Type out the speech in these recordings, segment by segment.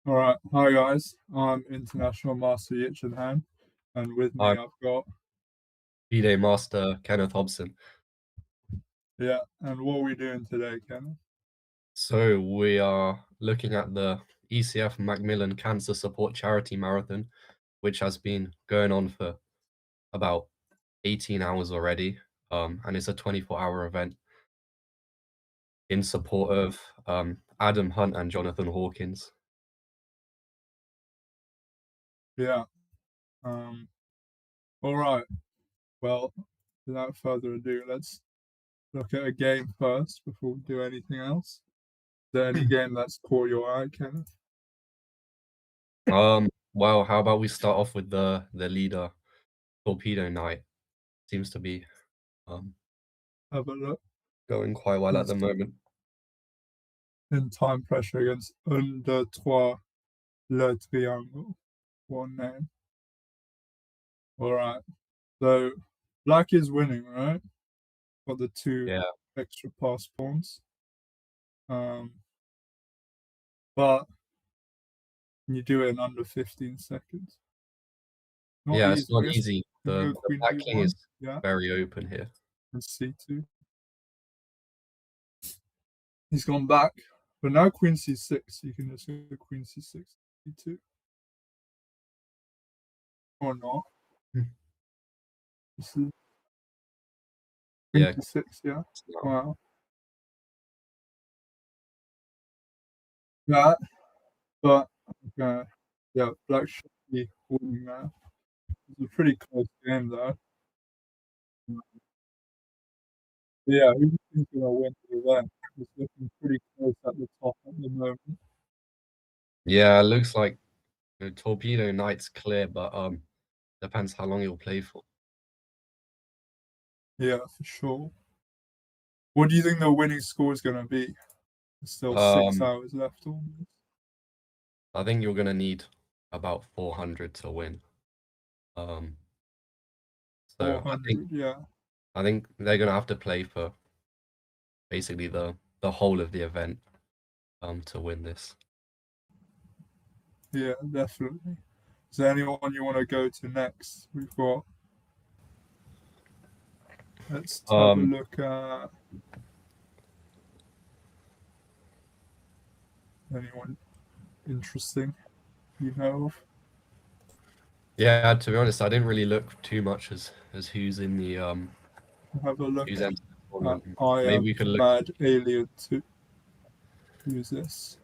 All right, hi guys. I'm International Master Yichen, and with me Hi. I've got D-Day Master Kenneth Hobson. and what are we doing today, Kenneth? So we are looking at the ECF Macmillan Cancer Support Charity Marathon, which has been going on for about 18 hours already, and it's a 24-hour event in support of Adam Hunt and Jonathan Hawkins. Yeah. All right. Well, without further ado, let's look at a game first before we do anything else. Is there any game that's caught your eye, Kenneth? Well, how about we start off with the leader, Torpedo Night. Seems to be Have a look. going quite well at the moment. In time pressure against Under Trois Le Triangle. One name. All right. So black is winning, right? Got the two extra pass pawns. But you do it in under 15 seconds. It's not Risk. easy. The black king is very open here. And C2. He's gone back. But now queen C6, you can just go queen C6, C2. Or not. This is queen C6, yeah. Wow. That, but black should be winning now. It's a pretty close game though. Yeah, who do you think is gonna win the event? It's looking pretty close at the top at the moment. Yeah, it looks like Torpedo Knight's clear, but depends how long he'll play for. Yeah, for sure. What do you think the winning score is going to be? There's still 6 hours left almost. I think you're going to need about 400 to win. So 400, I think they're going to have to play for basically the whole of the event to win this. Yeah, definitely. Is there anyone you want to go to next? We've got. Let's have a look at anyone interesting you know of. Yeah, to be honest, I didn't really look too much as who's in the have a look. Who's Maybe we can look. Mad Alien 2. Who's this?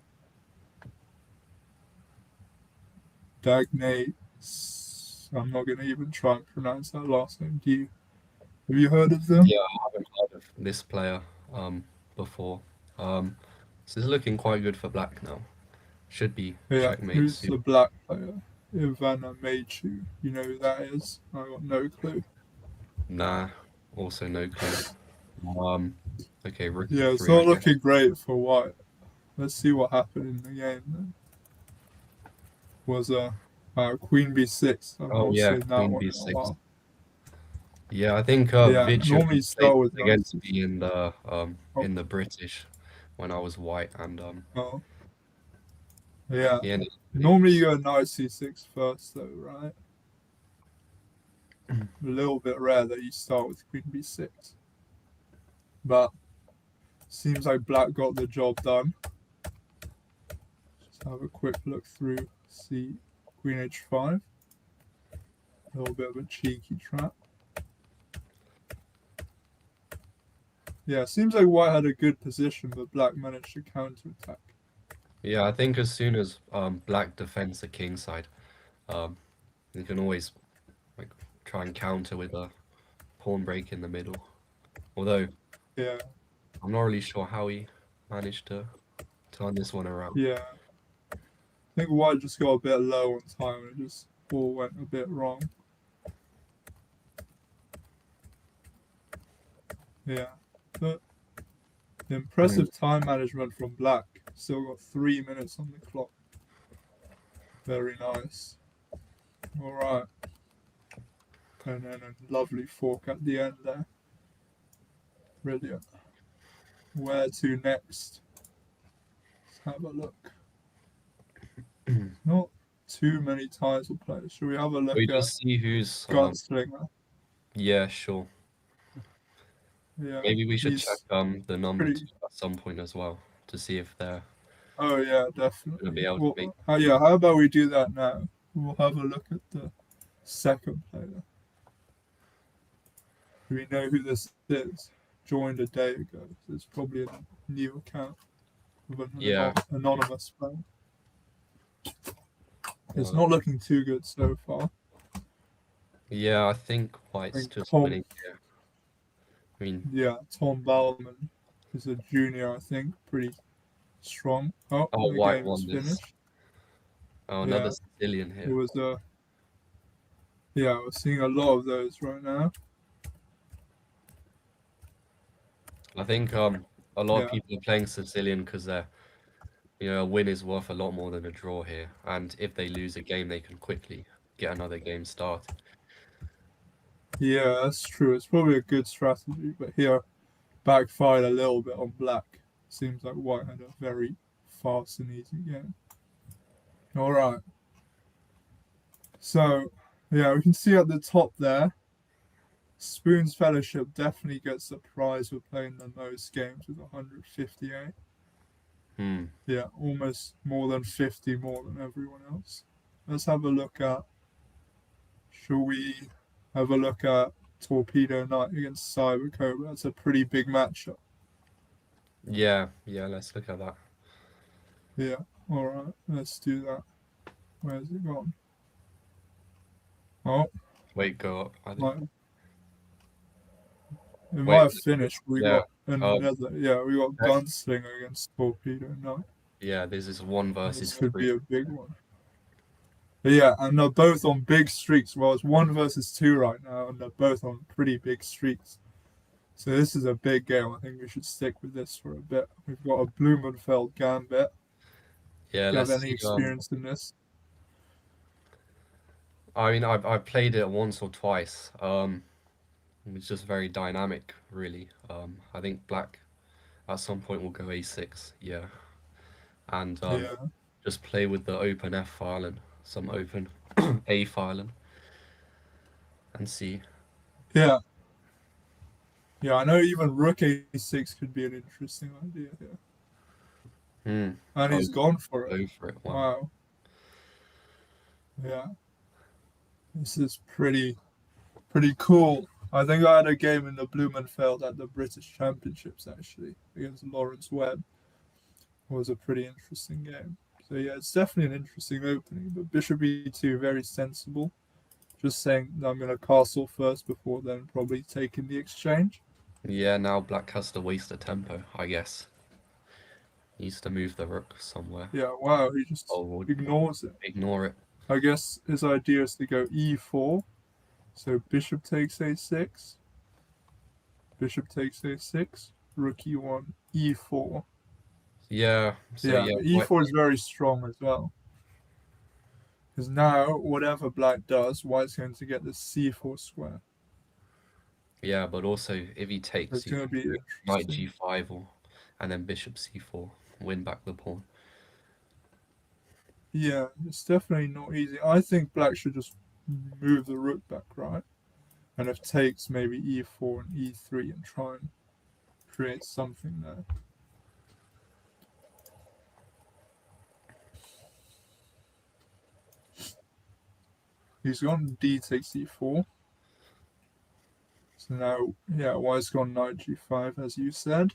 Dagnate. I'm not going to even try and pronounce that last name. Have you heard of them? Yeah, I haven't heard of this player before. This is looking quite good for black now. Should be checkmate. Who's the black player? Ivana Mechu. You know who that is? I got no clue. Nah, also no clue. Okay, rookie yeah, it's not looking great for white. Let's see what happened in the game then. Was Queen B6. Queen B6. Yeah, I think normally start with against me in the British when I was white and normally you go knight C6 first though, right? A little bit rare that you start with Queen B6. But seems like black got the job done. Just have a quick look through. See Queen H5. A little bit of a cheeky trap. Yeah, seems like white had a good position, but black managed to counterattack. Yeah, I think as soon as black defends the king side, you can always try and counter with a pawn break in the middle. Although, I'm not really sure how he managed to turn this one around. Yeah, I think white just got a bit low on time and it just all went a bit wrong. Yeah, but impressive time management from black. Still got 3 minutes on the clock. Very nice. All right. And then a lovely fork at the end there. Brilliant. Where to next? Let's have a look. too many title players. Should we have a look We at just see who's Gunslinger? yeah, sure. Yeah, Maybe we should check he's the number pretty. 2 at some point as well to see if they're Oh yeah, gonna definitely. be able to make. Well, yeah, how about we do that now? We'll have a look at the second player. Do we know who this is? Joined a day ago. So it's probably a new account with an Yeah. anonymous player. It's Uh, not looking too good so far. Yeah, I think White's think just Tom- winning here. I mean, Yeah, Tom Ballman is a junior, I think. Pretty strong. Oh, the White game is won this. finished. Oh, another Yeah. Sicilian It here. was yeah, we're seeing a lot of those right now. I think a lot Yeah. of people are playing Sicilian because they're, a win is worth a lot more than a draw here, and if they lose a game, they can quickly get another game started. Yeah, that's true. It's probably a good strategy, but here backfired a little bit on black. Seems like white had a very fast and easy game. All right. So, yeah, we can see at the top there, Spoon's Fellowship definitely gets the prize for playing the most games with 158. Yeah, almost more than 50 more than everyone else. Let's have a look at. Shall we have a look at Torpedo Knight against Cyber Cobra? That's a pretty big matchup. Yeah, let's look at that. Yeah, all right, let's do that. Where's it gone? Oh, Wait, go up. I think. It Wait, might have finished. We got another. We got okay. Gunslinger against Torpedo Knight. Yeah, this is 1 versus This could 3. be a big one. But yeah, and they're both on big streaks. Well, it's 1 versus 2 right now, and they're both on pretty big streaks. So this is a big game. I think we should stick with this for a bit. We've got a Blumenfeld Gambit. Yeah, Do you let's have any see. experience in this? I mean, I've played it once or twice. It's just very dynamic, really. I think black at some point will go a6, yeah, and just play with the open f file and some open a file and see. Yeah. Yeah, I know even Rook a6 could be an interesting idea here. And he's gone for it. Go for it. Wow. Yeah. This is pretty cool. I think I had a game in the Blumenfeld at the British Championships actually against Lawrence Webb. It was a pretty interesting game. So yeah, it's definitely an interesting opening. But Bishop e2, very sensible. Just saying that I'm going to castle first before then probably taking the exchange. Yeah, now black has to waste a tempo, I guess. He needs to move the rook somewhere. Yeah, wow, he just ignores it. Ignore it. I guess his idea is to go e4. So bishop takes a6. Bishop takes a6. Rook e1, e4. Yeah. So yeah, e4 is very strong as well. Because now, whatever black does, white's going to get the c4 square. Yeah, but also if he takes, it's going to be knight g5 and then bishop c4, win back the pawn. Yeah, it's definitely not easy. I think black should just move the rook back, right? And if takes, maybe e4 and e3 and try and create something there. He's gone d takes e4. So now, yeah, white's gone knight g5, as you said.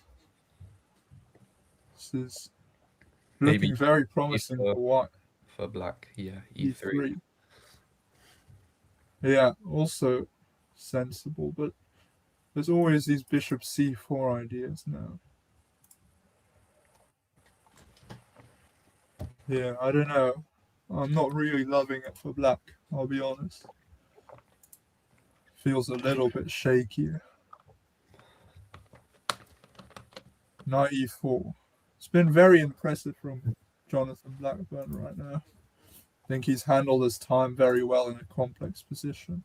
This is looking very promising for white. For black, yeah, e3. Yeah, also sensible, but there's always these bishop c4 ideas now. Yeah, I don't know. I'm not really loving it for black, I'll be honest. Feels a little bit shaky. Knight e4. It's been very impressive from Jonathan Blackburn right now. I think he's handled his time very well in a complex position.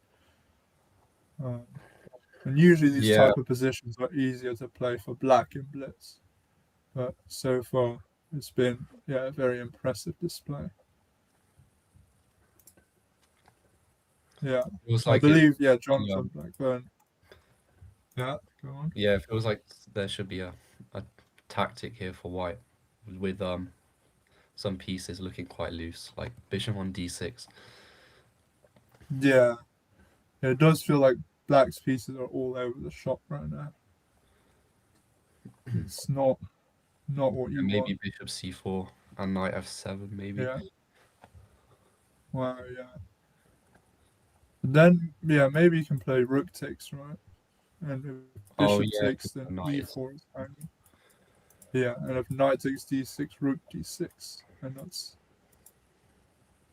And usually these type of positions are easier to play for black in blitz. But so far, it's been a very impressive display. Yeah. It was I like believe, yeah, yeah, Jonathan Blackburn. Yeah, go on. yeah, it feels like there should be a tactic here for white with some pieces looking quite loose, like bishop on d6. Yeah. It does feel like Black's pieces are all over the shop right now. It's not what you And maybe want. bishop c4 and knight f7 maybe. Yeah. Wow, yeah. But then, yeah, maybe you can play rook takes, right? And if Oh bishop yeah, takes, 'cause then the knight is. e4 is hanging. Yeah, and if knight takes d6, rook d6. And that's,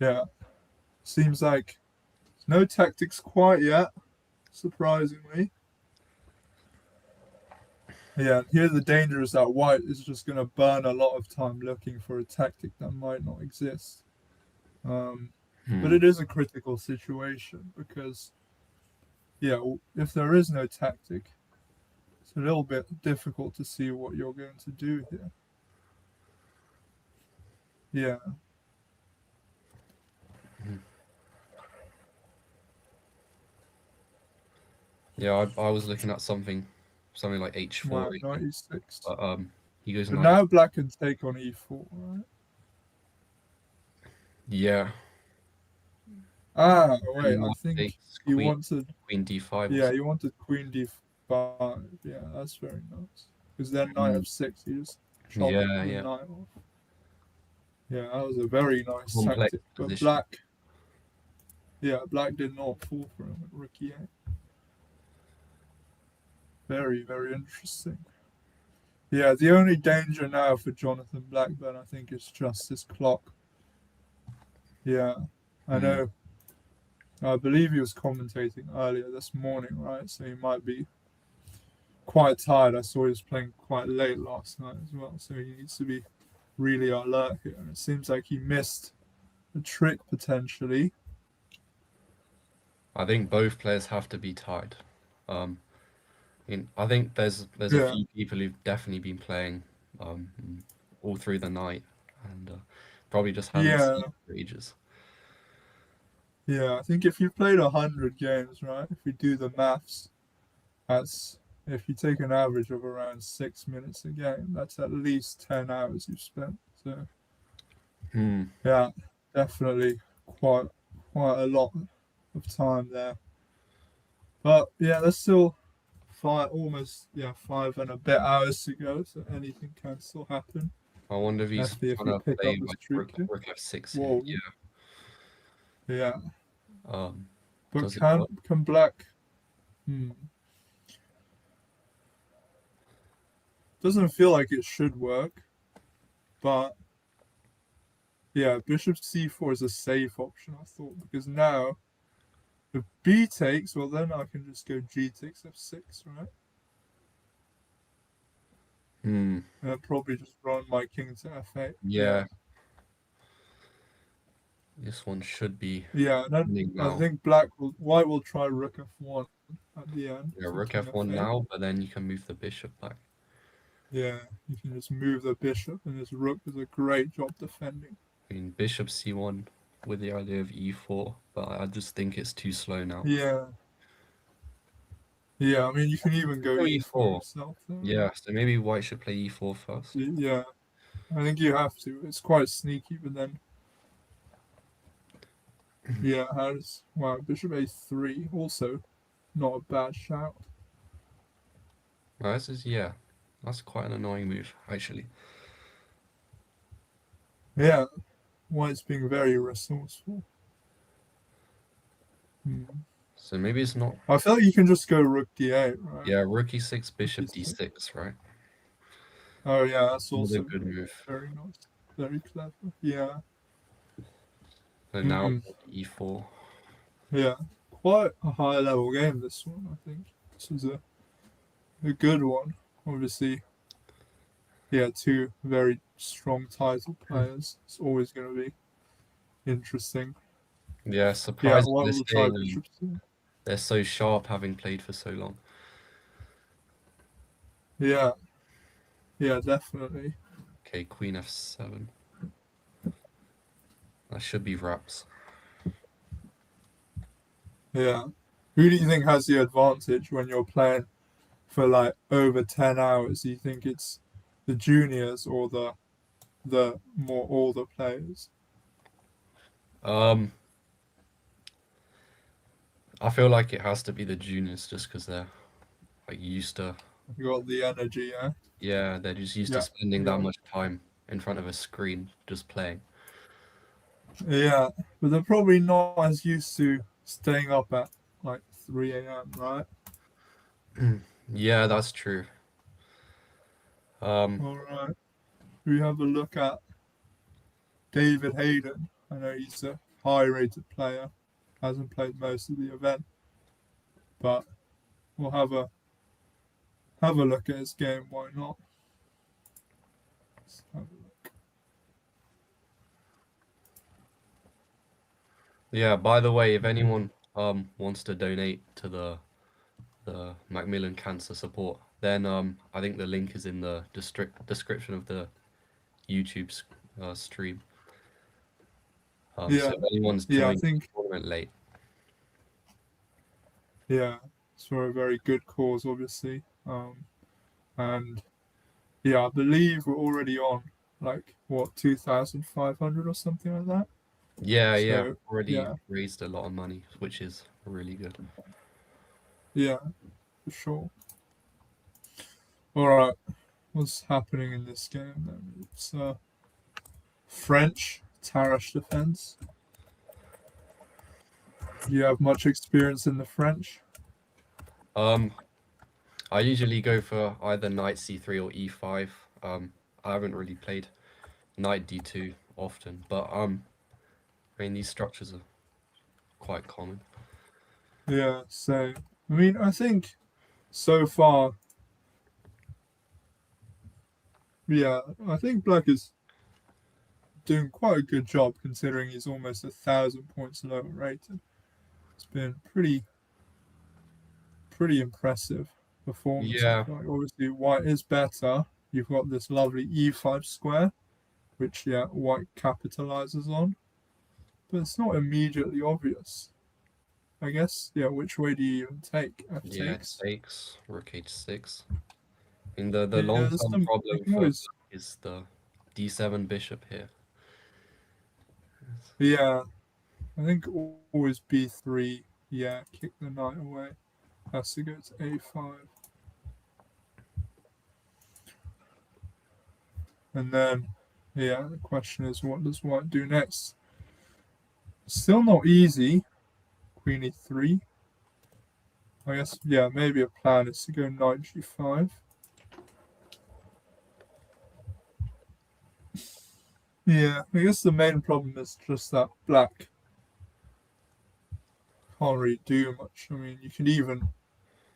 yeah. Seems like no tactics quite yet, surprisingly. Yeah, here the danger is that white is just going to burn a lot of time looking for a tactic that might not exist. But it is a critical situation because, yeah, if there is no tactic, it's a little bit difficult to see what you're going to do here. Yeah. Yeah, I was looking at something like h4 Wow, really, 96. but he goes But knight. now black can take on e4, right? Yeah, Ah, wait, and I knight think takes you queen wanted, d5 or yeah, something. you wanted queen d5. Yeah, that's very nice. Because then knight f6, you just chop Yeah, the yeah, knight off. Yeah, that was a very nice complex tactic. But position. black, yeah, black did not fall for him at rook e8. Very, very interesting. Yeah, the only danger now for Jonathan Blackburn, I think, is just his clock. Yeah, I Mm. know. I believe he was commentating earlier this morning, right? So he might be quite tired. I saw he was playing quite late last night as well. So he needs to be really alert here. And it seems like he missed a trick potentially. I think both players have to be tied. Um, I think there's a Yeah, few people who've definitely been playing um, all through the night and probably just haven't yeah, seen it for ages. yeah. I think if you played 100 games, right? If you do the maths, that's if you take an average of around 6 minutes a game, that's at least 10 hours you've spent. So Hmm. yeah, definitely quite a lot of time there. But yeah, there's still five and a bit hours to go, so anything can still happen. I wonder if he's Definitely if trying you to pick up play the like streak here. rook f6 here. Whoa, Yeah. yeah. But Does it can work? can black? Hmm. Doesn't feel like it should work, but yeah, bishop c4 is a safe option, I thought, because now if b takes, well then I can just go g takes f6, right? Hmm. And I'll probably just run my king to f8. Yeah. Yeah. This one should be Yeah, and then winning I now. think white will try rook f1 at the end, Yeah, so rook king f1 f8. now, but then you can move the bishop back. Yeah, you can just move the bishop, and his rook does a great job defending. I mean, bishop c1 with the idea of e4, but I just think it's too slow now. Yeah, yeah. I mean, you can even go Go e4 e4. yourself, though, Yeah, right? so maybe white should play e4 first. Yeah, I think you have to. It's quite sneaky, but then yeah, has wow, bishop a3 also not a bad shout. Well, yeah, that's quite an annoying move, actually. Yeah, white's being very resourceful. Hmm. So maybe it's not. I feel like you can just go rook d8, right? Yeah, rook e6, Rook bishop e6. d6, right? Oh yeah, that's Another also good move. very nice, very clever. Yeah. So now Mm. e4. Yeah, quite a high level game this one, I think. This was a good one. Obviously, yeah, two very strong title players. It's always going to be interesting. Yeah, Yeah, surprising white they're will try staying. bishop c. They're so sharp, having played for so long. Yeah, yeah, definitely. Okay, queen f7. That should be wraps. Yeah. Who do you think has the advantage when you're playing for like over 10 hours? Do you think it's the juniors or the more older players? Um, I feel like it has to be the juniors just because they're like used to, You got the energy, yeah? yeah, they're just used to Yeah. spending that Yeah. much time in front of a screen just playing. Yeah. But they're probably not as used to staying up at like 3 a.m., right? Yeah, that's true. Um, All right. We have a look at David Hayden. I know he's a high rated player, hasn't played most of the event, but we'll have a look at his game, why not? Let's have a look. yeah, by the way, if anyone wants to donate to the Macmillan Cancer Support, then I think the link is in the description of the YouTube stream. So Yeah, if anyone's yeah, I joined the think tournament late, yeah, it's for a very good cause, obviously. And yeah, I believe we're already on like what 2,500 or something like that. yeah, So already yeah, raised a lot of money, which is really good. yeah, for sure. All right, what's happening in this game then? It's French Tarish defense. Do you have much experience in the French? Um, I usually go for either knight c3 or e5. I haven't really played knight d2 often, but I mean these structures are quite common. Yeah, so I mean, I think so far, yeah, I think Black is doing quite a good job considering he's almost 1,000 points lower rated. It's been pretty impressive performance. I Yeah, feel like obviously White is better. You've got this lovely E5 square, which yeah, White capitalizes on, but it's not immediately obvious. I guess yeah, which way do you even take? F yeah, takes. takes rook h6. I mean the Yeah, there's long-term some. You problem can for always. black is the d7 bishop here. Yeah, I think always B3. Yeah, kick the knight away. Has to go to A5. And then, yeah, the question is, what does White do next? Still not easy. Queen E3. I guess, yeah, maybe a plan is to go knight G5. Yeah, I guess the main problem is just that Black can't really do much. I mean, you could even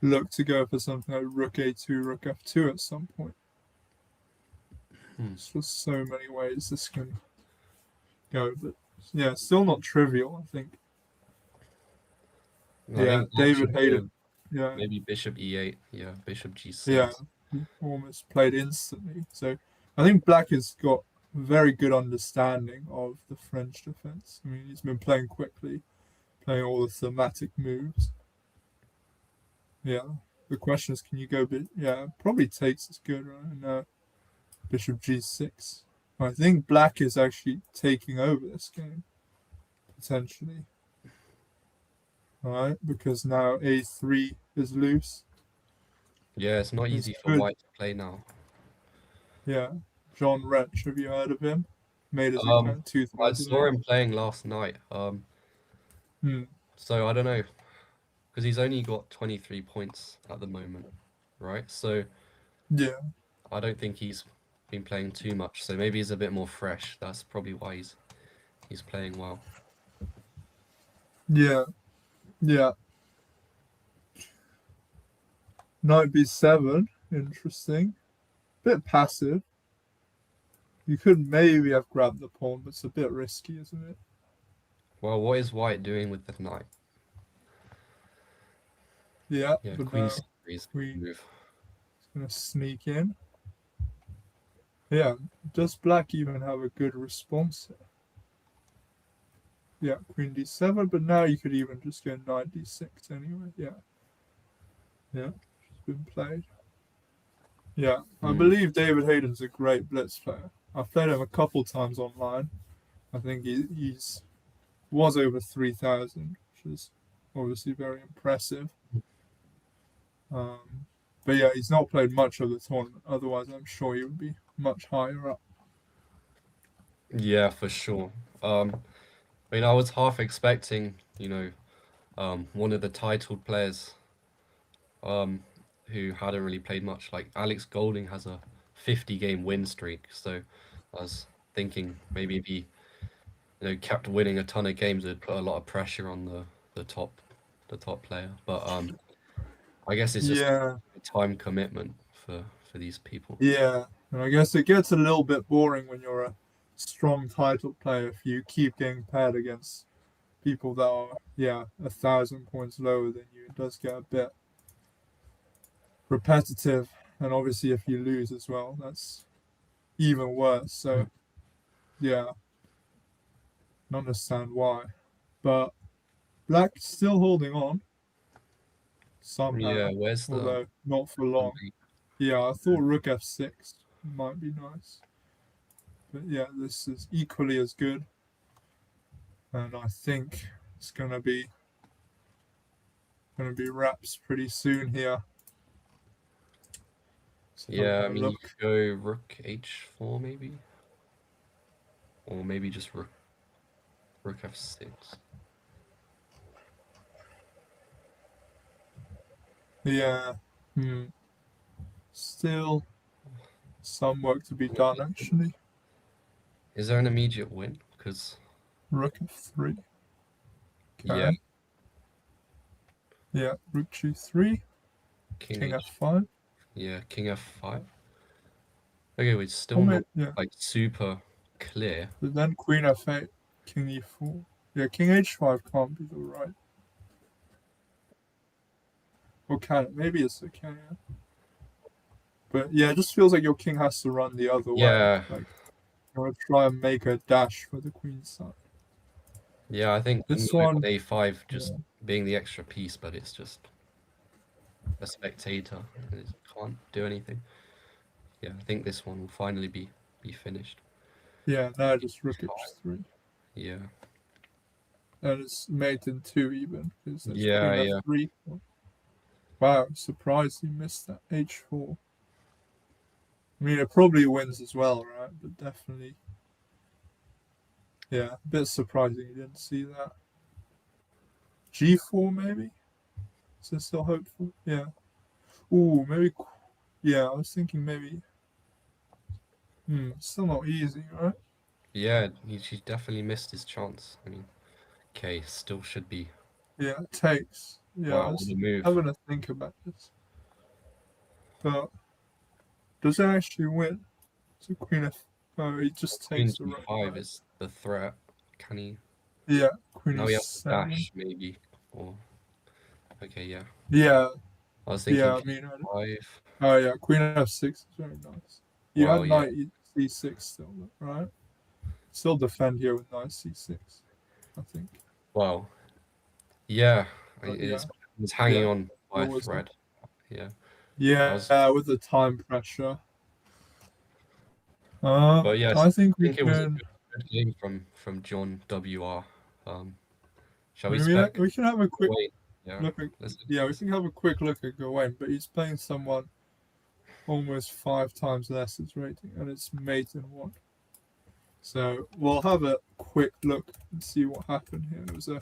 look to go for something like Rook A2, Rook F2 at some point. Hmm. There's just so many ways this can go, but yeah, still not trivial, I think. I Yeah, think black David should go Hayden. Yeah, maybe bishop e8, yeah, bishop yeah, g6. almost played instantly. So I think Black has got very good understanding of the French defense. I mean, he's been playing quickly, playing all the thematic moves. Yeah, the question is, can you go bit? Yeah, probably takes is good, right? And Bishop G6. I think Black is actually taking over this game potentially. All right, because now A3 is loose. Yeah, it's not It's easy for good. white to play now. Yeah, John Wretch. Have you heard of him? Made his Um, account I saw 2008. him playing last night. Hmm. So I don't know, because he's only got 23 points at the moment, right? So Yeah, I don't think he's been playing too much. So maybe he's a bit more fresh. That's probably why he's playing well. yeah, yeah. Knight B7. Interesting. Bit passive. You could maybe have grabbed the pawn, but it's a bit risky, isn't it? Well, what is white doing with the knight? Yeah, Yeah, but queen now c3 is a good Queen move. is going to sneak in. Yeah, does Black even have a good response? yeah, queen d7, but now you could even just go knight d6 anyway. Yeah, it's been played. Yeah, I believe David Hayden's a great blitz player. I've played him a couple times online. I think he's was over 3,000, which is obviously very impressive. But yeah, he's not played much of the tournament. Otherwise, I'm sure he would be much higher up. Yeah, for sure. I mean, I was half expecting, one of the titled players, who hadn't really played much. Like Alex Golding has a 50-game win streak, so I was thinking maybe if he, kept winning a ton of games, it'd put a lot of pressure on the top player. But I guess it's just Yeah, a time commitment for these people. yeah. And I guess it gets a little bit boring when you're a strong title player if you keep getting paired against people that are, 1,000 points lower than you. It does get a bit repetitive. And obviously, if you lose as well, that's even worse. So, yeah, I understand why. But Black's still holding on Yeah, somehow, where's the although not for long. Yeah, I thought rook f6 might be nice. But yeah, this is equally as good. And I think it's gonna be wraps pretty soon here. So Yeah, I mean, you look. could go rook h4 maybe, or maybe just rook f6. Yeah. Still some work to be done actually. Is there an immediate win? Because Rook f3. yeah, Okay. Yeah, rook g3, king king h. f5. Yeah, king f5. Okay, it's still Or not yeah. like super clear. But then queen f8, king e4. Yeah, king h5 can't be the right. Or can it? Maybe it's okay. Yeah. But yeah, it just feels like your king has to run the other way. Yeah, Like, you want to try and make a dash for the queen's side. yeah, I think the This move on one, a5 just yeah. being the extra piece, but it's just a spectator and it can't do anything. Yeah, I think this one will finally be finished. Yeah, now just rook h3. Yeah. And it's mate in 2 even, because there's Yeah, queen yeah. f3. Wow, surprised he missed that h4. I mean, it probably wins as well, right? But definitely, yeah, a bit surprising you didn't see that. g4 maybe? Is it still hopeful? Yeah. Ooh, maybe. Yeah, I was thinking maybe. Still not easy, right? Yeah, he definitely missed his chance. I mean, okay, still should be. Yeah, it takes. Yeah, I Wow, was what a move. having to think about this. But does it actually win? So queen f. Oh, he just Queen takes the rook, g5 right? is the threat. Can he? Yeah, queen Now he has to e7. dash, maybe. Or okay, yeah. Yeah, I was thinking yeah. I king mean, five. oh yeah, queen f6 is very nice. You Wow, had yeah. knight c6 still, right? Still defend here with knight c6, I think. Wow. Yeah, But yeah, it's hanging yeah. on by There a was thread. Yeah. I was, yeah, with the time pressure. but yes, I think I we think it was a can. good game from John WR. Shall we Maybe spec? we can have a quick Wait, yeah. look at. Let's Yeah, we can have a quick look at Gawain, but he's playing someone almost 5 times less his rating, and it's mate in 1. So we'll have a quick look and see what happened here. It was a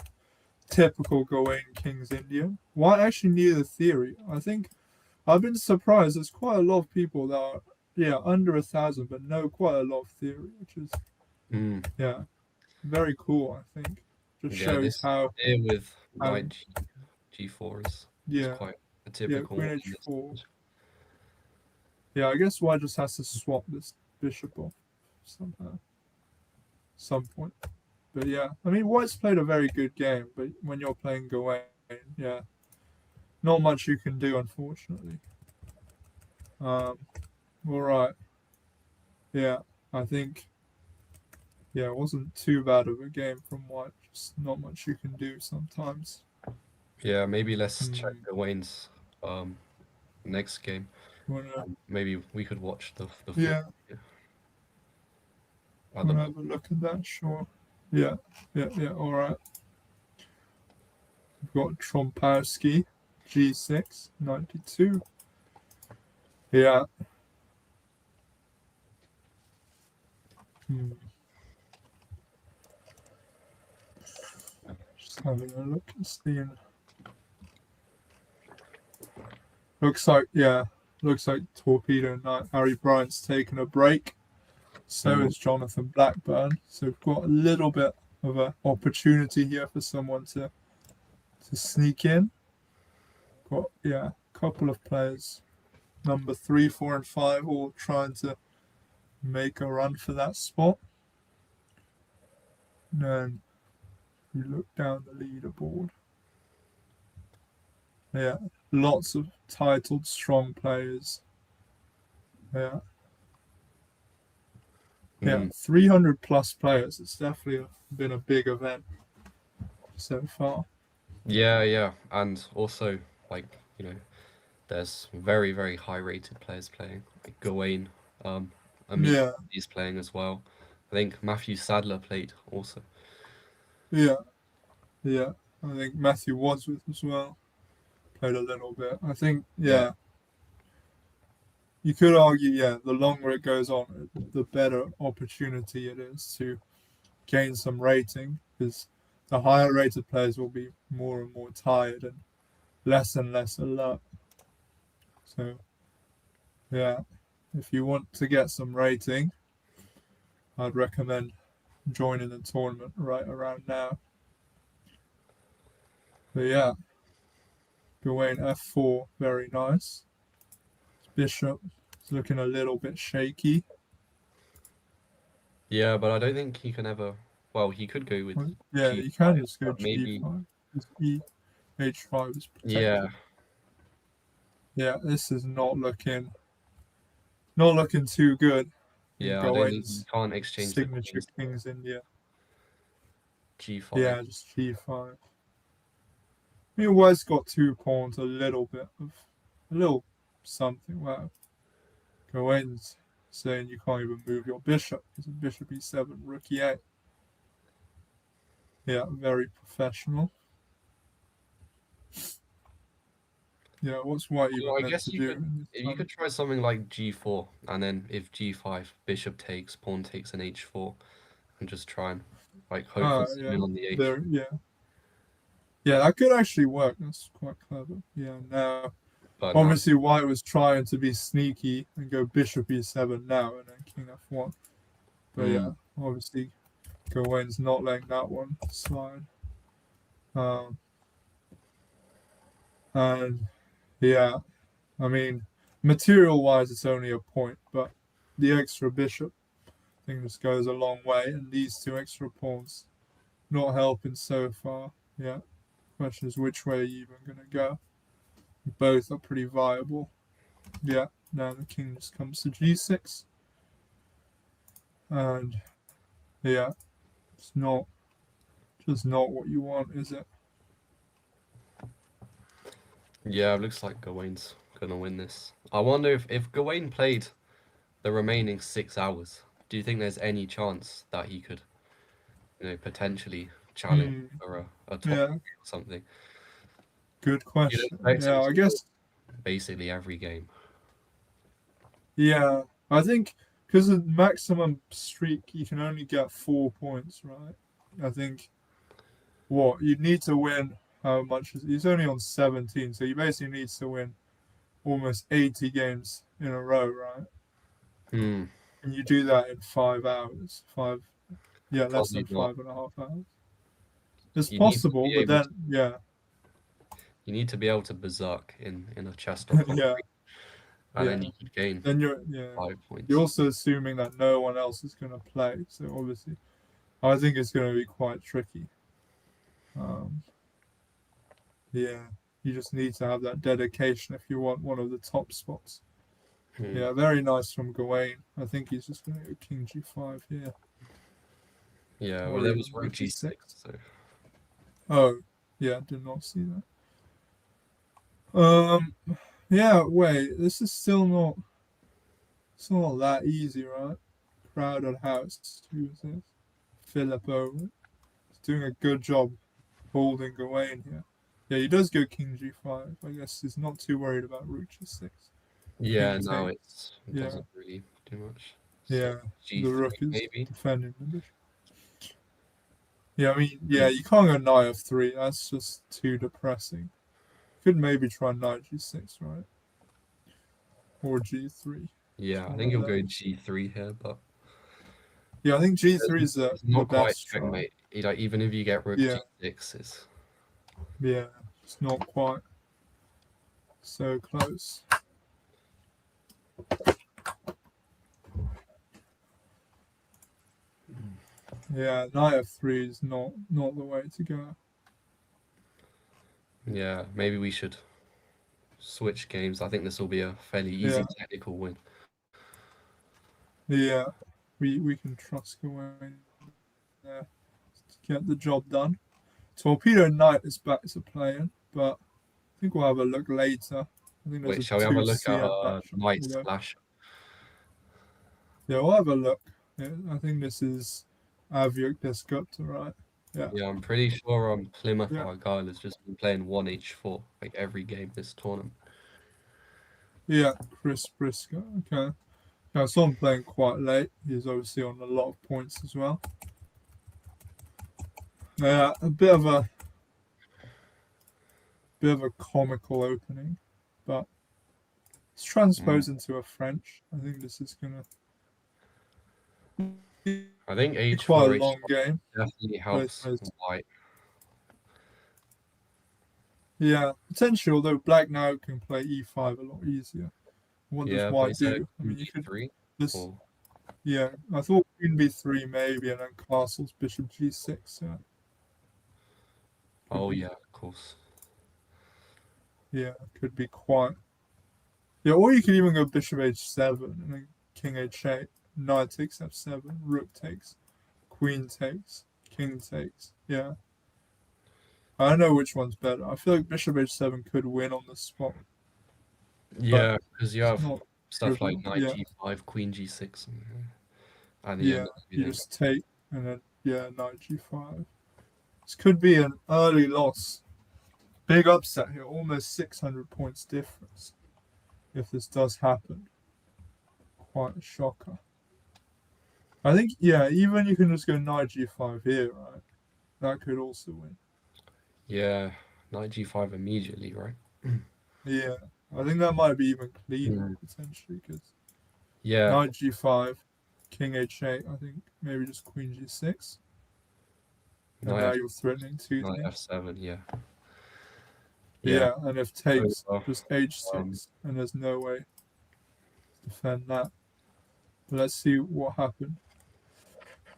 typical Gawain King's Indian. Well, I actually knew the theory. I think I've been surprised. There's quite a lot of people that are under 1,000, but know quite a lot of theory, which is very cool. I think just Yeah, shows this how here with how knight g4 is yeah quite a typical Queen one in this h4. position. Yeah, I guess White just has to swap this bishop off somehow, some point. But yeah, I mean White's played a very good game, but when you're playing Gawain, not much you can do unfortunately. All right, yeah, I think it wasn't too bad of a game from White. just not much you can do sometimes. Yeah, maybe let's check Gawain's next game. Wanna, Maybe we could watch the yeah, at the wanna have a look at that? Sure. Yeah, all right. We've got Trompowski, G6, 92. Yeah. Just having a look and seeing. Looks like Torpedo and Harry Bryant's taking a break. So is Jonathan Blackburn. So we've got a little bit of an opportunity here for someone to sneak in. Got a couple of players, number 3, 4, and 5, all trying to make a run for that spot. And then you look down the leaderboard. Yeah, lots of titled strong players. Yeah. 300 plus players. It's definitely been a big event so far. Yeah, and also there's very, very high rated players playing. Like Gawain, he's playing as well. I think Matthew Sadler played also. Yeah. I think Matthew Wadsworth as well played a little bit. I think you could argue the longer it goes on, the better opportunity it is to gain some rating, because the higher rated players will be more and more tired and less alert. So if you want to get some rating, I'd recommend joining the tournament right around now. But Gawain F4, very nice. Bishop is looking a little bit shaky. Yeah, but I don't think he can ever. Well, he could go with. You can just go G5. H5 is protected. Yeah, this is not looking too good. Yeah, I don't think you can't exchange signature kings in. G5. Yeah, just G5. I mean, Wes got 2 pawns, a little something. Wow. Gawain's saying you can't even move your bishop because of bishop E7, rook E8. Yeah, very professional. Yeah, what's white even meant to do? You could try something like G4, and then if G5, bishop takes, pawn takes an H4, and just try and hope for something on the H. Yeah, that could actually work. That's quite clever. Yeah, now obviously white was trying to be sneaky and go bishop E7 now, and then king F1. But obviously Gawain's not letting that one slide. And I mean, material-wise, it's only a point, but the extra bishop thing just goes a long way, and these 2 extra pawns not helping so far. Yeah, question is which way are you even going to go? Both are pretty viable. Yeah, now the king just comes to G6. And it's not what you want, is it? Yeah, it looks like Gawain's gonna win this. I wonder if Gawain played the remaining 6 hours, do you think there's any chance that he could, potentially challenge for a top or something? Good question. Yeah, I guess basically every game. Yeah, I think because the maximum streak you can only get 4 points, right? I think you'd need to win. How much he's only on 17, so you basically need to win almost 80 games in a row, right? And you do that in 5 hours. Less than 5.5 hours. It's possible, but then you need to be able to berserk in a chest of concrete, and then you could gain. Then 5 points. You're also assuming that no one else is going to play, so obviously, I think it's going to be quite tricky. You just need to have that dedication if you want one of the top spots. Yeah, very nice from Gawain. I think he's just going to go king G5 here. Yeah, well, there was rook G6. So. Oh, yeah, did not see that. Yeah, wait, this is still not. It's not that easy, right? Crowded house. Who is this? Philip Owen. He's doing a good job holding Gawain here. Yeah, he does go King G5. I guess he's not too worried about Rook G6. Yeah, King no, take. it Yeah, doesn't really do much. So yeah. The G3 Rook is maybe. defending the bishop. Yeah, I mean, yeah, you can't go Knight F3. That's just too depressing. Could maybe try Knight G6, right? Or G3. Yeah, I One think of he'll go those. G3 here, but Yeah, I think G3 is it's the not quite best try. checkmate. Like even if you get Rook Yeah, G6, it's yeah. It's not quite so close. Yeah, Knight F3 is not the way to go. yeah. Maybe we should switch games. I think this will be a fairly easy Yeah, technical win. yeah. We can trust Gawain there to get the job done. Torpedo Knight is back to playing, but I think we'll have a look later. I think there's Wait, a shall we have a 2 look at CM match. Knight Although, Splash? yeah, we'll have a look. Yeah, I think this is Avyuk Desgupta, right? Yeah, Yeah, I'm pretty sure Plymouth yeah, Argyle has just been playing 1H4 like every game this tournament. yeah. Chris Brisco. Okay. I saw him playing quite late. He's obviously on a lot of points as well. Yeah, a bit of a comical opening, but it's transposed into a French. I think this is gonna be I think quite a H4 long H4 game. definitely Both helps ways. White. Yeah, potentially. Although Black now can play E5 a lot easier. What does Yeah, but White is it do? I mean, you could B3 just or yeah. I thought Queen B3 maybe, and then castles Bishop G6. Yeah, could oh be yeah, of course. yeah, could be quite yeah. Or you could even go Bishop H7 and then King H8. Knight takes F7. Rook takes. Queen takes. King takes. Yeah. I don't know which one's better. I feel like Bishop H7 could win on the spot, but Yeah, because you it's have not stuff like trivial. Knight Yeah. G5, Queen G6, and at the Yeah. end of You everything. just take and then yeah, Knight G5. This could be an early loss. Big upset here, almost 600 points difference. If this does happen, quite a shocker. I think, yeah, even you can just go Knight G5 here, right? That could also win. Yeah, Knight G5 immediately, right? Yeah, I think that might be even cleaner Mm. potentially because Yeah, Knight G5, King H8, I think maybe just Queen G6. And Knight now F you're threatening two Knight things. F7, yeah. Yeah. Yeah, and if takes, Over. just Um, H6, and there's no way to defend that. But let's see what happened.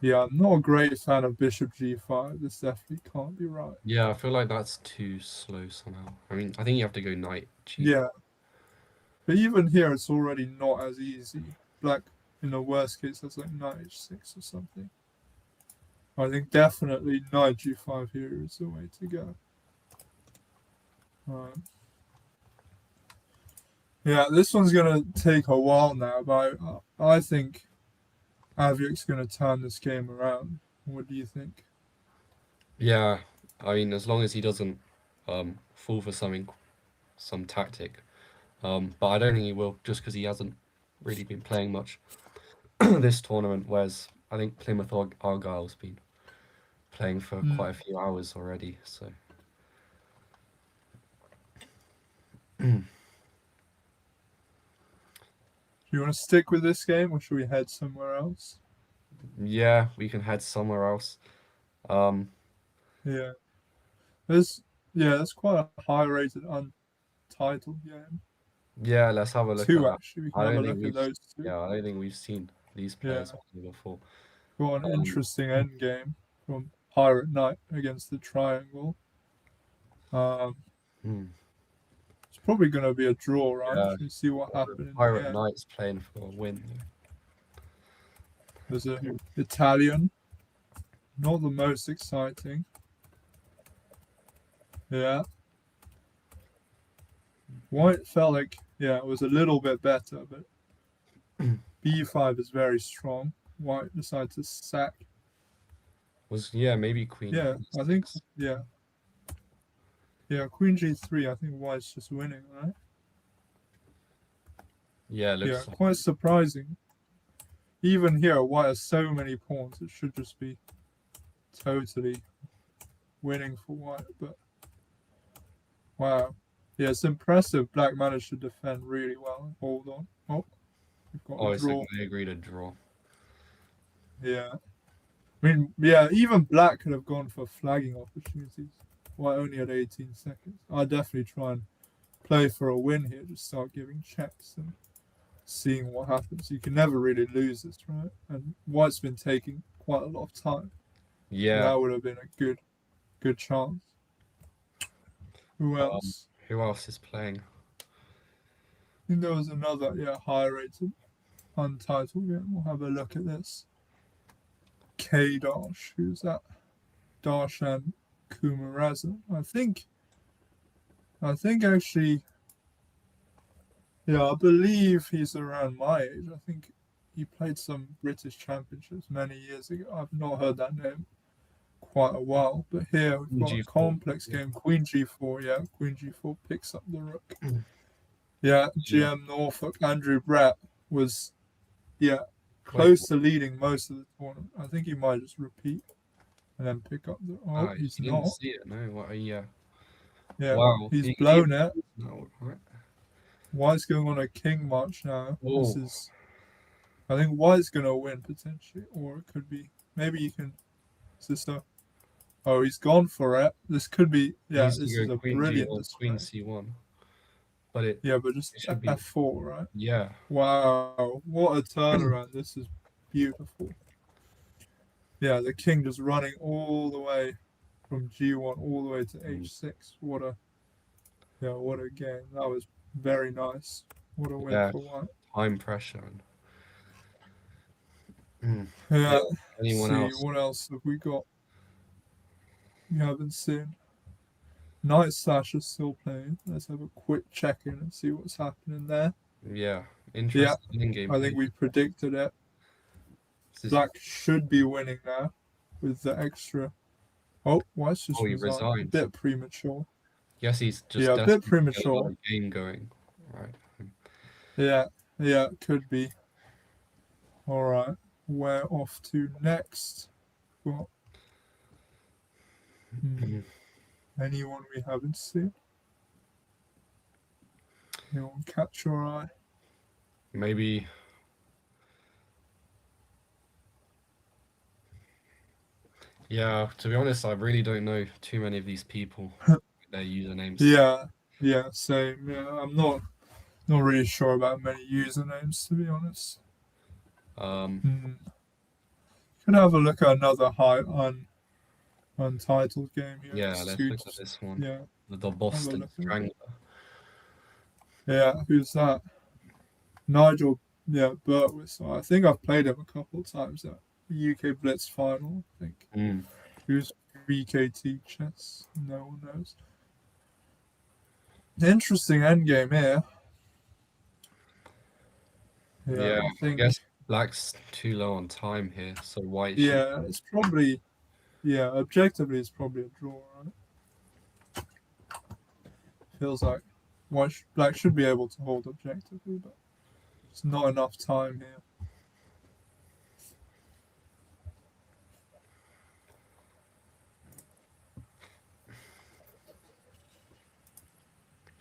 Yeah, I'm not a great fan of Bishop G5. This definitely can't be right. yeah, I feel like that's too slow somehow. I mean, I think you have to go Knight G5. Yeah, but even here, it's already not as easy. Black, in the worst case, has like Knight H6 or something. I think definitely Knight G5 here is the way to go. Yeah, this one's gonna take a while now, but I think Avyuk's gonna turn this game around. What do you think? Yeah, I mean, as long as he doesn't fall for some tactic. But I don't think he will, just because he hasn't really been playing much this tournament, whereas I think Plymouth Argyle's been playing for Hmm. quite a few hours already, so. Do you want to stick with this game, or should we head somewhere else? Yeah, we can head somewhere else. Um, Yeah, there's that's quite a high-rated untitled game. yeah, let's have a look at Two that. actually. We can I have a don't think look at we've, those two. yeah, I don't think we've seen these Yeah, players play before. got an Um, interesting end game from Pirate Knight against the Triangle. Um, hmm, it's probably going to be a draw, right? yeah, Should we see what happened in the Pirate end? Knight's playing for a win. There's a Italian, not the most exciting. Yeah. White felt like, yeah, it was a little bit better, but b5 is very strong. White decided to sack. Maybe queen Yeah, I think, e6. yeah. Yeah, queen g3, I think white's just winning, right? Yeah, it Yeah, looks like quite surprising. Even here, white has so many pawns, it should just be totally winning for white, but wow. Yeah, it's impressive. Black managed to defend really well. Hold on. Oh, we've got oh, a it's like draw. they agreed to draw. Yeah. I mean, yeah, even black could have gone for flagging opportunities. White only had 18 seconds. I'd definitely try and play for a win here, just start giving checks and seeing what happens. You can never really lose this, right? And white's been taking quite a lot of time. So Yeah. that would have been a good chance. Who else? Who else is playing? I think there was another, yeah, higher rated untitled game. We'll have a look at this. K Dash, who's that? Darshan Kumaraza. I think actually, yeah, I believe he's around my age. I think he played some British championships many years ago. I've not heard that name quite a while. But here we've got a G4. complex game. Queen G4, yeah. Queen G4 picks up the rook. Yeah, GM Norfolk, Andrew Brett was, yeah, close to leading most of the tournament. I think he might just repeat and then pick up the. Oh, he's You not. didn't see it, no? What? Yeah. Yeah, he's blown it. No, right? White's going on a king march now. Oh. This is, I think White's going to win potentially, or it could be, maybe you can, sister. Oh, he's gone for it. This could be, yeah, He's this going is a queen brilliant G1, display. queen C1. But yeah, but just it should be F4, right? yeah. Wow, what a turnaround. This is beautiful. Yeah, the king just running all the way from G1 all the way to H6. What a game. That was very nice. What a win for White. Time pressure. Yeah. Anyone See, else? what else have we got? We haven't seen. Night Slash is still playing. Let's have a quick check in and see what's happening there. Yeah, interesting in-game. I think we predicted it. Black should be winning now with the extra. Oh, White's just resigned. A bit premature. Yes, he's just a bit premature. Game going, right? Yeah, it could be. All right, we're off to next. What? Anyone we haven't seen? Anyone catch your eye? Maybe. Yeah, to be honest, I really don't know too many of these people. Their usernames. Yeah, same. Yeah, I'm not really sure about many usernames, to be honest. Can have a look at another untitled game here. Yeah, let's look at this one. Yeah, the Boston Strangler. Yeah, who's that? Nigel. Yeah, Burtwis. I think I've played him a couple of times at the UK Blitz final. I think. Who's VKT chess? No one knows. Interesting endgame here. Yeah, I guess Black's too low on time here, so White. Yeah, it's probably. Yeah, objectively, it's probably a draw, right? Feels like Black should be able to hold objectively, but it's not enough time here.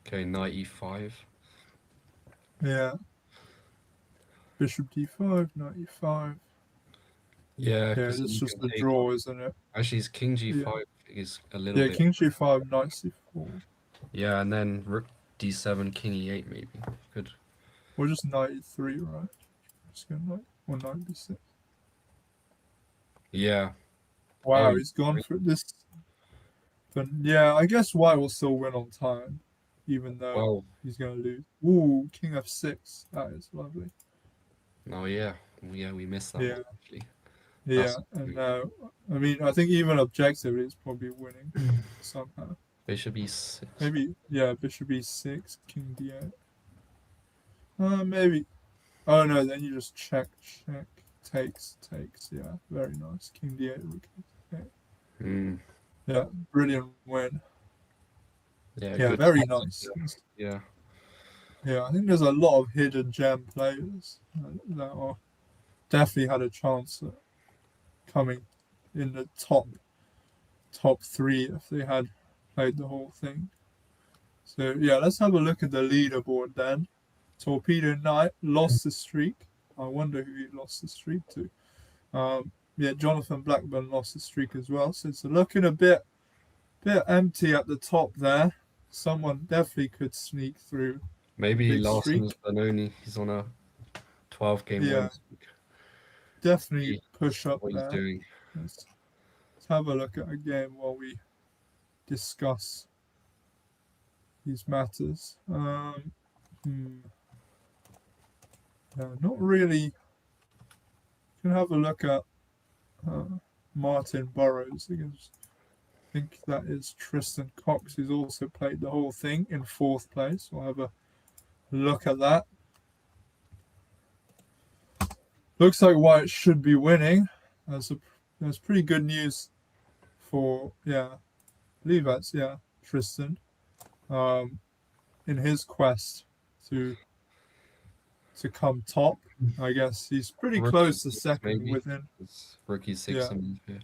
Okay, knight e5. Yeah. Bishop d5, knight e5. Yeah, it's just the draw, isn't it? Actually, his king g5 is a little bit. Yeah, king g5, knight c4. Yeah, and then rook d7, king e8 maybe. Good. Or just knight e3, right? Just go knight, or knight b6. Yeah. Wow, he's gone for this. But yeah, I guess White will still win on time, even though he's going to lose. Ooh, king f6. That is lovely. Oh, yeah. Yeah, we missed that one, actually. Yeah, and I mean, I think even objectively, it's probably winning somehow. Bishop e6. Maybe, yeah, bishop e6, king d8. Maybe. Oh no, then you just check, takes. Yeah, very nice. King d8, rook e8. Mm. Yeah, brilliant win. Yeah, Yeah, good very tactic nice. there. Yeah. Yeah, I think there's a lot of hidden gem players that are definitely had a chance at coming in the top three if they had played the whole thing. So yeah, let's have a look at the leaderboard then. Torpedo Knight lost the streak. I wonder who he lost the streak to. Yeah, Jonathan Blackburn lost the streak as well. So it's looking a bit empty at the top there. Someone definitely could sneak through a Maybe big Larsen's streak. Benoni. He's on a 12-game win Yeah, streak. definitely See push up what he's there. doing. Let's have a look at a game while we discuss these matters. Yeah, not really. Can have a look at Martin Burrows against. I think that is Tristan Cox, who's also played the whole thing in fourth place. We'll have a look at that. Looks like White should be winning. That's pretty good news for I believe that's Tristan. In his quest to come top. I guess he's pretty Rookie close to 6, second maybe. within. It's rookie 6 Yeah, and yeah.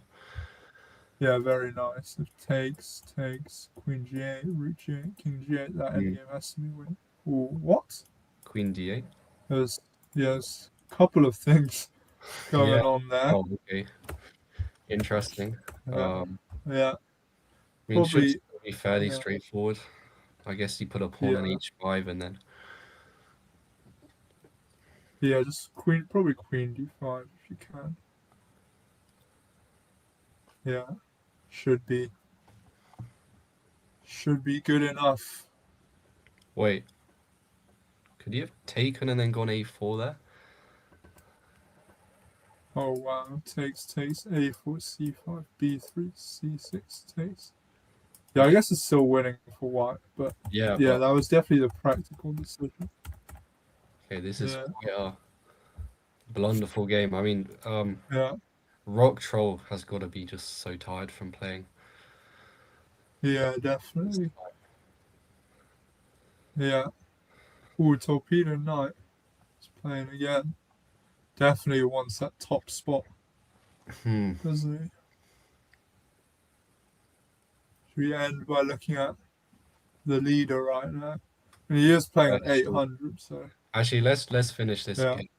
yeah, very nice. It takes Queen G8, Rook G8, King G8. That endgame has to be winning. Ooh, what? Queen d8. There's a couple of things Yeah. going on there. Oh, okay. Interesting. Yeah, Um, yeah, I mean, should probably. still be fairly Yeah, straightforward. I guess you put a pawn on yeah, h5 and then yeah. Just probably Queen D5 if you can. Yeah, should be good enough. wait. Could you have taken and then gone a4 there? Oh wow, takes A4, C5, B3, C6 takes. Yeah, I guess it's still winning for White, but Yeah, yeah, but that was definitely the practical decision. okay, this is Yeah, quite a blunderful game. I mean, yeah, Rock Troll has got to be just so tired from playing. yeah, definitely. Yeah. Ooh, Torpedo Knight is playing again. Definitely wants that top spot, Hmm. doesn't he? Should we end by looking at the leader right now? And he is playing at Sure. 800, so Actually, let's finish this yeah, game.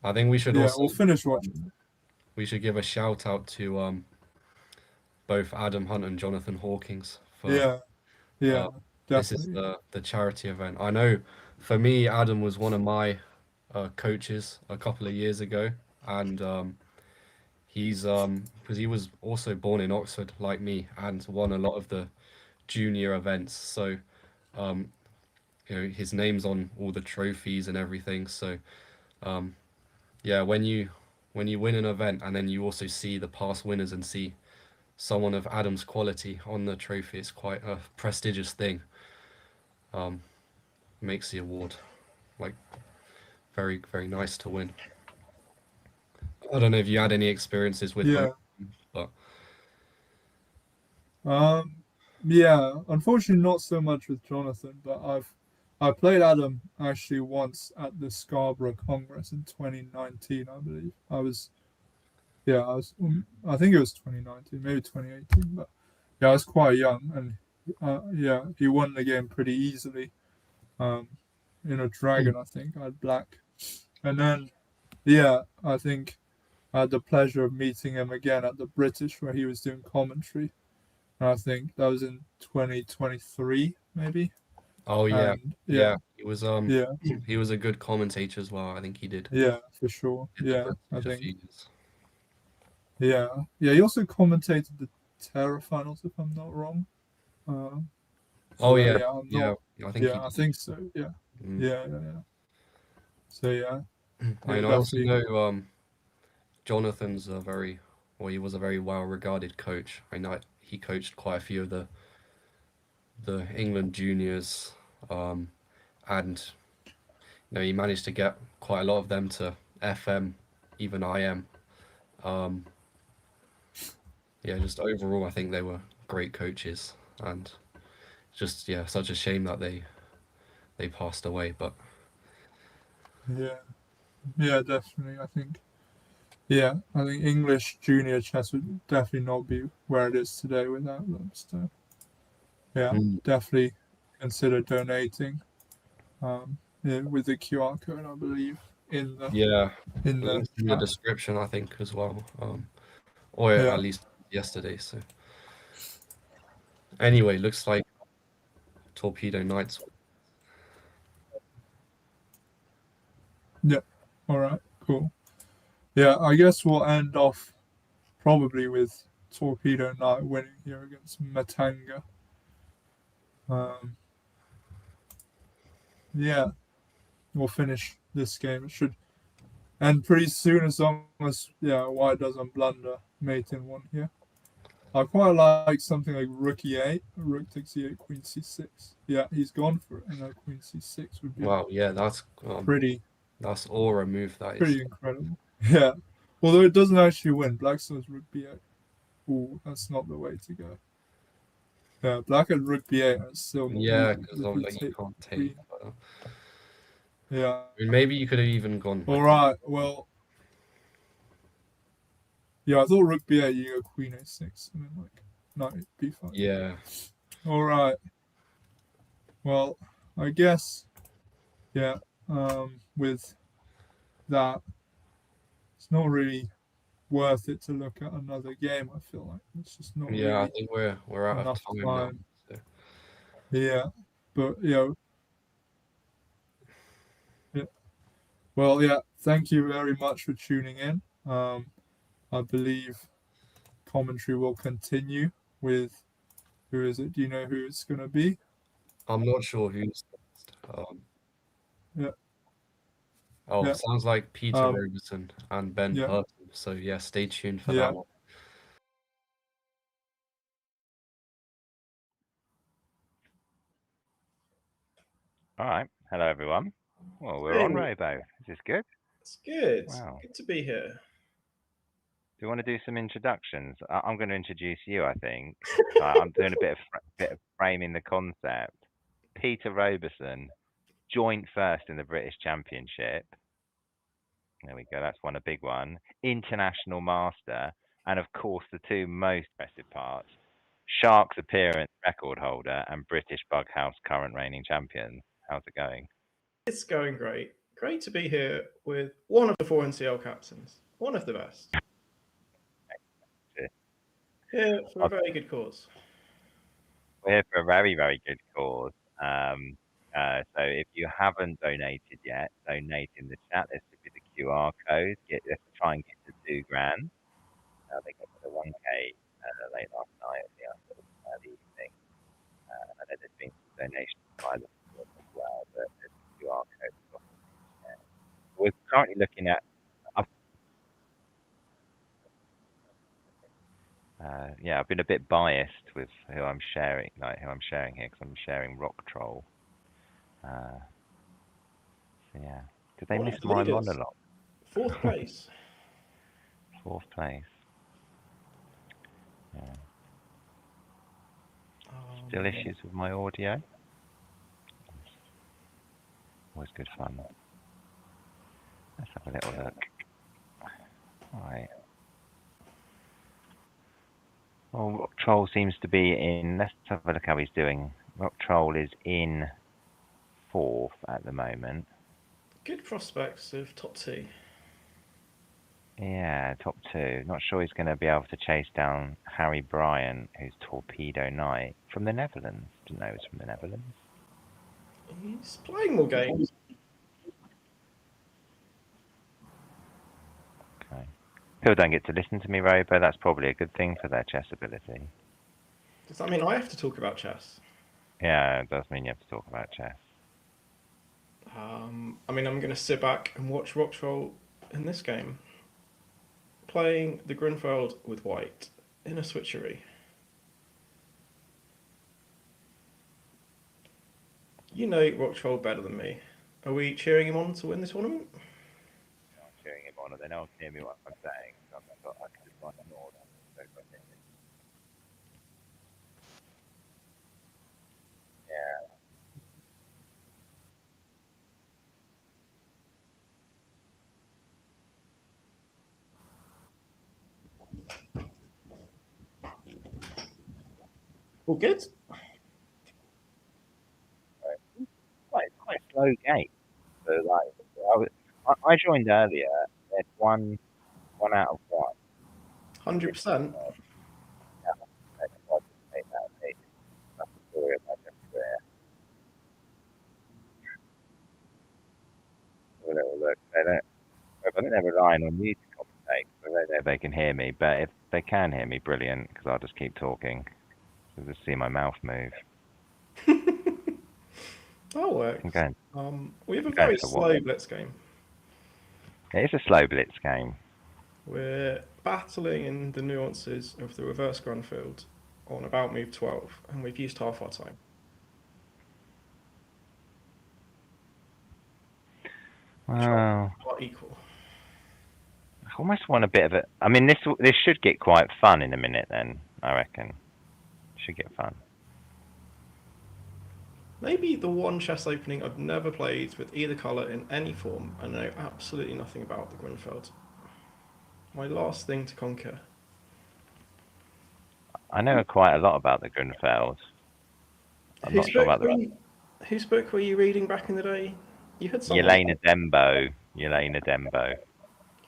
I think we should yeah. also We'll finish watching. we should give a shout out to both Adam Hunt and Jonathan Hawkins for Yeah, yeah, this is definitely. the charity event. I know for me, Adam was one of my coaches a couple of years ago, and he's because he was also born in Oxford like me and won a lot of the junior events. So um, his name's on all the trophies and everything. So yeah, when you win an event and then you also see the past winners and see someone of Adam's quality on the trophy, it's quite a prestigious thing. Makes the award like very, very nice to win. I don't know if you had any experiences with home, Yeah. but Yeah. Unfortunately, not so much with Jonathan, but I played Adam actually once at the Scarborough Congress in 2019, I believe. I think it was 2019, maybe 2018, but yeah, I was quite young, and yeah, he won the game pretty easily. Um, in a dragon, I think I had black, and then yeah, I think I had the pleasure of meeting him again at the British where he was doing commentary. And I think that was in 2023, maybe. oh yeah, And yeah, yeah, yeah, he was a good commentator as well. I think he yeah, for sure. did the Yeah, I British a think. few years. Yeah, yeah. He also commentated the Terra finals, if I'm not wrong. Uh, Oh so yeah, yeah, I'm yeah, not. I think he Yeah, I did. think so. Yeah, Mm. yeah. So yeah, I yeah, mean, I also definitely. know Jonathan's a very, well, he was a very well-regarded coach. I know he coached quite a few of the the England juniors, and he managed to get quite a lot of them to FM, even IM. Yeah, just overall, I think they were great coaches, and just such a shame that they passed away. But yeah, definitely. I think English junior chess would definitely not be where it is today without them. So definitely consider donating. With the QR code, I believe, in the links in the chat. description, I think, as well, or Yeah, at least yesterday. So anyway, looks like Torpedo Knights. yeah. All right, cool. Yeah, I guess we'll end off probably with Torpedo Knight winning here against Matanga. Yeah, we'll finish this game. It should end pretty soon as long as White doesn't blunder. Mate in one here. I quite like something like Rook E8, Rook takes E8, Queen C6. Yeah, he's gone for it, and now Queen C6 would be Wow, yeah, that's pretty aura move. That is. incredible. Yeah, although it doesn't actually win. Black still has Rook B8. Ooh, that's not the way to go. Yeah, Black and Rook B8 is still not Yeah, losing. because If we like you take can't take. Queen, But, yeah. I mean, maybe you could have even gone. All right. Well, yeah, I thought Rook B8 you go Queen A6 and then like Knight B5. Yeah. All right. Well, I guess with that, it's not really worth it to look at another game. I feel like it's just not Yeah, I really think we're out of enough time now. time. So. Yeah, but yeah. Well, yeah. Thank you very much for tuning in. I believe commentary will continue with who is it? Do you know who it's going to be? I'm not sure who's next. Yeah, Oh, yeah, sounds like Peter Roberson and Ben yeah, Purton. So yeah, stay tuned for yeah. that one. All right. Hello, everyone. Well, we're on Robo. Is this good? It's good. Wow. Good to be here. Do you want to do some introductions? I'm going to introduce you, I think. I'm doing a bit of framing the concept. Peter Roberson, joint first in the British Championship. There we go. That's a big one. International master. And of course, the two most impressive parts, Sharks appearance record holder and British Bughouse current reigning champion. How's it going? It's going great. Great to be here with one of the four NCL captains. One of the best. Here for a very good cause. We're here for a very, very good cause. So if you haven't donated yet, donate in the chat. There should be the QR code. Let's try and get to $2,000. They got to the 1K late last night or the evening. I know there's been some donations by the as well, but there's a QR code. We're currently looking at I've been a bit biased with who I'm sharing here, because I'm sharing Rock Troll. So yeah, did they miss my monologue? Fourth place. Fourth place. Yeah. Still issues with my audio. Always good fun. Let's have a little look. All right. Well, Rock Troll seems to be in. Let's have a look how he's doing. Rock Troll is in fourth at the moment. Good prospects of top two. Yeah, top two. Not sure he's going to be able to chase down Harry Bryant, who's Torpedo Knight from the Netherlands. Didn't know he was from the Netherlands. He's playing more games. Okay. People don't get to listen to me, Robo. That's probably a good thing for their chess ability. Does that mean I have to talk about chess? Yeah, it does mean you have to talk about chess. I mean, I'm going to sit back and watch Rock Troll in this game. Playing the Grunfeld with White in a switchery. You know Rocktroll better than me. Are we cheering him on to win the tournament? I'm cheering him on, and they don't hear me what I'm saying. So I can just like ignore them. So I think yeah. All good? Quite a slow game. So like, I joined earlier. It's one out of one. 100%. That's the story of my career. Have a little look. I think they're relying on you to commentate. I don't know if they can hear me, but if they can hear me, brilliant. Because I'll just keep talking. So just see my mouth move. That works. Okay. We have a Okay, very so slow what? blitz game. It is a slow blitz game. We're battling in the nuances of the reverse Grunfeld on about move 12, and we've used half our time. Wow. Quite equal. I almost want a bit of it. I mean, this should get quite fun in a minute. Then I reckon should get fun. Maybe the one chess opening I've never played with either colour in any form. I know absolutely nothing about the Grunfeld. My last thing to conquer. I know quite a lot about the Grunfeld. I'm not sure about the Whose book were you reading back in the day? You had someone. Yelena Dembo. Yelena Dembo.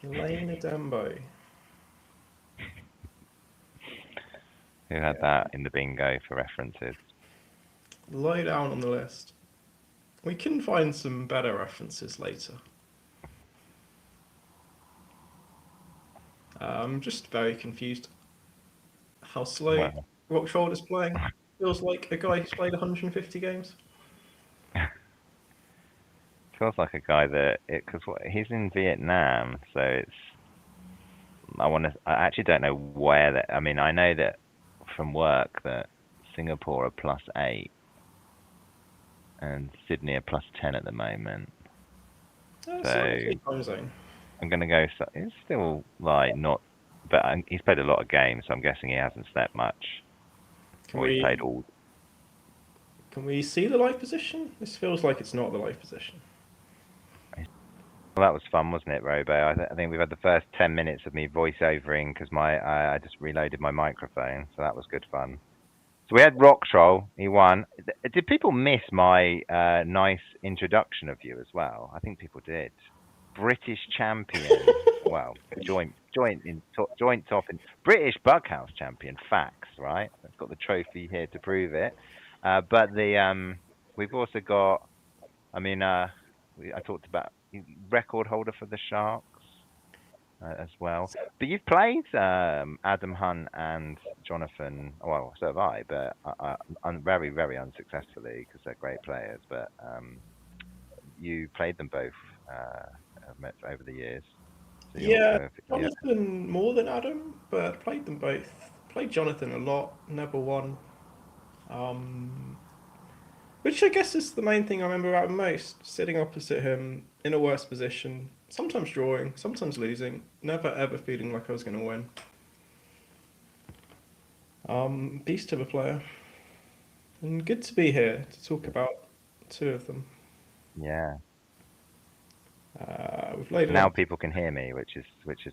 Yelena Dembo. Who had that in the bingo for references? Low down on the list. We can find some better references later. I'm just very confused. How slow Well. Rocktroll is playing. Feels like a guy who's played 150 games. Feels like a guy that because he's in Vietnam, so it's. I actually don't know where that. I mean, I know that from work that Singapore are +8 and Sydney are +10 at the moment. So time zone. I'm gonna go. It's still like not, but he's played a lot of games, so I'm guessing he hasn't slept much. He played all. Can we see the live position? This feels like it's not the live position. Well, that was fun, wasn't it, Robo? I think we've had the first 10 minutes of me voiceovering because I just reloaded my microphone, so that was good fun. So we had Rocktroll, he won. Did people miss my nice introduction of you as well? I think people did. British champion, well, joint top and British Bughouse champion. Facts, right? I've got the trophy here to prove it. But we've also got. I mean, I talked about record holder for the Sharks as well. But you've played Adam Hunt and Jonathan. Well, so have I, but very, very unsuccessfully because they're great players. But you played them both over the years. So Jonathan more than Adam, but played them both. Played Jonathan a lot, never won. Which I guess is the main thing I remember about him most. Sitting opposite him in a worse position, sometimes drawing, sometimes losing, never ever feeling like I was going to win. Beast of a player. And good to be here to talk about two of them. Yeah. We've laid now people can hear me, which is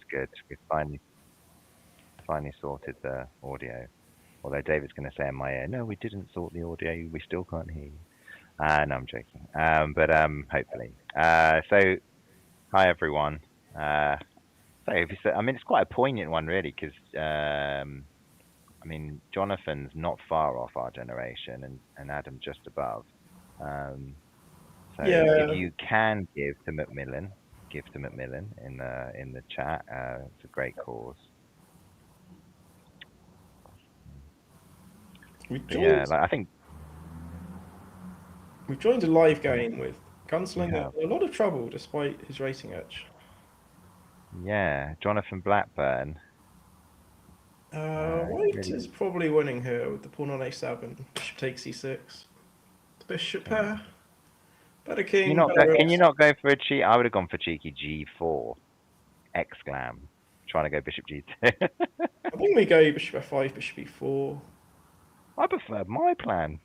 good. We've finally sorted the audio. Although David's going to say in my ear, no, we didn't sort the audio. We still can't hear you. No, I'm joking. But hopefully. So, hi everyone. I mean, it's quite a poignant one, really, because I mean, Jonathan's not far off our generation, and Adam just above. So if you can give to Macmillan in the chat. It's a great cause. I think we've joined a live game with Gunslinger in a lot of trouble despite his racing edge. Yeah, Jonathan Blackburn. White is probably winning here with the pawn on a7. Bishop takes e6. The bishop pair. Better king. Can you not go for a cheat? I would have gone for cheeky G4 exclam, trying to go bishop G2. I think we go bishop f5, bishop e4. I prefer my plan.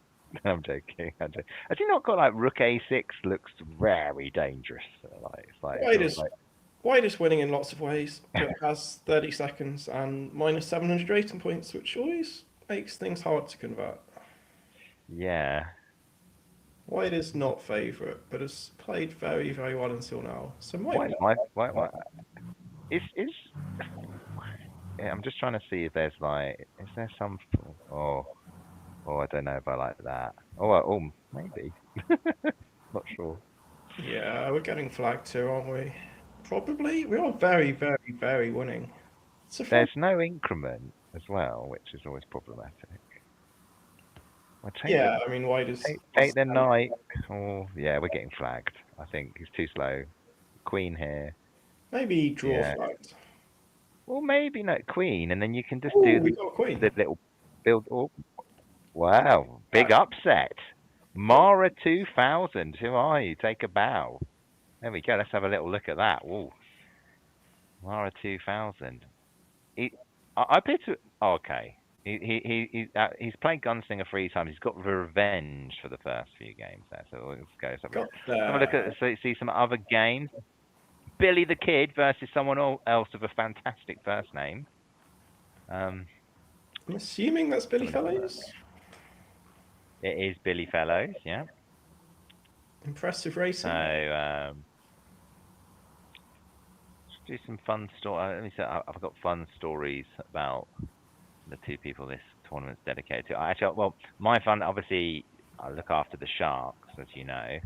I'm joking. Has he not got like rook a6? Looks very dangerous. White is winning in lots of ways, but has 30 seconds and minus 700 rating points, which always makes things hard to convert. Yeah. White is not favourite, but has played very, very well until now. So White. Yeah, I'm just trying to see if there's is there some? Oh, I don't know if I like that. Oh, maybe. Not sure. Yeah, we're getting flagged too, aren't we? Probably. We are very, very, very winning. There's no increment as well, which is always problematic. I mean, white is... Take the knight. Oh, yeah, we're getting flagged. I think he's too slow. Queen here. Maybe draw flagged. Well, maybe not queen, and then you can just we got a queen. the little build. Oh, wow, big upset. Mara 2000. Who are you? Take a bow. There we go. Let's have a little look at that. Ooh. Mara 2000. I appear to. Oh, okay. He's played Gunslinger 3 times. He's got revenge for the first few games there. So let's go. Have a look at see some other games. Billy the Kid versus someone else with a fantastic first name. I'm assuming that's Billy Fellows. It is Billy Fellows, yeah. Impressive racing. So let's do some fun stories. Let me say, I've got fun stories about the two people this tournament's dedicated to. Actually, well, my fun, obviously, I look after the Sharks, as you know.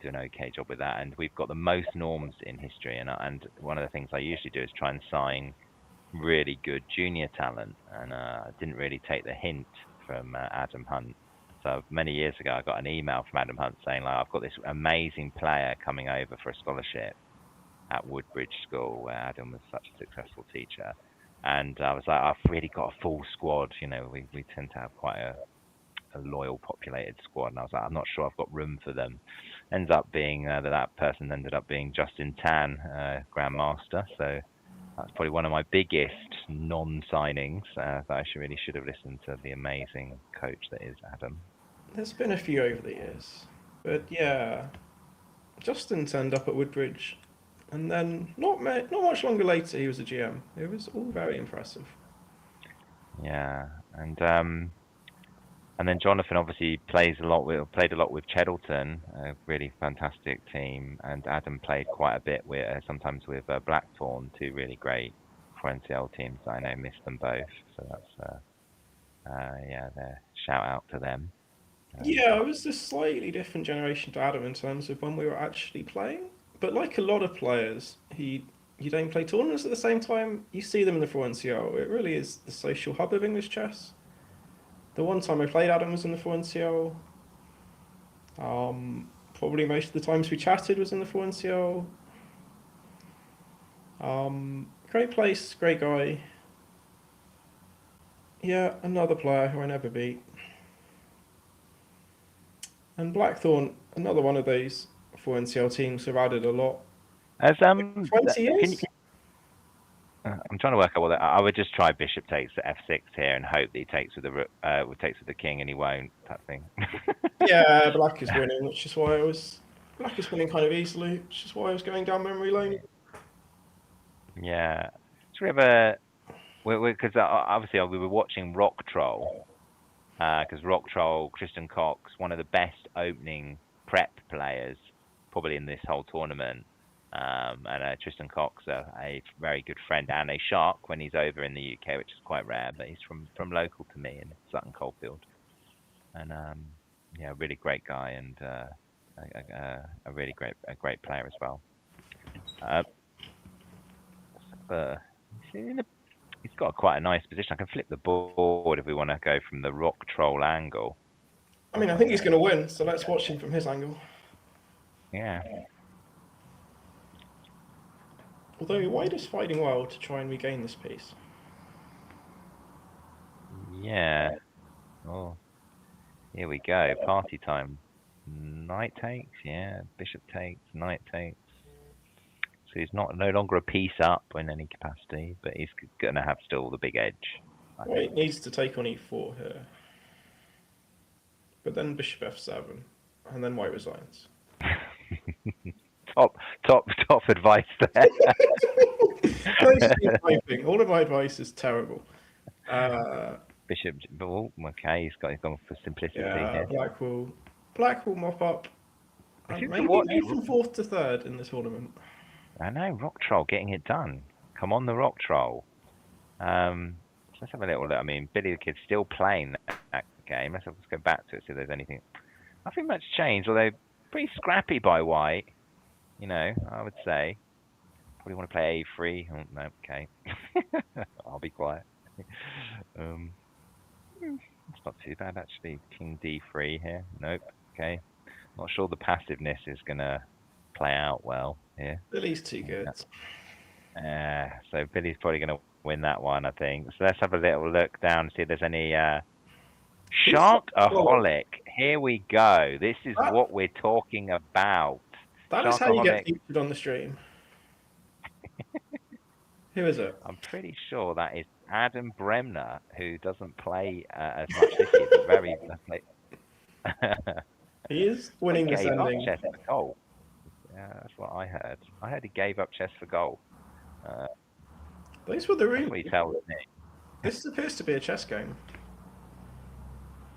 Do an okay job with that, and we've got the most norms in history. And one of the things I usually do is try and sign really good junior talent, and I didn't really take the hint from Adam Hunt. So many years ago, I got an email from Adam Hunt saying, like, I've got this amazing player coming over for a scholarship at Woodbridge School, where Adam was such a successful teacher. And I was like, I've really got a full squad. You know, we tend to have quite a loyal populated squad, and I was like, I'm not sure I've got room for them. Ends up being that person ended up being Justin Tan, Grandmaster. So that's probably one of my biggest non-signings. That I really should have listened to the amazing coach that is Adam. There's been a few over the years, but yeah, Justin turned up at Woodbridge, and then not much longer later he was a GM. It was all very impressive. Yeah, and then Jonathan obviously played a lot with Cheddleton, a really fantastic team, and Adam played quite a bit sometimes with Blackthorn, two really great 4NCL teams. I know missed them both, so that's their shout out to them. Yeah, it was a slightly different generation to Adam in terms of when we were actually playing, but like a lot of players, you don't play tournaments at the same time. You see them in the 4NCL. It really is the social hub of English chess. The one time I played Adam was in the 4NCL. Probably most of the times we chatted was in the 4NCL. Great place, great guy. Yeah, another player who I never beat. And Blackthorn, another one of those 4NCL teams who've added a lot. As 20 years? I'm trying to work out what I would just try bishop takes to f6 here and hope that he takes with the king, and he won't. That thing. Yeah, black is winning, which is why black is winning kind of easily, which is why I was going down memory lane. Yeah, should we have because obviously we were watching Rock Troll, because Rock Troll, Tristan Cox, one of the best opening prep players probably in this whole tournament. And Tristan Cox, a very good friend and a shark when he's over in the UK, which is quite rare, but he's from local to me in Sutton Coldfield, and a really great guy, and a really great player as well. He's got quite a nice position. I can flip the board if we want to go from the Rock Troll angle. I mean, I think he's going to win, so let's watch him from his angle. Yeah. Although White is fighting well to try and regain this piece. Yeah. Oh, here we go. Party time. Knight takes, yeah. Bishop takes, knight takes. So he's no longer a piece up in any capacity, but he's going to have still the big edge. White needs to take on e4 here. But then bishop f7, and then white resigns. top advice there. All of my advice is terrible. Bishop, oh, okay, he's gone for simplicity here. Black will mop up. Maybe move from 4th to 3rd in the tournament. I know, Rock Troll getting it done. Come on, the Rock Troll. Let's have a little look. I mean, Billy the Kid's still playing that game. Let's go back to it, see if there's anything. Nothing much changed, although pretty scrappy by white. You know, I would say. Probably want to play A3. Oh, no, okay. I'll be quiet. It's not too bad, actually. King D3 here. Nope. Okay. Not sure the passiveness is going to play out well here. Billy's too good. So Billy's probably going to win that one, I think. So let's have a little look down and see if there's any Sharkaholic. Here we go. This is what we're talking about. That is how you get featured on the stream. Who is it? I'm pretty sure that is Adam Bremner, who doesn't play as much this year, but very. He is winning this ending. Chess for goal. Yeah, that's what I heard. I heard he gave up chess for goal. Those were the rumors. That's what he tells me. This appears to be a chess game.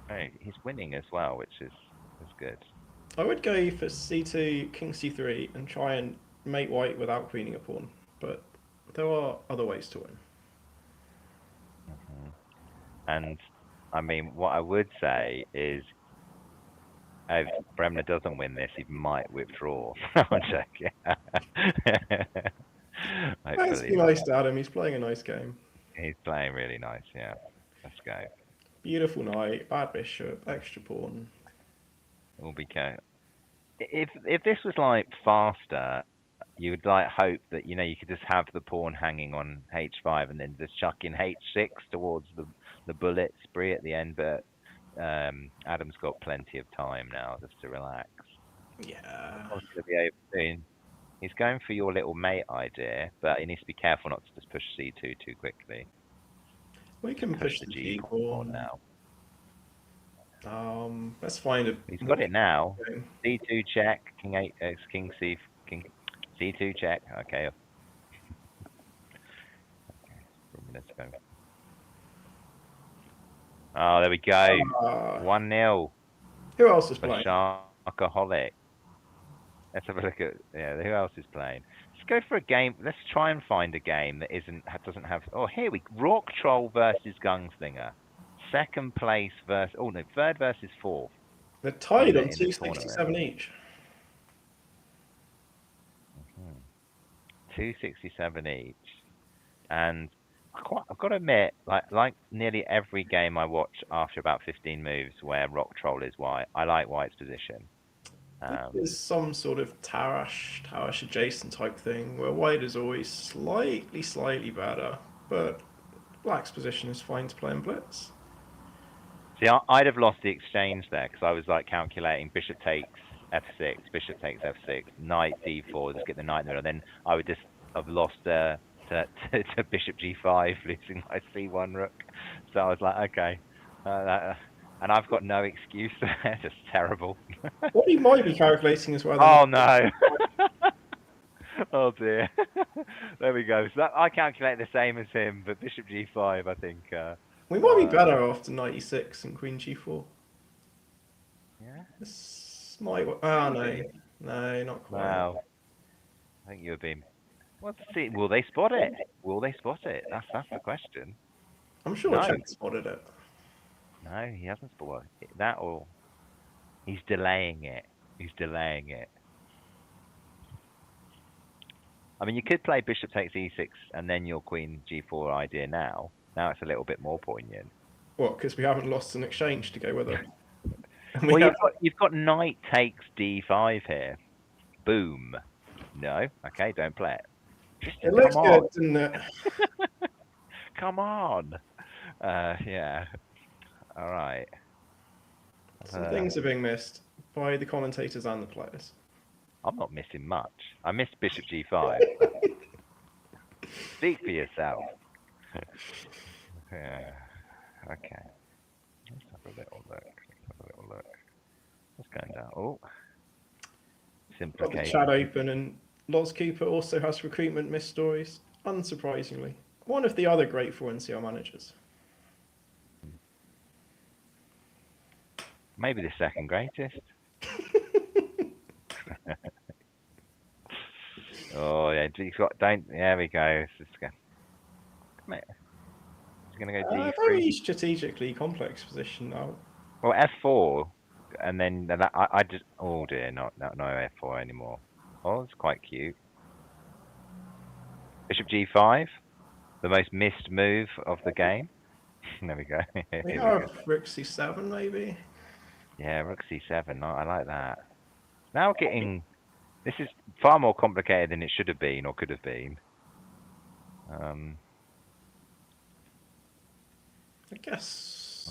Hey, he's winning as well, which is good. I would go for c2, king c3, and try and mate white without queening a pawn. But there are other ways to win. And I mean, what I would say is, if Bremner doesn't win this, he might withdraw. I'm joking. Let's be nice to Adam. He's playing a nice game. He's playing really nice. Yeah. Let's go. Beautiful knight, bad bishop, extra pawn. We'll be careful. If this was like faster, you would like hope that you could just have the pawn hanging on h5 and then just chuck in h6 towards the bullet spree at the end. But Adam's got plenty of time now just to relax. Yeah. He's going for your little mate idea, but he needs to be careful not to just push c2 too quickly. We can push the g4 now. Let's find a. He's got it now. c2 check, king 8, king c2 check. Okay. Let's go. Oh, there we go. 1-0. Who else is playing? Sharkaholic. Let's have a look at who else is playing. Let's go for a game. Let's try and find a game that doesn't have. Oh, here we Rock Troll versus Gunslinger. Second place versus. Oh no, third versus fourth. They're tied on 267 each. 267 each, and I've got to admit, like nearly every game I watch after about 15 moves where Rock Troll is white, I like white's position. There's some sort of Tarash adjacent type thing where white is always slightly better, but black's position is fine to play in blitz. See, I'd have lost the exchange there because I was like calculating bishop takes f6, bishop takes f6, knight d4, just get the knight in there, and then I would just have lost to bishop g5, losing my c1 rook. So I was like, okay. And I've got no excuse there, just terrible. What he might be calculating as well. Oh no! Oh dear. There we go. So I calculate the same as him, but bishop g5, I think. We might be better after knight e6 and queen g4. Yeah. This might. Oh no, not quite. Wow. I think you've been. Let's see. Will they spot it? Will they spot it? That's the question. I'm sure Chad spotted it. No, he hasn't spotted it. That or he's delaying it. I mean, you could play bishop takes e6 and then your queen g4 idea now. Now it's a little bit more poignant. What? Because we haven't lost an exchange to go with it. Well, you've got knight takes d5 here. Boom. No. Okay, don't play it. It looks good, doesn't it? Come on. Yeah. All right. Some things are being missed. by the commentators and the players. I'm not missing much. I missed bishop g5. Speak for yourself. Yeah. Okay. Let's have a little look. What's going down? Oh. Got the Simplification. chat open, and Loz Cooper also has recruitment myth stories, unsurprisingly. One of the other great 4NCR managers. Maybe the second greatest. Oh yeah, don't. There we go. It's going to go d3. Very strategically complex position now. Well, f4, and then I just. Oh dear, no f4 anymore. Oh, it's quite cute. Bishop g5, the most missed move of the game. There we go. We have rook c7 maybe. Yeah, rook c7. No, I like that. Now getting. This is far more complicated than it should have been or could have been. I guess.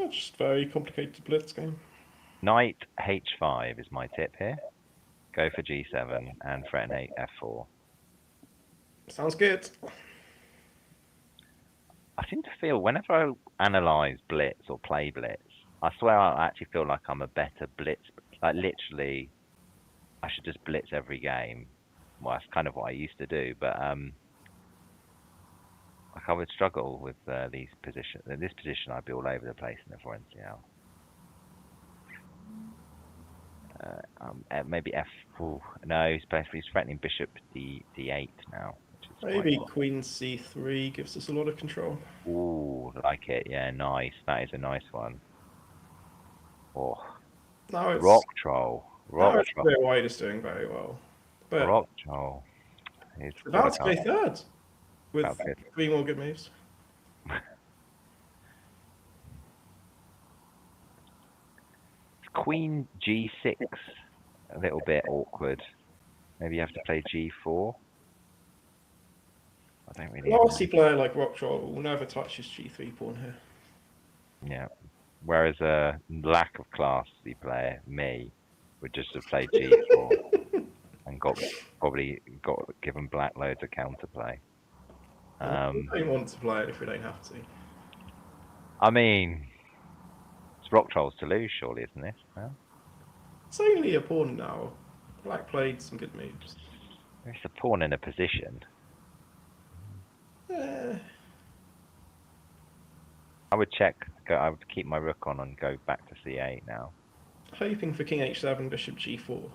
Just very complicated blitz game. Knight h5 is my tip here. Go for g7 and threaten f4. Sounds good. I seem to feel whenever I analyse blitz or play blitz, I swear I actually feel like I'm a better blitz. Like literally, I should just blitz every game. Well, that's kind of what I used to do, but like I would struggle with these positions. In this position, I'd be all over the place in the 4NCL. Maybe f. Ooh, no, he's threatening bishop d8 now. Maybe queen c3 gives us a lot of control. Ooh, like it. Yeah, nice. That is a nice one. Oh, Now it's rock troll. Rock troll. Clear White is doing very well. But Rock troll. It's about to go third with That's good. 3 more good moves. Queen g6, a little bit awkward. Maybe you have to play g4. I don't really. A classy player like Rock Troll will never touch his g3 pawn here. Yeah. Whereas a lack of classy player, me, would just have played g4 and probably got given black loads of counterplay. We don't want to play it if we don't have to. I mean, it's Rock Trolls to lose, surely, isn't it? No? It's only a pawn now. Black played some good moves. It's a pawn in a position. I would check. I would keep my rook on and go back to c8 now. Hoping for king h7, bishop g4.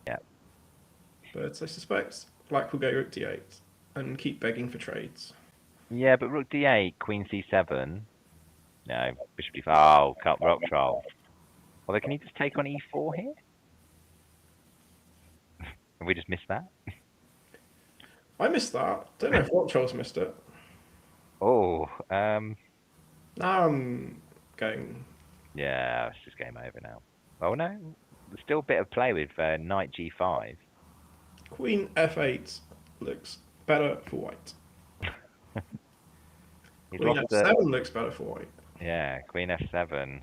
Yeah. But I suspect black will go rook d8 and keep begging for trades. Yeah, but rook d8, queen c7. No, bishop d5. Oh, cut Rock Troll. Although, can he just take on e4 here? Have we just missed that? I missed that. Don't know if Rock Troll's missed it. Oh, Now I'm going. yeah, it's just game over now. Oh no, there's still a bit of play with knight g5. Queen f8 looks better for white. He's Queen lost f7 looks better for white. Yeah, queen f7.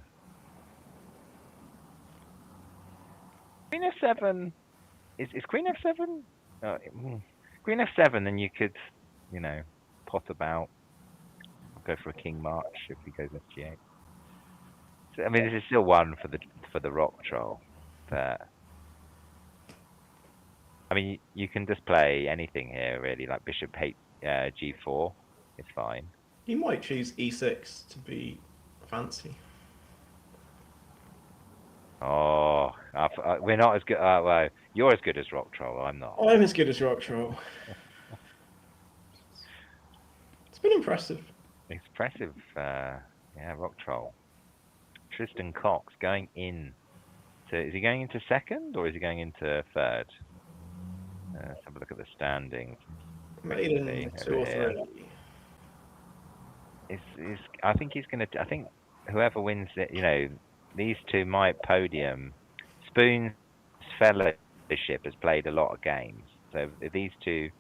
Queen f7 is queen f7? Queen f7, then you could, you know, pot about. Go for a king march if he goes f8. So, I mean, this is still one for the Rock Troll. But I mean, you can just play anything here, really. Like bishop g4 is fine. He might choose e6 to be fancy. Oh, we're not as good. Well, you're as good as Rock Troll. I'm not. I'm as good as Rock Troll. It's been impressive. Expressive, yeah, Rock Troll. Tristan Cox going in. Is he going into second or is he going into third? Let's have a look at the standings. Maiden 2 or 3. I think he's going to. I think whoever wins it, you know, these two might podium. Spoon's Fellowship has played a lot of games, so these two.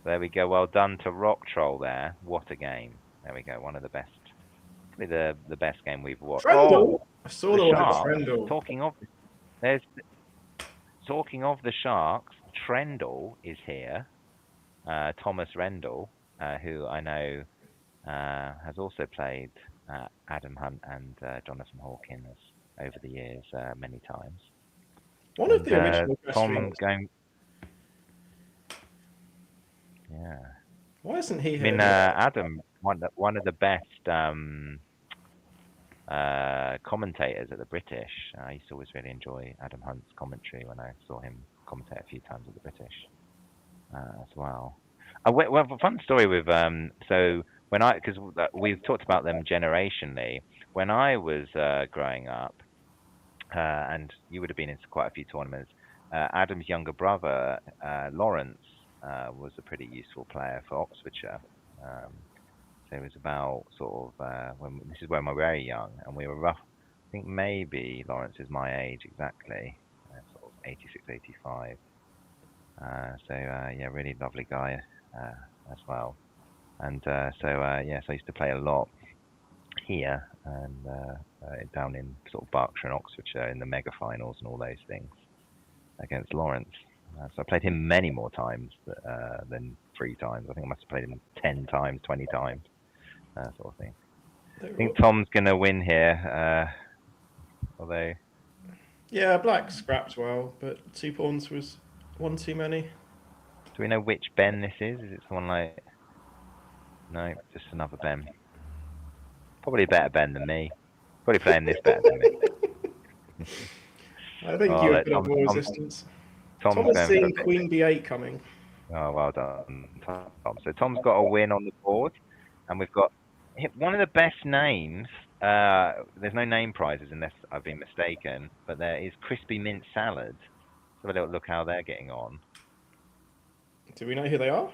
There we go. Well done to Rock Troll there. What a game. There we go. One of the best Probably the best game we've watched. Trendle. Oh, I saw the the one Sharks. Trendle. Talking of the Sharks, Trendle is here. Thomas Rendell, who I know has also played Adam Hunt and Jonathan Hawkins over the years many times. One of the original Tom restaurants. going. Yeah. Why isn't he I here? mean, Adam, one of the best commentators at the British. I used to always really enjoy Adam Hunt's commentary when I saw him commentate a few times at the British as well. Well, a fun story with so when because we've talked about them generationally. When I was growing up, and you would have been into quite a few tournaments. Adam's younger brother, Lawrence, was a pretty useful player for Oxfordshire. So it was about sort of this is when we were very young, and we were rough. I think maybe Lawrence is my age exactly, sort of 86, 85. So yeah, really lovely guy as well. And so yes, I used to play a lot here and down in sort of Berkshire and Oxfordshire in the mega finals and all those things against Lawrence. So I played him many more times than 3 times. I think I must have played him 10 times, 20 times, sort of thing. I think Tom's going to win here, although... Yeah, black scrapped well, but 2 pawns was one too many. Do we know which Ben this is? Is it someone like... No, just another Ben. Probably a better Ben than me. Probably playing this better than me. I think you have got more resistance. Tom has seen Queen B8 coming. Oh, well done, Tom. So Tom's got a win on the board, and we've got one of the best names. There's no name prizes unless I've been mistaken, but there is Crispy Mint Salad. So have a little look how they're getting on. Do we know who they are?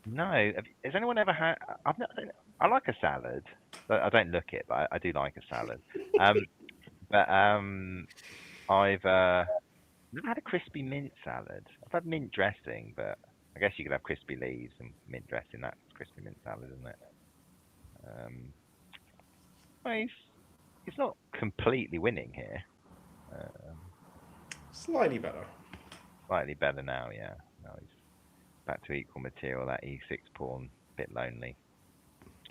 No. Has anyone ever had... I like a salad. But I don't look it, but I do like a salad. But I've never had a crispy mint salad. I've had mint dressing, but I guess you could have crispy leaves and mint dressing. That's crispy mint salad, isn't it? Well, he's not completely winning here. Slightly better. Slightly better now, yeah. No, he's back to equal material. That E6 pawn, a bit lonely.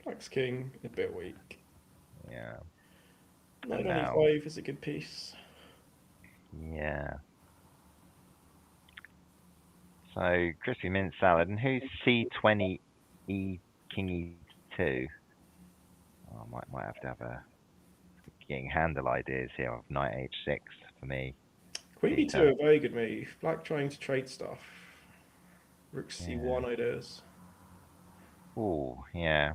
Black's king, a bit weak. Yeah. Knight on E5 is a good piece. Yeah. So crispy mint salad, and who's C20 E King E2? Oh, I might have to have a getting handle ideas here of knight H6 for me. Queen E2 a very good move. Black trying to trade stuff. Rook C1 ideas. Oh yeah.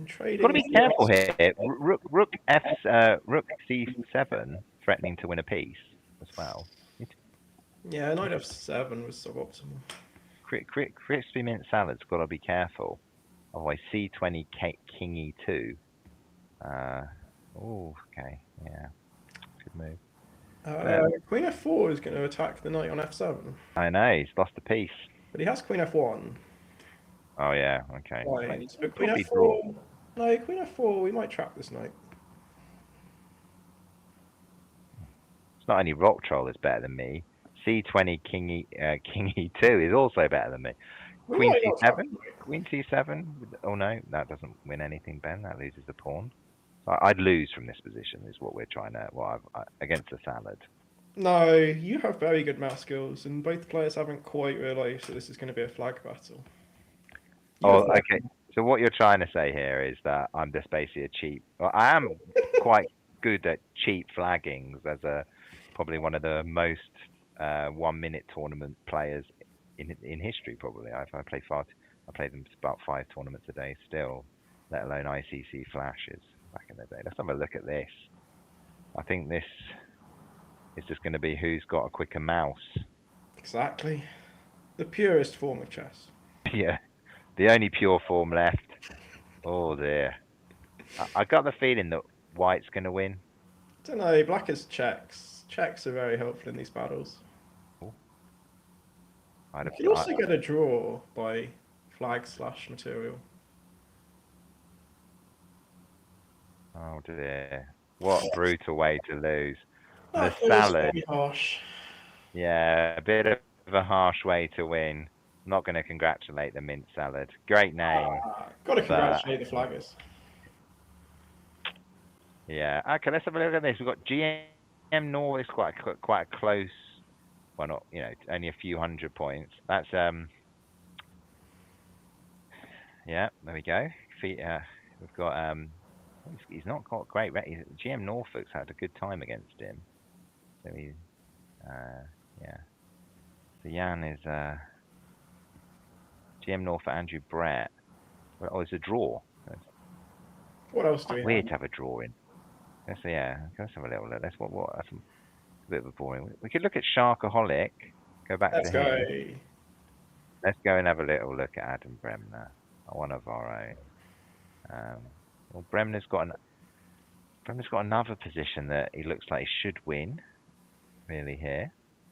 Trading. Got to be careful here. Rook C7, threatening to win a piece as well. Yeah, knight F7 was suboptimal. Crispy mint salad's got to be careful. Otherwise, C20 King E2. Oh, okay, yeah, good move. Queen F4 is going to attack the knight on F7. I know, he's lost a piece. But he has Queen F1. Oh yeah, okay. Right. But Queen F4. No, Queen F4. We might trap this knight. It's not only Rock Troll is better than me. C20 King E2 is also better than me. Queen C7. Queen C7. Oh no, that doesn't win anything, Ben. That loses the pawn. I'd lose from this position. Is what we're trying to. Against the salad. No, you have very good mouse skills, and both players haven't quite realised that this is going to be a flag battle. Oh, okay. So what you're trying to say here is that I'm just basically a cheap... Well, I am quite good at cheap flaggings as probably one of the most 1-minute tournament players in history, probably. I play them about 5 tournaments a day still, let alone ICC flashes back in the day. Let's have a look at this. I think this is just going to be who's got a quicker mouse. Exactly. The purest form of chess. Yeah. The only pure form left. Oh dear. I got the feeling that white's going to win. I don't know. Black has checks. Checks are very helpful in these battles. You can also get a draw by flag/material. Oh dear. What a brutal way to lose. The That was salad. very harsh. Yeah, a bit of a harsh way to win. I'm not going to congratulate the mint salad. Great name. Got to congratulate the flaggers. Yeah. Okay, let's have a look at this. We've got GM North. It's quite a close. Well, not only a few hundred points. That's yeah. There we go. We've got He's not got great. GM Norfolk's had a good time against him. So he's yeah. So Jan is GM Norfolk Andrew Brett. Oh, it's a draw. What else do we Weird have? to have a draw in. Let's have a little look. That's that's a bit of a boring. We could look at Sharkaholic. Go back Let's to go. him. Let's go and have a little look at Adam Bremner, one of our own. Well, Bremner's got another position that he looks like he should win. Really here.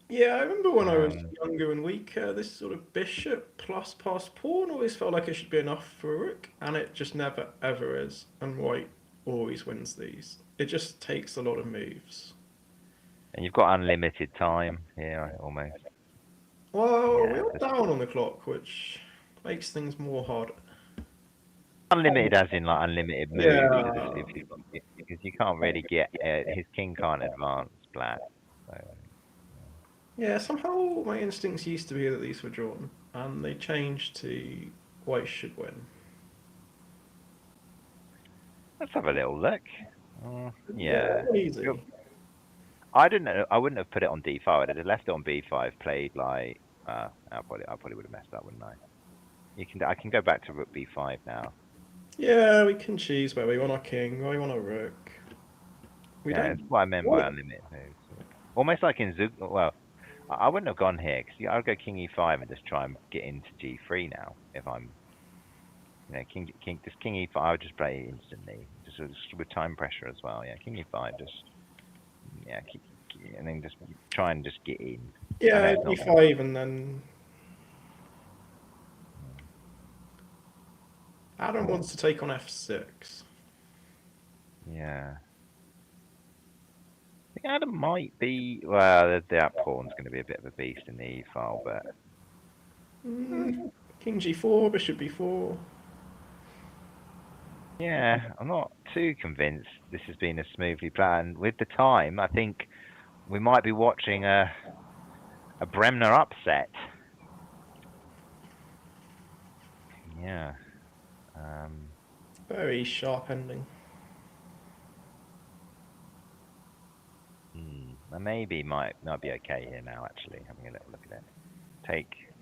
Yeah, I remember when I was younger and weaker, this sort of bishop plus pass pawn always felt like it should be enough for a rook, and it just never ever is. And white always wins these. It just takes a lot of moves. And you've got unlimited time here, almost. Well, Yeah, we're down on the clock, which makes things more harder. Unlimited as in like unlimited moves, Yeah. because you can't really get his king can't advance black. So. Yeah, somehow my instincts used to be that these were drawn, and they changed to white should win. Let's have a little look. Yeah. Easy. I didn't know. I wouldn't have put it on d5. I'd have left it on b5. Played like I probably would have messed up, wouldn't I? I can go back to rook b5 now. Yeah, we can choose where we want our king, where we want our rook. That's what I meant by unlimited moves. Almost like in Zug. Well, I wouldn't have gone here because I'd go king e5 and just try and get into g3 now. If I'm, king e5, I would just play it instantly, just with time pressure as well. Yeah, king e5, and then just try and just get in. Yeah, e5 and then Adam wants to take on f6. Yeah. I think Adam might be. Well, that pawn's going to be a bit of a beast in the e file, but. King g4, bishop b4. Yeah, I'm not too convinced this has been a smoothly planned. With the time, I think we might be watching a Bremner upset. Yeah. Very sharp ending. Maybe might be okay here now. Actually, having a little look at it. Take.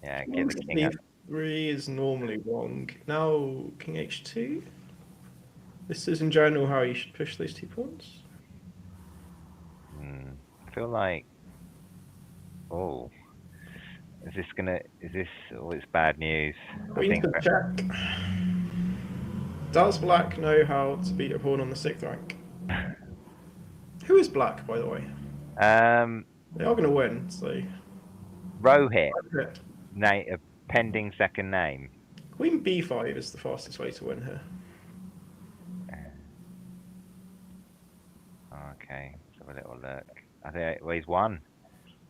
Yeah, get the king up. D3 is normally wrong. Now king h2. This is in general how you should push these 2 pawns. I feel like. Oh. Is this? Oh, it's bad news. Queen to check. Does black know how to beat a pawn on the 6th rank? Who is black, by the way? They are going to win, so. Rohit. A pending second name. Queen b5 is the fastest way to win here. Okay, let's have a little look. I think he's won.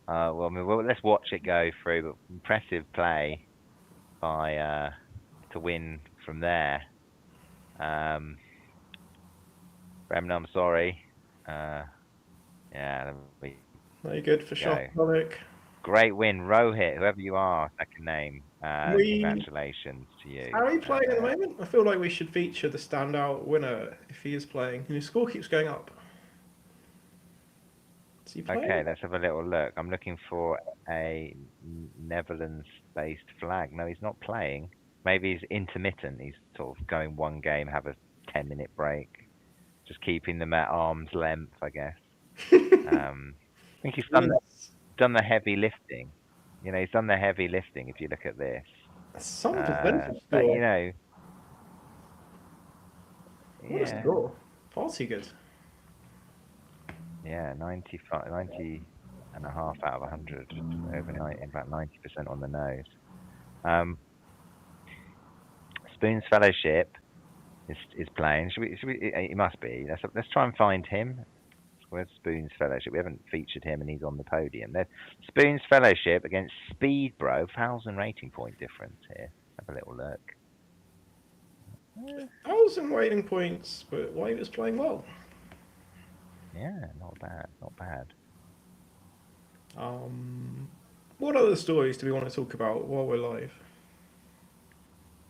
Let's watch it go through. But impressive play by to win from there. Bremner, I'm sorry. Very good for Sharkaholic. Great win, Rohit, whoever you are, second name. Congratulations to you. How are you playing at the moment? I feel like we should feature the standout winner if he is playing. His score keeps going up. Is he playing? Okay, let's have a little look. I'm looking for a Netherlands-based flag. No, he's not playing. Maybe he's intermittent. He's sort of going one game, have a 10-minute break. Just keeping them at arm's length, I guess. I think he's done the heavy lifting. He's done the heavy lifting if you look at this. Some percentage but, score. What a score. Party good. Yeah, 90 and a half out of 100 overnight, about 90% on the nose. Spoon's Fellowship, is playing. Should we? He must be. Let's try and find him. Where's Spoon's Fellowship? We haven't featured him, and he's on the podium. There's Spoon's Fellowship against Speedbro. 1,000 rating point difference here. Have a little look. 1,000 rating points, but White was playing well. Yeah, not bad, not bad. What other stories do we want to talk about while we're live?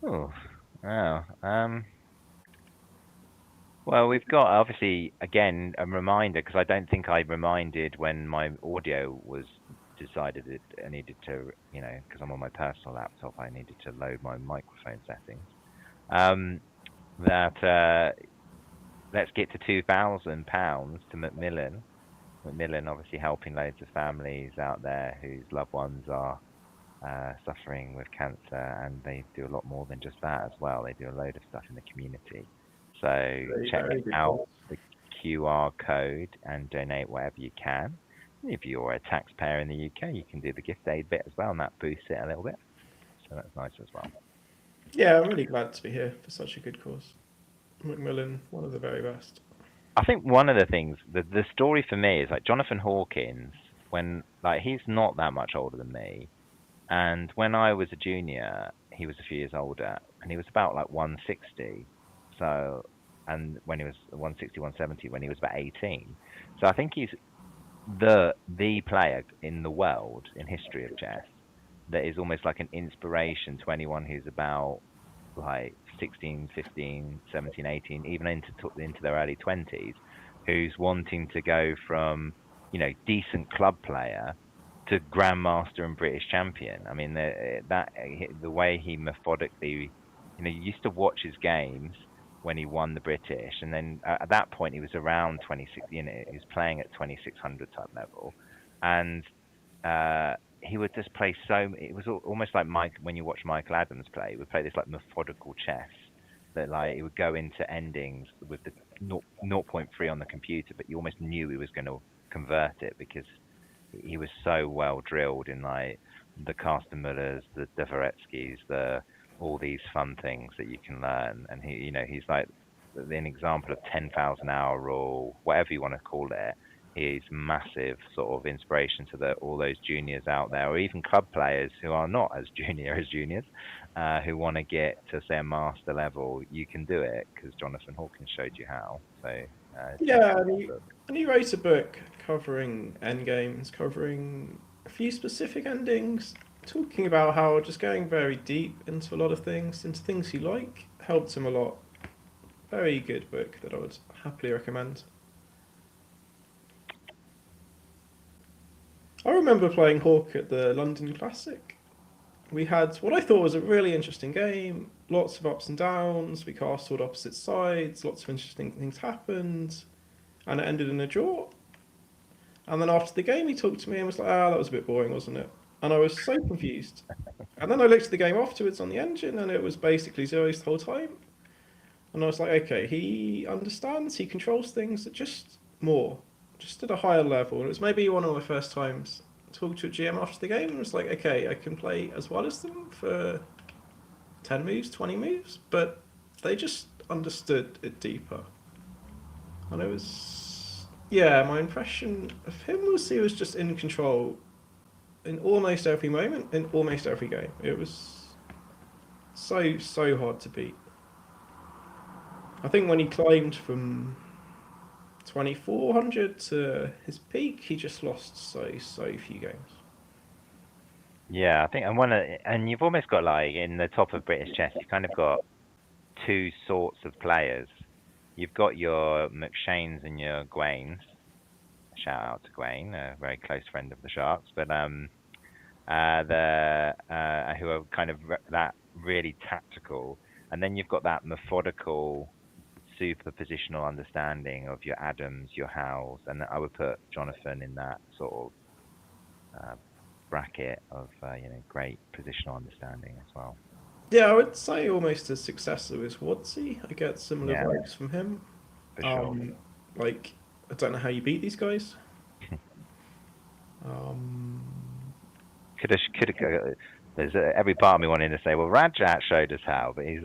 Oh, wow. Well, we've got obviously again a reminder because I don't think I reminded when my audio was decided that I needed to, because I'm on my personal laptop, I needed to load my microphone settings. Let's get to £2,000 to Macmillan. Macmillan obviously helping loads of families out there whose loved ones are suffering with cancer, and they do a lot more than just that as well. They do a load of stuff in the community. So check out the QR code and donate whatever you can. If you're a taxpayer in the UK, you can do the gift aid bit as well, and that boosts it a little bit. So that's nice as well. Yeah, I'm really glad to be here for such a good cause. Macmillan, one of the very best. I think one of the things, the story for me is like Jonathan Hawkins, when he's not that much older than me, and when I was a junior, he was a few years older, and he was about 160. So, and when he was 160, 170, when he was about 18. So I think he's the player in the world, in history of chess, that is almost like an inspiration to anyone who's about 16, 15, 17, 18, even into their early 20s, who's wanting to go from, decent club player to grandmaster and British champion. I mean, the way he methodically, you used to watch his games when he won the British, and then at that point he was around 26. He was playing at 2600 type level, and he would just play it was almost like when you watch Michael Adams play. He would play this methodical chess that he would go into endings with the 0.3 on the computer, but you almost knew he was going to convert it because he was so well drilled in the Karstenmüllers, the Dvoretsky's, all these fun things that you can learn. And he's an example of 10,000 hour rule, whatever you want to call it. He's massive sort of inspiration to all those juniors out there, or even club players who are not as junior as juniors, who want to get to say a master level. You can do it because Jonathan Hawkins showed you how. So yeah, and he wrote a book covering endgames, covering a few specific endings, talking about how just going very deep into a lot of things, into things you like, helped him a lot. Very good book that I would happily recommend. I remember playing Hawk at the London Classic. We had what I thought was a really interesting game, lots of ups and downs, we castled opposite sides, lots of interesting things happened, and it ended in a draw. And then after the game he talked to me and was like, that was a bit boring, wasn't it? And I was so confused. And then I looked at the game afterwards on the engine, and it was basically zeros the whole time. And I was like, okay, he understands, he controls things just at a higher level. And it was maybe one of my first times talking to a GM after the game, and it was like, okay, I can play as well as them for 10 moves, 20 moves, but they just understood it deeper. And it was, my impression of him was he was just in control in almost every moment, in almost every game. It was so hard to beat. I think when he climbed from 2400 to his peak, he just lost so few games. Yeah, I think, and you've almost got in the top of British chess, you kind of got two sorts of players. You've got your McShanes and your Gwaines. Shout out to Gwaine, a very close friend of the Sharks, but who are kind of that really tactical, and then you've got that methodical, super positional understanding of your Adams, your Howells, and I would put Jonathan in that sort of bracket of great positional understanding as well. Yeah, I would say almost a successor is Wadsey. I get similar vibes from him. For sure. I don't know how you beat these guys. there's every part of me wanting to say, well, Rajat showed us how, but he's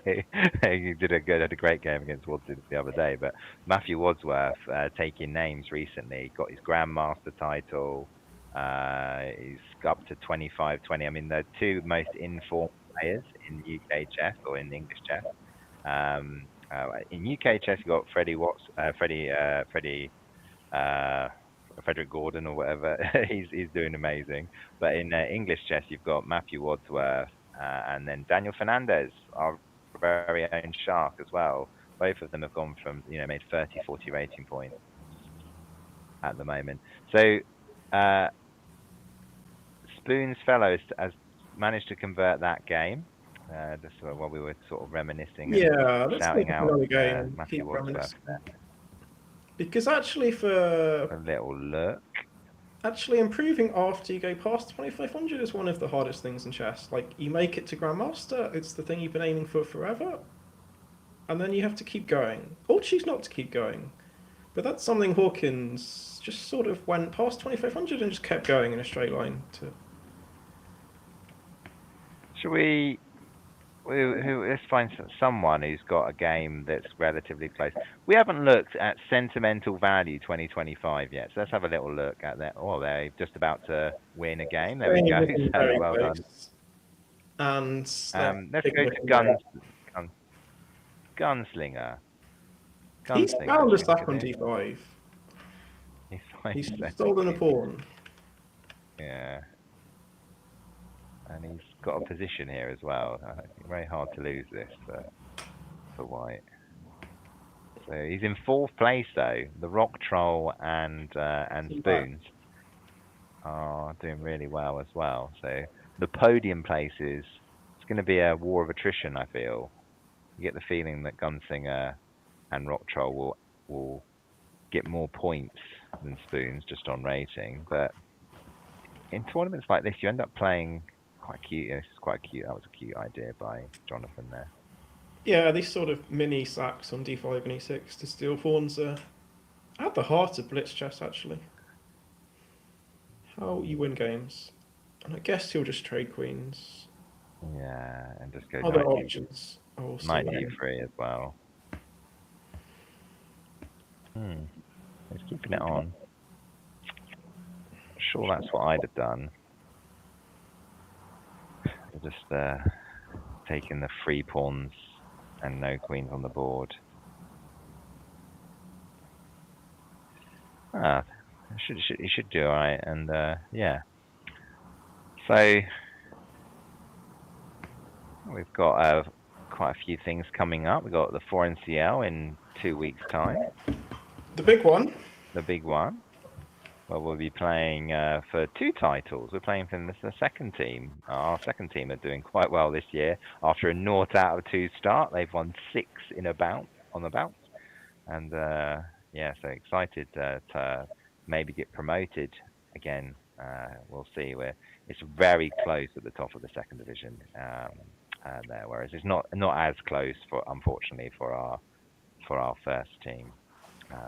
he had a great game against Wadsworth the other day. But Matthew Wadsworth taking names recently, got his Grandmaster title. He's up to 25-20. I mean, the two most informed players in UK chess or in English chess. In UK chess, you got Frederick Gordon or whatever. he's doing amazing. But in English chess, you've got Matthew Wadsworth and then Daniel Fernandez, our very own shark as well. Both of them have gone from made 30-40 rating points at the moment. So Spoon's Fellows has managed to convert that game. Just while we were sort of reminiscing, Yeah, and let's shouting make out another game. Matthew Keep Wadsworth reminiscing. there. Because actually, A little look. improving after you go past 2500 is one of the hardest things in chess. Like, you make it to Grandmaster, it's the thing you've been aiming for forever, and then you have to keep going, or choose not to keep going. But that's something Hawkins just sort of went past 2500 and just kept going in a straight line. Should let's find someone who's got a game that's relatively close. We haven't looked at Sentimental Value 2025 yet, so let's have a little look at that. Oh, they're just about to win a game. There we go. So well done. And let's go to Gunslinger. He's found a sack on d5. He's stolen a pawn. Yeah. And he's got a position here as well. Very hard to lose this for White. So he's in fourth place though. The Rock Troll and Spoons are doing really well as well. So the podium places, it's going to be a war of attrition. I feel. You get the feeling that Gunslinger and Rock Troll will get more points than Spoons just on rating. But in tournaments like this, you end up playing. Quite cute. This is quite cute. That was a cute idea by Jonathan there. Yeah, these sort of mini sacks on d5 and e6 to steal pawns are at the heart of blitz chess, actually. How you win games. And I guess he'll just trade queens. Yeah, and just go Other options. Knight d3 as well. He's keeping it on. Sure, that's what I'd have done. Just taking the free pawns and no queens on the board. He should do alright, and yeah. So we've got quite a few things coming up. We've got the 4NCL in 2 weeks' time. The big one. The big one. Well, we'll be playing for 2 titles. We're playing for the second team. Our second team are doing quite well this year. After a 0 out of 2 start, they've won 6 on the bounce. And yeah, so excited to maybe get promoted again. We'll see. It's very close at the top of the second division there, whereas it's not as close unfortunately for our first team.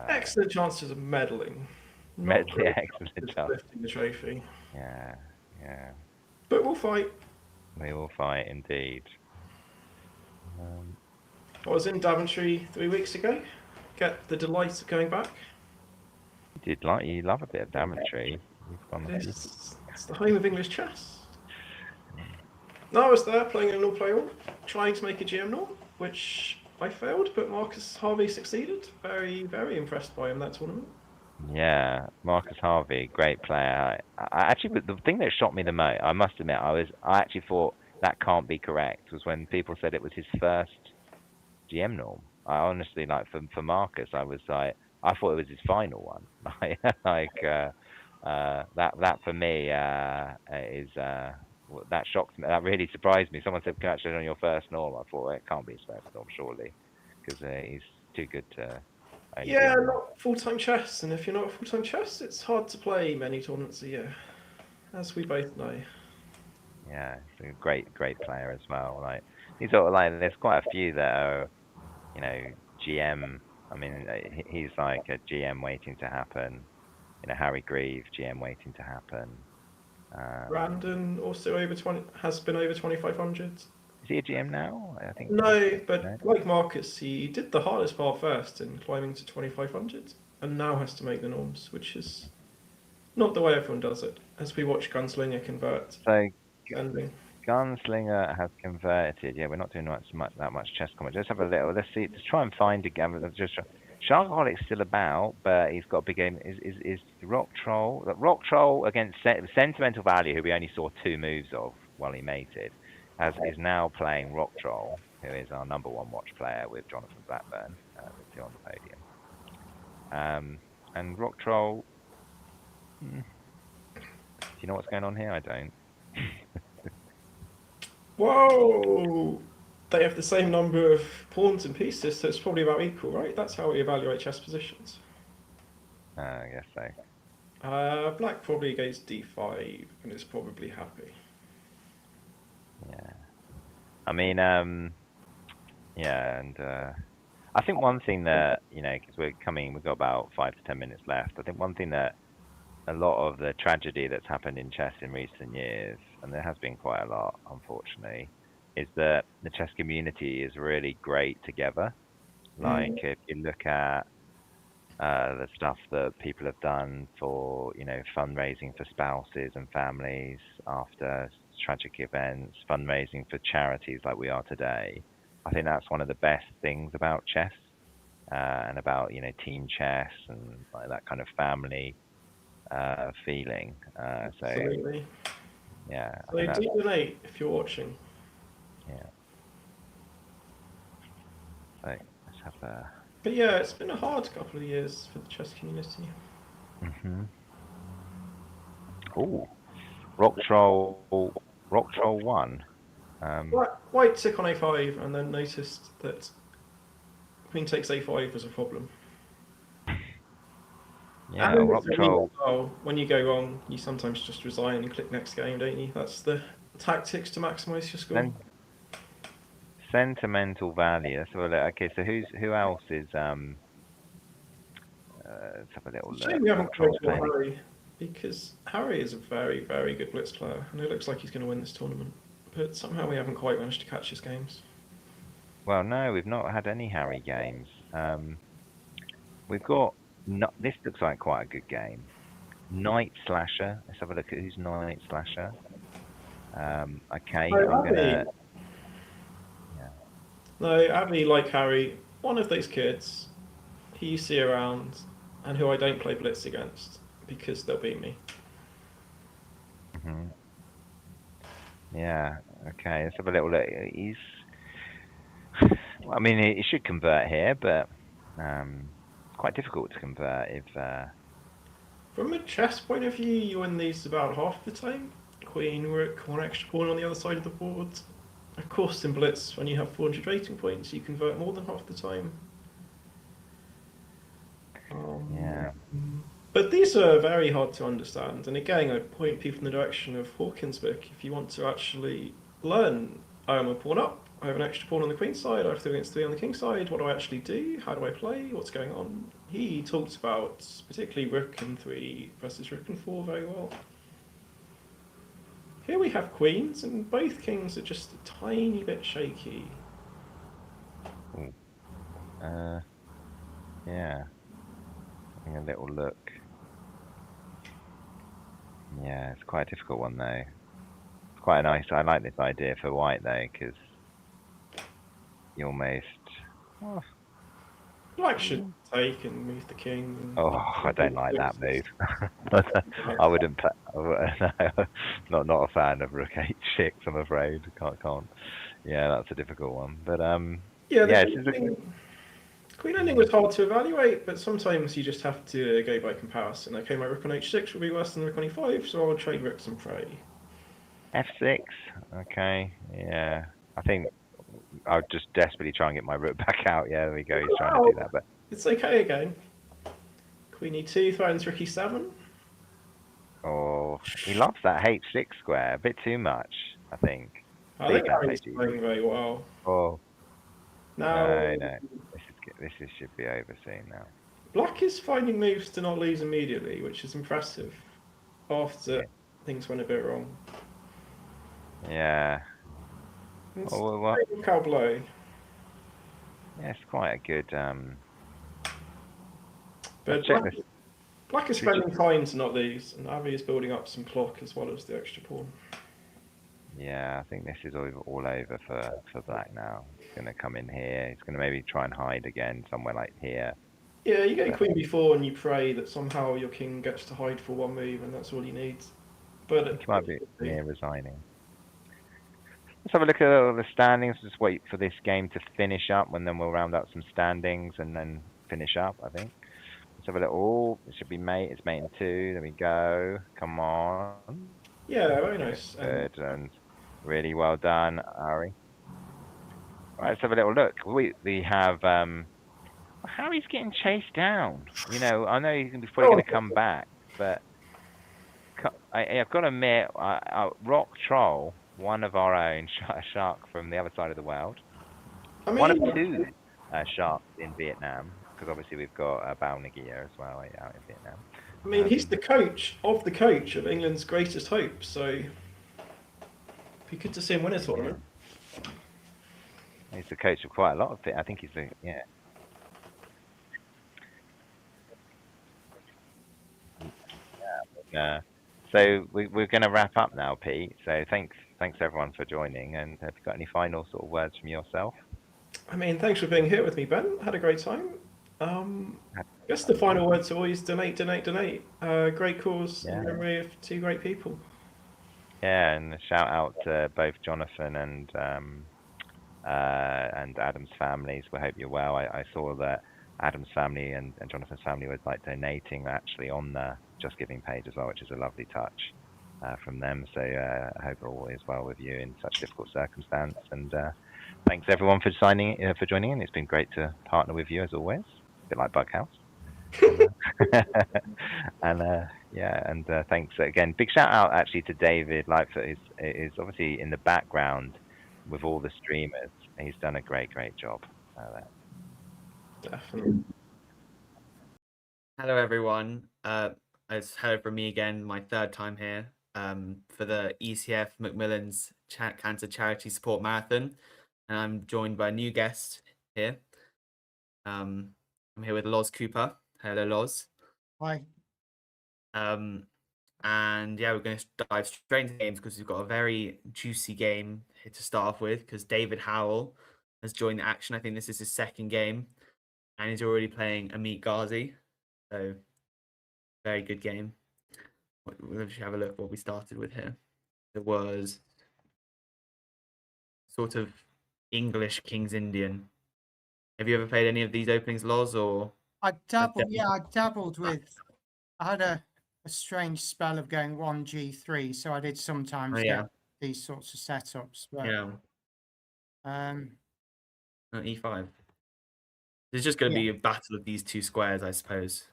Excellent chances of meddling. Excellent job. Lifting the trophy. Yeah. But we'll fight. We will fight indeed. I was in Daventry 3 weeks ago. Get the delight of going back. You love a bit of Daventry. It's the home of English chess. No, I was there playing an all-player, trying to make a GM norm, which I failed, but Marcus Harvey succeeded. Very, very impressed by him that tournament. Yeah, Marcus Harvey, great player. I actually, the thing that shocked me the most, I must admit, I actually thought that can't be correct, was when people said it was his first GM norm. I honestly, like, for Marcus, I was like, I thought it was his final one. That for me is that shocked me. That really surprised me. Someone said, "Congratulations on your first norm." I thought, well, it can't be his first norm, surely, because he's too good to. Yeah, not full-time chess, and if you're not full-time chess, it's hard to play many tournaments a year, as we both know. Yeah, he's a great player as well. Like, he's sort of like, there's quite a few that are, GM. I mean, he's like a GM waiting to happen. Harry Grieve, GM waiting to happen. Brandon also has been over 2,500. Is he a GM now? I think. No, but No? like Marcus, he did the hardest part first in climbing to 2,500, and now has to make the norms, which is not the way everyone does it. As we watch Gunslinger convert, So ending. Gunslinger has converted. Yeah, we're not doing that much chess commentary. Let's have a little. Let's see. Let's try and find a game. Sharkholic's still about, but he's got a big game. Is Rock Troll? Rock Troll against Sentimental Value, who we only saw 2 moves of while he mated, is now playing Rock Troll, who is our #1 watch player with Jonathan Blackburn, the 2 on the podium. And Rock Troll. Do you know what's going on here? I don't. Whoa! They have the same number of pawns and pieces, so it's probably about equal, right? That's how we evaluate chess positions. I guess so. Black probably goes d5 and is probably happy. Yeah. I mean, yeah, and I think one thing that, because we've got about 5 to 10 minutes left. I think one thing that a lot of the tragedy that's happened in chess in recent years, and there has been quite a lot, unfortunately, is that the chess community is really great together. Like, if you look at the stuff that people have done for, fundraising for spouses and families after tragic events, fundraising for charities like we are today, I think that's one of the best things about chess, and about, team chess and like that kind of family feeling. Absolutely. Yeah. So do donate if you're watching. Yeah. So let's have a. But yeah, it's been a hard couple of years for the chess community. Oh, Rock Troll 1. White took on a5 and then noticed that queen takes a5 was a problem. Yeah, And Rock Troll. When you go wrong, you sometimes just resign and click next game, don't you? That's the tactics to maximise your score. Sentimental Value. So okay, so who else is let's have a little look. Shame we haven't played Harry, because Harry is a very, very good blitz player, and it looks like he's going to win this tournament. But somehow we haven't quite managed to catch his games. Well, no, we've not had any Harry games. We've got. This looks like quite a good game. Night Slasher. Let's have a look at who's Night Slasher. Okay, I'm gonna. Yeah. No, Abby, like Harry, one of those kids who you see around and who I don't play blitz against because they'll beat me. Yeah. Okay. Let's have a little look. He's. I mean, he should convert here, but quite difficult to convert if. From a chess point of view, you win these about half the time. Queen, rook, one extra pawn on the other side of the board. Of course, in blitz, when you have 400 rating points, you convert more than half the time. Yeah. But these are very hard to understand. And again, I point people in the direction of Hawkins' book. If you want to actually learn, I am a pawn up. I have an extra pawn on the queen side, I have 3 against 3 on the king side, what do I actually do, how do I play, what's going on? He talks about particularly rook and 3 versus rook and 4 very well. Here we have queens, and both kings are just a tiny bit shaky. Yeah. Having a little look. Yeah, it's quite a difficult one though. It's quite nice. I like this idea for white though, because you almost. Oh. Black should take and move the king. And I don't like that move. I wouldn't. Not a fan of rook h6. I'm afraid. Can't. Yeah, that's a difficult one. But queen ending was hard to evaluate, but sometimes you just have to go by comparison. Okay, my rook on h6 will be worse than the rook on e5, so I'll trade rooks and pray. f6. Okay. Yeah. I think I'll just desperately try and get my rook back out. Yeah, there we go. He's trying to do that, but it's okay again. Queen e2 throws rook e7. Oh, he loves that h6 square a bit too much, I think. I think Harry's playing very well. Oh. Now, No. This should be over soon now. Black is finding moves to not lose immediately, which is impressive. After things went a bit wrong. Yeah. It's Oh, well, Cowblow. yeah, it's quite a good. But check Black, this. Black is spending time to not lose, and Avi is building up some clock as well as the extra pawn. Yeah, I think this is all over for Black now. He's going to come in here. He's going to maybe try and hide again somewhere like here. Yeah, you go queen b4 and you pray that somehow your king gets to hide for one move, and that's all he needs. But He might be near resigning. Let's have a look at all the standings. Just wait for this game to finish up, and then we'll round up some standings and then finish up, I think. Let's have a look. Oh, it should be mate. It's mate in 2. There we go. Come on. Yeah, very nice. Good and really well done, Ari. Right, let's have a little look. We have Harry's getting chased down. You know, I know he's probably going to come back, but I've got to admit, Rock Troll, one of our own, a shark from the other side of the world, one of 2 sharks in Vietnam, because obviously we've got Bao Nagia as well out in Vietnam. I mean, he's the coach of England's greatest hope, so it'd be good to see him win a tournament. He's the coach of quite a lot of it. I think he's the, so we're going to wrap up now, Pete. So thanks everyone for joining. And have you got any final sort of words from yourself? I mean, thanks for being here with me, Ben. Had a great time. I guess the final words are always donate. Great cause in memory of 2 great people. Yeah, and a shout out to both Jonathan and Adam's families. We hope you're well. I saw that Adam's family and Jonathan's family were like donating actually on the Just Giving page as well, which is a lovely touch from them. So I hope all is well with you in such difficult circumstance. And thanks everyone for joining in. It's been great to partner with you as always. A bit like Bughouse. And thanks again. Big shout out actually to David. Like is obviously in the background with all the streamers. He's done a great job. Definitely. Hello everyone. It's hello from me again. My 3rd time here for the ECF Macmillan's Cancer Charity Support Marathon, and I'm joined by a new guest here. I'm here with Loz Cooper. Hello, Loz. Hi. And yeah, we're going to dive straight into games because we've got a very juicy game here to start off with, because David Howell has joined the action. I think this is his 2nd game, and he's already playing Amit Gazi. So very good game. Let's have a look what we started with here. It was sort of English King's Indian. Have you ever played any of these openings, Loz? Or I dabbled with. I had a strange spell of going 1G3, so I did sometimes get these sorts of setups. But, E5. There's just going to be a battle of these 2 squares, I suppose.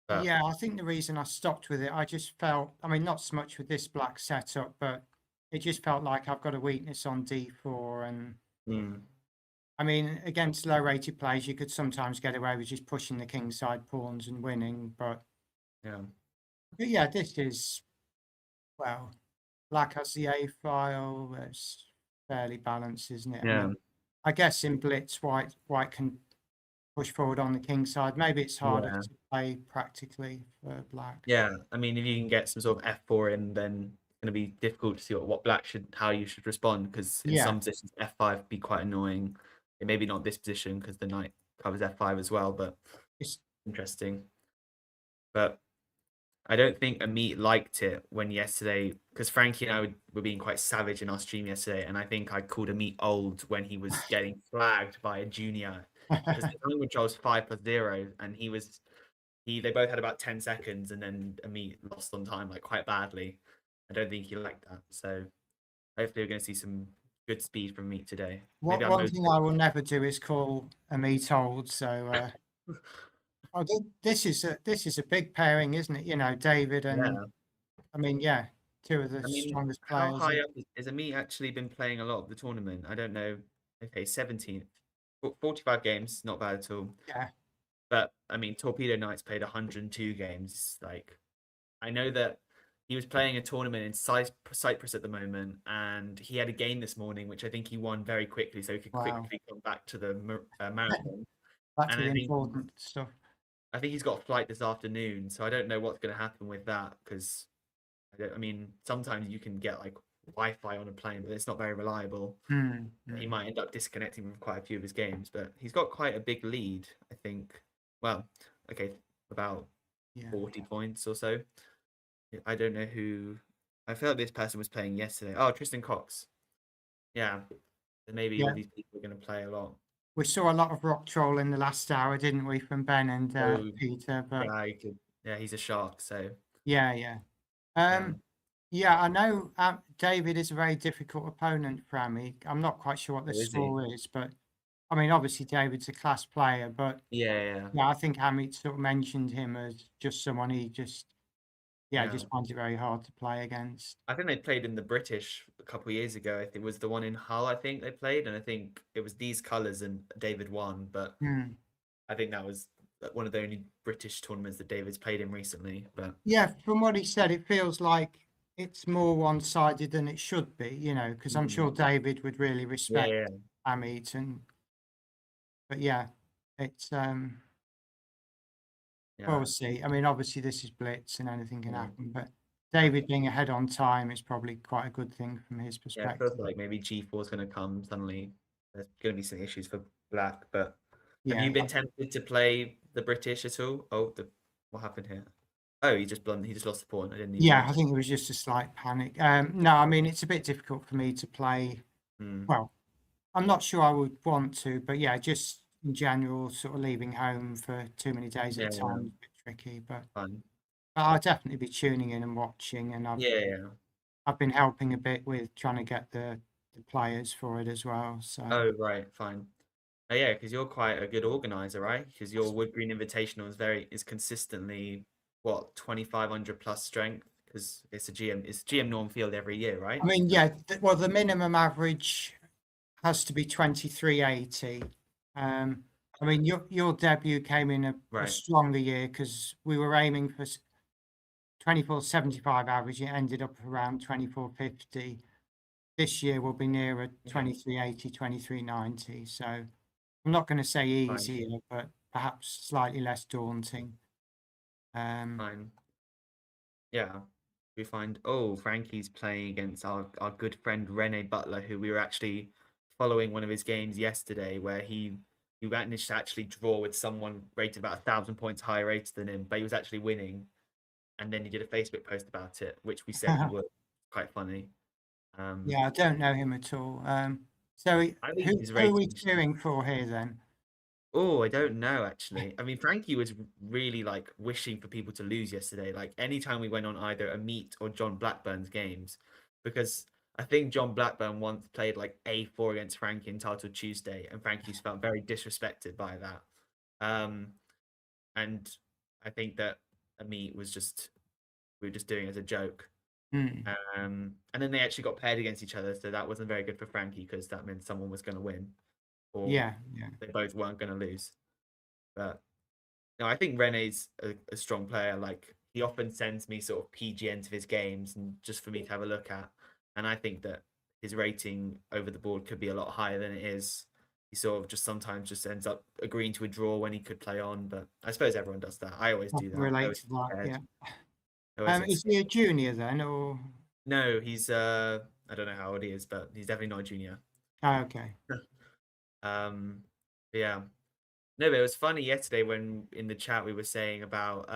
But yeah, I think the reason I stopped with it, I just felt. I mean, not so much with this black setup, but it just felt like I've got a weakness on D4 and. I mean, against low-rated players, you could sometimes get away with just pushing the kingside pawns and winning. But yeah, this is, well, black has the A file. It's fairly balanced, isn't it? Yeah. I mean, I guess in blitz, white can push forward on the king side. Maybe it's harder to play practically for black. Yeah, I mean, if you can get some sort of F4 in, then it's going to be difficult to see what black how you should respond, because in some positions F5 would be quite annoying. Maybe not this position because the knight covers F5 as well, but it's interesting. But I don't think Amit liked it when yesterday, because Frankie and I were being quite savage in our stream yesterday, and I think I called Amit old when he was getting flagged by a junior, because the time control was 5+0, and they both had about 10 seconds, and then Amit lost on time like quite badly. I don't think he liked that, so hopefully we're going to see some good speed from Meat today. One thing I will never do is call a Meat old. So this is a big pairing, isn't it? You know, David and I mean, 2 of the strongest players. How high up is Amit actually been playing a lot of the tournament? I don't know. Okay, 17th, 45 games, not bad at all. Yeah. But I mean, Torpedo Knight's played 102 games. Like, I know that he was playing a tournament in Cyprus at the moment, and he had a game this morning, which I think he won very quickly, so he could Wow. quickly come back to the marathon. That's And the I think important stuff. he's got a flight this afternoon, so I don't know what's going to happen with that because I mean, sometimes you can get like Wi-Fi on a plane, but it's not very reliable. He might end up disconnecting from quite a few of his games, but he's got quite a big lead, I think. Well, okay, about 40 points or so. I don't know who. I felt this person was playing yesterday. Oh, Tristan Cox. Yeah, and maybe all these people are going to play a lot. We saw a lot of rock troll in the last hour, didn't we, from Ben and Peter? But yeah, he's a shark. So yeah. I know David is a very difficult opponent for Amy. I'm not quite sure what the score is, but I mean, obviously David's a class player, but yeah, I think Amy sort of mentioned him as just someone he just finds it very hard to play against. I think they played in the British a couple of years ago. I think it was the one in Hull. I think they played, and I think it was these colours, and David won. But I think that was one of the only British tournaments that David's played in recently. But yeah, from what he said, it feels like it's more one-sided than it should be, you know, because I'm sure David would really respect Amit, but yeah, it's well, we'll see. I mean, obviously this is Blitz and anything can happen, but David being ahead on time is probably quite a good thing from his perspective. Yeah, it feels like maybe G4 is going to come suddenly. There's going to be some issues for Black, but have you been tempted to play the British at all? Oh, what happened here? Oh, he just lost the pawn. I didn't even I think it was just a slight panic. No, I mean, it's a bit difficult for me to play. Well, I'm not sure I would want to, but yeah, just in general, sort of leaving home for too many days at a time is a bit tricky. But I'll definitely be tuning in and watching, and I've been helping a bit with trying to get the players for it as well. So right, fine. Oh, yeah, because you're quite a good organizer, right? Because your Wood Green Invitational is consistently 2,500 plus strength, because it's GM norm field every year, right? I mean, well, the minimum average has to be 2380. I mean, your debut came in a stronger year because we were aiming for 2475 average. It ended up around 2450. This year will be nearer 2380, 2390. So I'm not going to say easier, but perhaps slightly less daunting. Fine. Yeah. We find Frankie's playing against our good friend Rene Butler, who we were actually following one of his games yesterday, where he managed to actually draw with someone rated about 1,000 points higher rated than him, but he was actually winning. And then he did a Facebook post about it, which we said he would. Quite funny. I don't know him at all. So who are we cheering for here then? Oh, I don't know actually. I mean, Frankie was really like wishing for people to lose yesterday. Like anytime we went on either Amit or John Blackburn's games, because I think John Blackburn once played like A4 against Frankie in Title Tuesday, and Frankie's felt very disrespected by that. And I think that Amit we were just doing it as a joke. And then they actually got paired against each other, so that wasn't very good for Frankie because that meant someone was going to win. Or they both weren't going to lose. But no, I think Rene's a strong player. Like he often sends me sort of PGNs of his games and just for me to have a look at. And I think that his rating over the board could be a lot higher than it is. He sort of just sometimes just ends up agreeing to a draw when he could play on. But I suppose everyone does that. I always do that. Relate to that, is he a junior then, or? No, he's I don't know how old he is, but he's definitely not a junior. Oh, okay. Yeah. No, but it was funny yesterday when in the chat we were saying about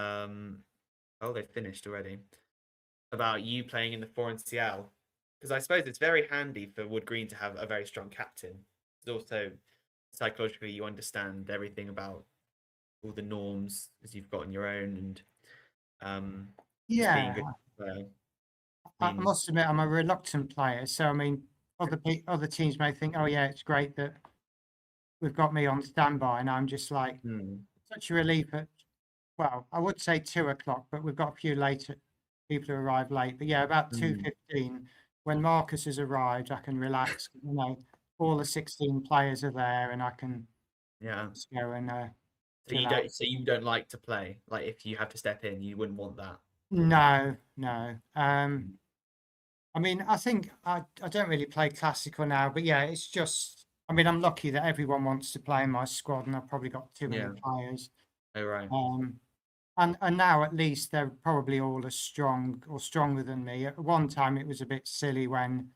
they finished already. About you playing in the 4 in CL. Because I suppose it's very handy for Wood Green to have a very strong captain. It's also psychologically you understand everything about all the norms as you've got on your own and being good player. I must admit I'm a reluctant player, so I mean other teams may think, oh yeah, it's great that we've got me on standby, and I'm just like such a relief at, well, I would say 2 o'clock, but we've got a few later people who arrive late. But yeah, about 2:15, when Marcus has arrived, I can relax. You know, all the 16 players are there, and I can just go and. So you don't like to play. Like if you have to step in, you wouldn't want that. No, no. I mean, I think I don't really play classical now, but yeah, it's just. I mean, I'm lucky that everyone wants to play in my squad, and I've probably got too many Yeah. players. Oh, right. And now at least they're probably all as strong or stronger than me. At one time, it was a bit silly when,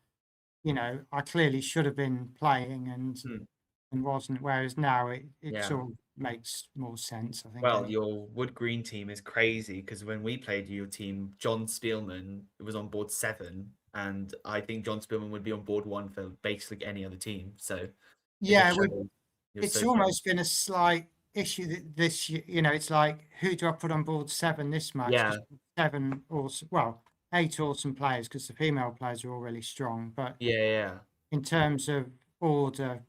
I clearly should have been playing and wasn't. Whereas now it Yeah. sort of makes more sense, I think. Well, anyway. your wood green team is crazy because when we played your team, John Spielman was on board 7, and I think John Spielman would be on board 1 for basically any other team. So it Yeah, just shows you're it's so strong. almost been a slight issue that this year. It's like, who do I put on board 7 this match? 'Cause Yeah. 7 awesome, well, 8 awesome players because the female players are all really strong. But Yeah. in terms of order,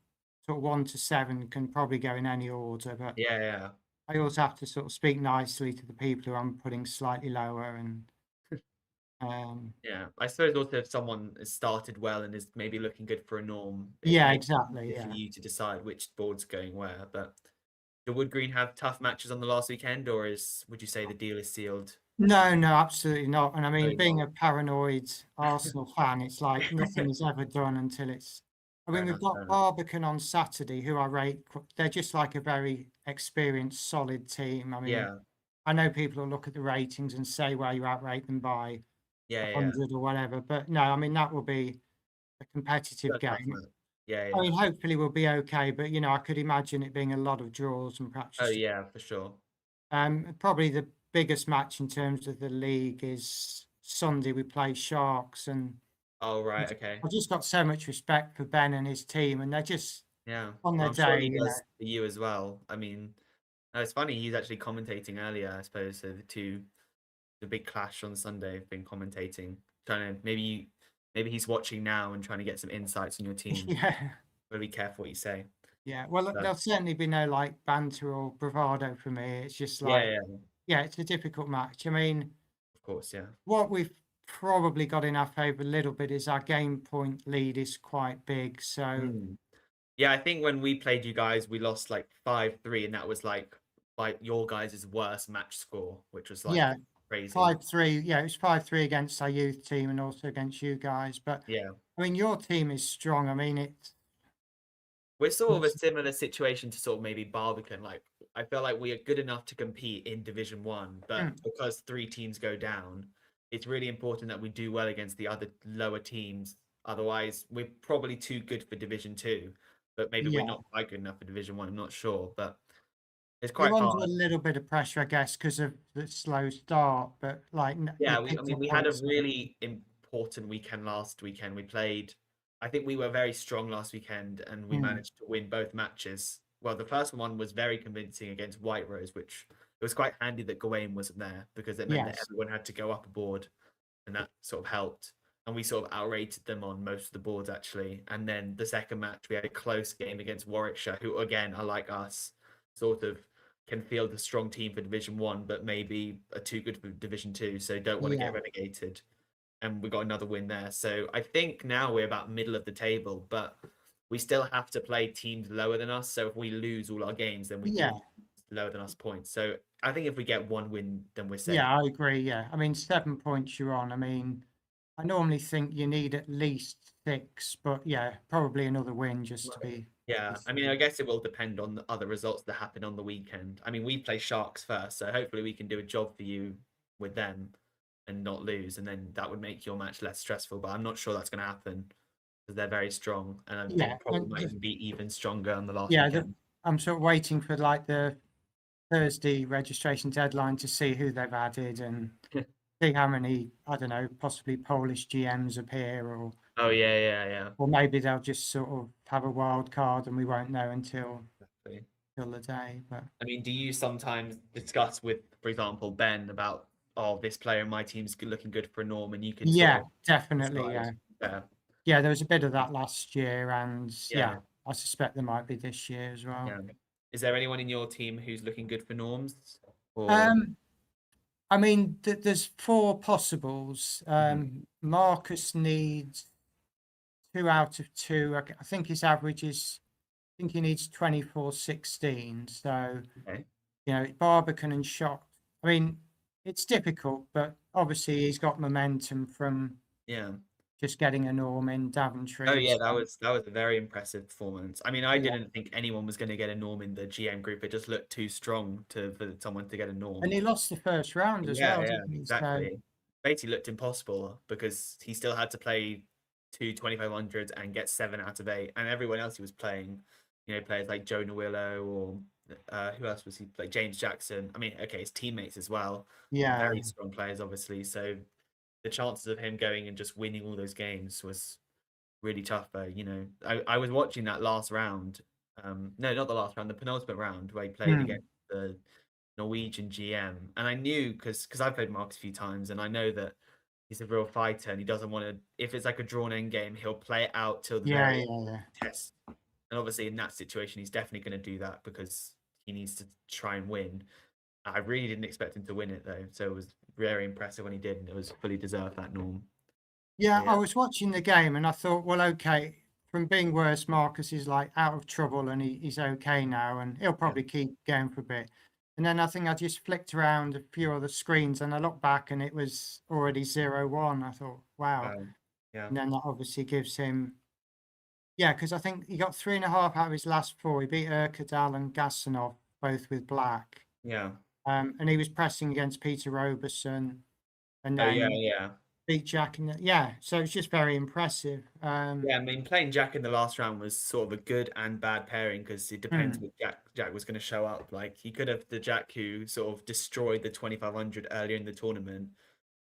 sort of 1 to 7 can probably go in any order. But Yeah. I also have to sort of speak nicely to the people who I'm putting slightly lower. And Yeah. I suppose also if someone has started well and is maybe looking good for a norm, it yeah, makes it exactly. easier for Yeah. you to decide which board's going where. But did Wood Green have tough matches on the last weekend, or would you say the deal is sealed? No, absolutely not. And I mean, Very being well. a paranoid Arsenal fan, it's like nothing is ever done until it's. I mean, Fair we've enough, got fair enough. Barbican on Saturday, who I rate. They're just like a very experienced, solid team. I mean, Yeah. I know people will look at the ratings and say, well, you outrate them by Yeah. 100 or whatever. But no, I mean, that will be a competitive Still a tough game. match. Yeah. I mean, hopefully we'll be okay. But, I could imagine it being a lot of draws and perhaps Oh just. yeah, for sure. Probably the biggest match in terms of the league is Sunday. We play Sharks, and Oh right, okay. I've just got so much respect for Ben and his team, and they're just Yeah. on Well, their I'm sure day. he does for you as well. I mean, it's funny, he's actually commentating earlier, I suppose. So the big clash on Sunday have been commentating. Trying to maybe he's watching now and trying to get some insights on your team. Yeah, Gotta be careful what you say. yeah. Well, So, there'll certainly be no like banter or bravado for me. It's just like, yeah, it's a difficult match. I mean, of course, yeah. what we've probably got in our favour a little bit is our game point lead is quite big. So Yeah, I think when we played you guys, we lost like 5-3, and that was like your guys' worst match score, which was like yeah, crazy. 5-3. Yeah, it was 5-3 against our youth team and also against you guys. But Yeah. I mean, your team is strong. I mean, We're sort of a similar situation to sort of maybe Barbican. Like, I feel like we are good enough to compete in Division 1, but because 3 teams go down, it's really important that we do well against the other lower teams. Otherwise, we're probably too good for Division 2, but maybe we're not quite good enough for Division 1. I'm not sure, but it's quite We're hard. under a little bit of pressure, I guess, because of the slow start. But like, Yeah, we had a really important weekend last weekend. We played. I think we were very strong last weekend, and we managed to win both matches. Well, the first one was very convincing against White Rose, which it was quite handy that Gawain wasn't there because it meant that everyone had to go up a board, and that sort of helped. And we sort of outrated them on most of the boards actually. And then the second match, we had a close game against Warwickshire, who again are like us, sort of can field a strong team for Division 1, but maybe are too good for Division 2, so don't want to get relegated. And we got another win there. So I think now we're about middle of the table, but we still have to play teams lower than us. So if we lose all our games, then we get lower than us points. So I think if we get 1 win, then we're safe. Yeah, I agree. Yeah, I mean, 7 points you're on. I mean, I normally think you need at least 6, but yeah, probably another win just to be. Yeah, I mean, I guess it will depend on the other results that happen on the weekend. I mean, we play Sharks first, so hopefully we can do a job for you with them and not lose, and then that would make your match less stressful. But I'm not sure that's going to happen because they're very strong, and I think probably might even be even stronger on the last weekend. I'm sort of waiting for like the Thursday registration deadline to see who they've added and see how many, I don't know, possibly Polish GMs appear, or or maybe they'll just sort of have a wild card and we won't know until the day. But I mean, do you sometimes discuss with, for example, Ben about, oh, this player in my team's looking good for a norm, and you can definitely decide. Yeah, there was a bit of that last year, and I suspect there might be this year as well. Is there anyone in your team who's looking good for norms? Or... I mean, there's 4 possibles. Marcus needs 2 out of 2. I think his average is, I think he needs 24-16. So, Barbican and Shock. I mean, it's difficult, but obviously he's got momentum from Yeah. just getting a norm in Daventry. Oh yeah, so- that was a very impressive performance. I mean, I Yeah. didn't think anyone was going to get a norm in the GM group. It just looked too strong for someone to get a norm. And he lost the first round as well, didn't he? So, Exactly. Basically looked impossible because he still had to play 2 2500s and get 7 out of 8, and everyone else he was playing, you know, players like Jonah Willow or who else was he? Like James Jackson. I mean, okay, his teammates as well. yeah, Very strong players, obviously. So the chances of him going and just winning all those games was really tough. You know, I was watching that last round. No, not the last round, the penultimate round where he played Hmm. against the Norwegian GM, and I knew because I've played Marcus a few times, and I know that he's a real fighter, and he doesn't want to. If it's like a drawn end game, he'll play it out till the yeah, very yeah. test. And obviously, in that situation, he's definitely going to do that because he needs to try and win. I really didn't expect him to win it though, so it was very impressive when he did, and it was fully deserved, that norm. Yeah, Yeah. I was watching the game and I thought, well, okay, from being worse, Marcus is like out of trouble and he's okay now, and he'll probably keep going for a bit. And then I think I just flicked around a few other screens and I looked back and it was already 0-1. I thought, wow. Yeah. And then that obviously gives him, yeah, because I think he got 3.5 out of his last 4. He beat Urquidal and Gasanov, both with black. Yeah. And he was pressing against Peter Roberson and Oh then yeah. beat Jack. Yeah, so it's just very impressive. Yeah, I mean, playing Jack in the last round was sort of a good and bad pairing because it depends what Jack was going to show up. Like, he could have the Jack who sort of destroyed the 2500 earlier in the tournament,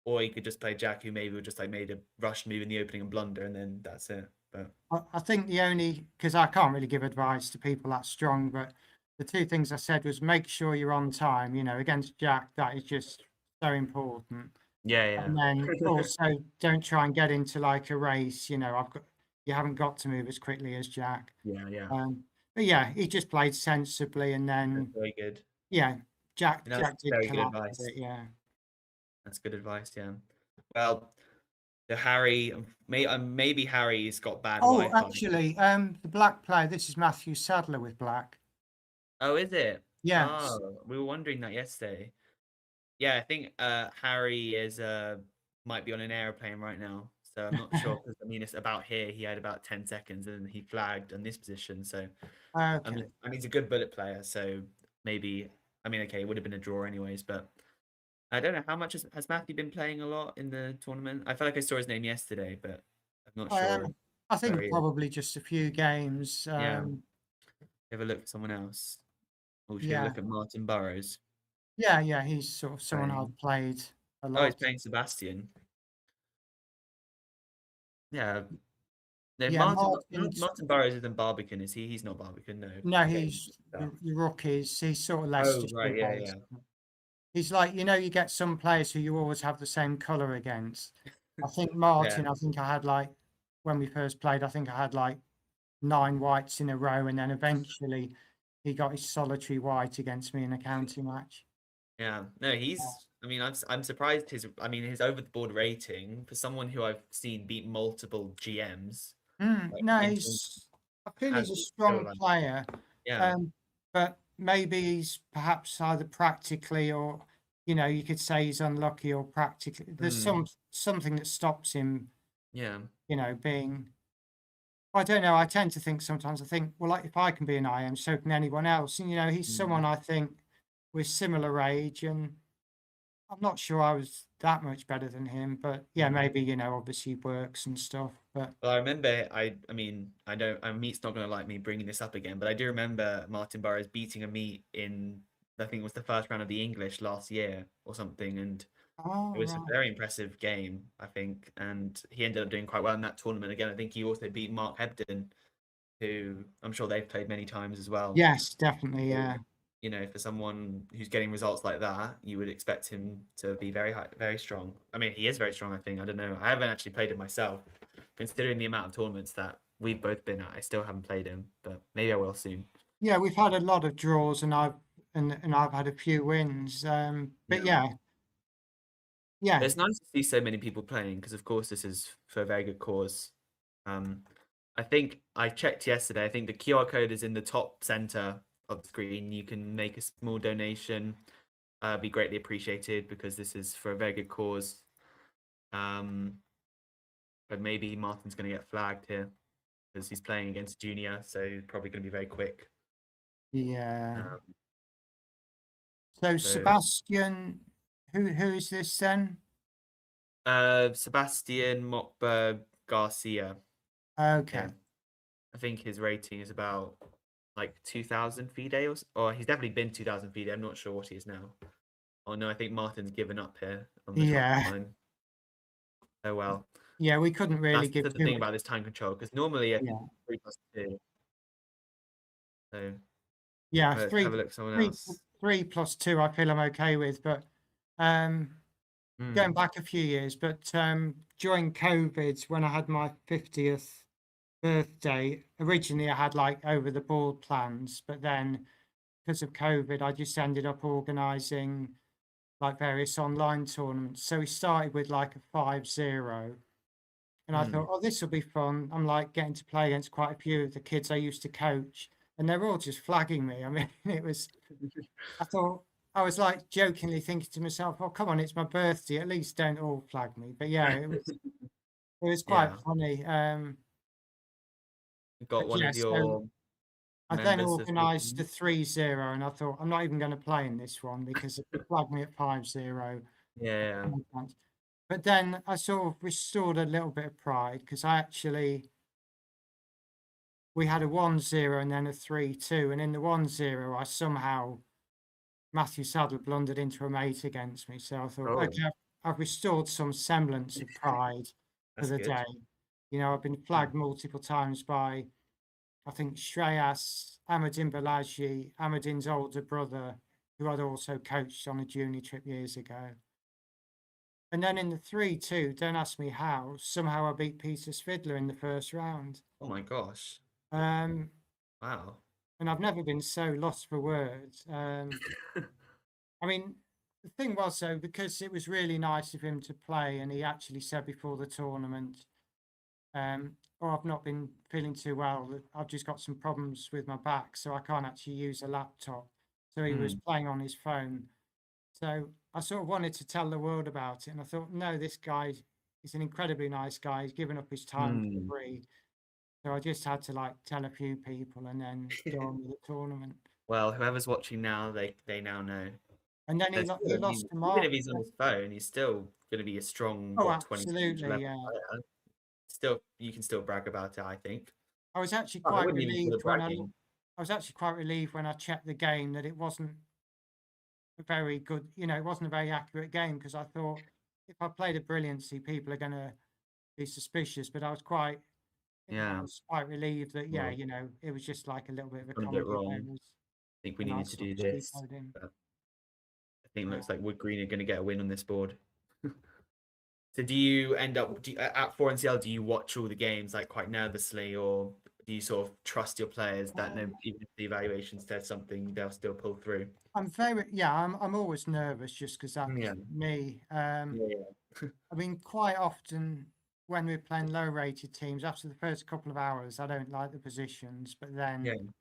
or he could just play Jack who maybe just like made a rush move in the opening and blunder, and then that's it. But I think the only, because I can't really give advice to people that strong, but the two things I said was make sure you're on time. You know, against Jack, that is just so important. yeah. And then also don't try and get into like a race. You know, you haven't got to move as quickly as Jack. Yeah. But yeah, he just played sensibly, and then That's very good. yeah, Jack That's did very good collapse advice. it, yeah. That's good advice. Yeah. Well, the Harry, maybe Harry's got bad Oh, Wi-Fi. actually, the black player. This is Matthew Sadler with black. Oh, is it? Yes. Oh, we were wondering that yesterday. Yeah, I think Harry is might be on an airplane right now, so I'm not sure because I mean it's about here. He had about 10 seconds and he flagged on this position. So I Okay. mean he's a good bullet player, so maybe okay, it would have been a draw anyways, but I don't know how much has Matthew been playing a lot in the tournament. I felt like I saw his name yesterday, but I'm not sure. I think Very- probably just a few games. Yeah. Have a look at someone else. Or should we Yeah. look at Martin Burrows? Yeah, he's sort of someone Playing. I've played a Oh, lot. he's playing Sebastian. Yeah. No, Yeah, Martin Burrows isn't Barbican, is he? He's not Barbican, no. No, Okay. he's the rookies. He's sort of Oh, Leicestershire right, yeah. based. He's like, you know, you get some players who you always have the same colour against. I think Martin, I think I had like, when we first played, I think I had like 9 whites in a row, and then eventually he got his solitary white against me in a county match. Yeah. No, he's. I mean, I'm surprised his over the board rating for someone who I've seen beat multiple GMs. No, I feel he's a strong player. Yeah. But maybe he's perhaps either practically or, you know, you could say he's unlucky or practically. There's something that stops him. Yeah. You know, being. I don't know. I tend to think sometimes. I think, well, like if I can be an IM, so can anyone else. And you know, he's someone I think with similar age, and I'm not sure I was that much better than him. But yeah, maybe, you know, obviously works and stuff. But well, I remember. Meat's not going to like me bringing this up again, but I do remember Martin Burrows beating a Meat in, I think it was the first round of the English last year or something, and it was a very impressive game, I think, and he ended up doing quite well in that tournament again. I think he also beat Mark Hebden, who I'm sure they've played many times as well. Yes, definitely, yeah. You know, for someone who's getting results like that, you would expect him to be very high, very strong. I mean, he is very strong, I think. I don't know. I haven't actually played him myself. Considering the amount of tournaments that we've both been at, I still haven't played him, but maybe I will soon. Yeah, we've had a lot of draws, and I've had a few wins. But yeah. It's nice to see so many people playing because, of course, this is for a very good cause. I think I checked yesterday. I think the QR code is in the top center of the screen. You can make a small donation. be greatly appreciated because this is for a very good cause. But maybe Martin's going to get flagged here because he's playing against Junior, so he's probably going to be very quick. Yeah. Um, So so- Sebastian, who is this then? Sebastian Mockberg Garcia. Okay. Yeah. I think his rating is about like 2,000 FIDE, or he's definitely been 2,000 FIDE. I'm not sure what he is now. Oh no, I think Martin's given up here on the Yeah. top line. Oh well. Yeah, we couldn't really That's give the too thing much. about this time control, because normally I think Yeah. 3+2. So Yeah, let's three, have a look at someone three, else. 3+2, I feel I'm okay with, but going back a few years, but during COVID, when I had my 50th birthday, originally I had like over the board plans, but then because of COVID, I just ended up organizing like various online tournaments. So we started with like a 5-0. And I thought, oh, this will be fun. I'm like getting to play against quite a few of the kids I used to coach, and they were all just flagging me. I mean, it was, I thought, I was like jokingly thinking to myself, oh, come on, it's my birthday. At least don't all flag me. But yeah, it was quite Yeah. funny. You've got but one yeah, of so your I then members of the organised the team. 3-0, and I thought, I'm not even going to play in this one because if they flag me at 5-0, Yeah. no chance. But then I sort of restored a little bit of pride because we had a 1-0 and then a 3-2. And in the 1-0, I somehow, Matthew Saddle blundered into a mate against me. So I thought, Oh. okay, I've restored some semblance of pride for That's the good. day. You know, I've been flagged multiple times by, I think, Shreyas, Ahmadin Balaji, Ahmadin's older brother, who I'd also coached on a junior trip years ago. And then in the 3-2, don't ask me how, somehow I beat Peter Svidler in the first round. Oh my gosh. Um, Wow. and I've never been so lost for words. I mean, the thing was, though, because it was really nice of him to play, and he actually said before the tournament, oh, I've not been feeling too well. I've just got some problems with my back, so I can't actually use a laptop. So he was playing on his phone. So I sort of wanted to tell the world about it, and I thought, no, this guy is an incredibly nice guy. He's given up his time for free. So I just had to like tell a few people and then go on with the tournament. Well, whoever's watching now, they now know. And then he There's lost to even Mark. if he's on his phone, he's still going to be a strong, Oh, 20 absolutely, yeah. player. Still, you can still brag about it, I think. I was actually Oh, I quite wouldn't even call it relieved when bragging. I was actually quite relieved when I checked the game that it wasn't a very good, you know, it wasn't a very accurate game, because I thought if I played a brilliancy, people are going to be suspicious. But I was quite, Yeah. I was quite relieved that, yeah, Well, you know, it was just like a little bit of a gone a comedy bit wrong. errors, I think we and I needed to sort do of this. cheapoed him. But I think it looks like Wood Green are going to get a win on this board. So do you end up at 4NCL, do you watch all the games like quite nervously, or do you sort of trust your players that no, even if the evaluation says something, they'll still pull through? I'm always nervous just because that's me. I mean, quite often when we're playing low-rated teams, after the first couple of hours, I don't like the positions, but then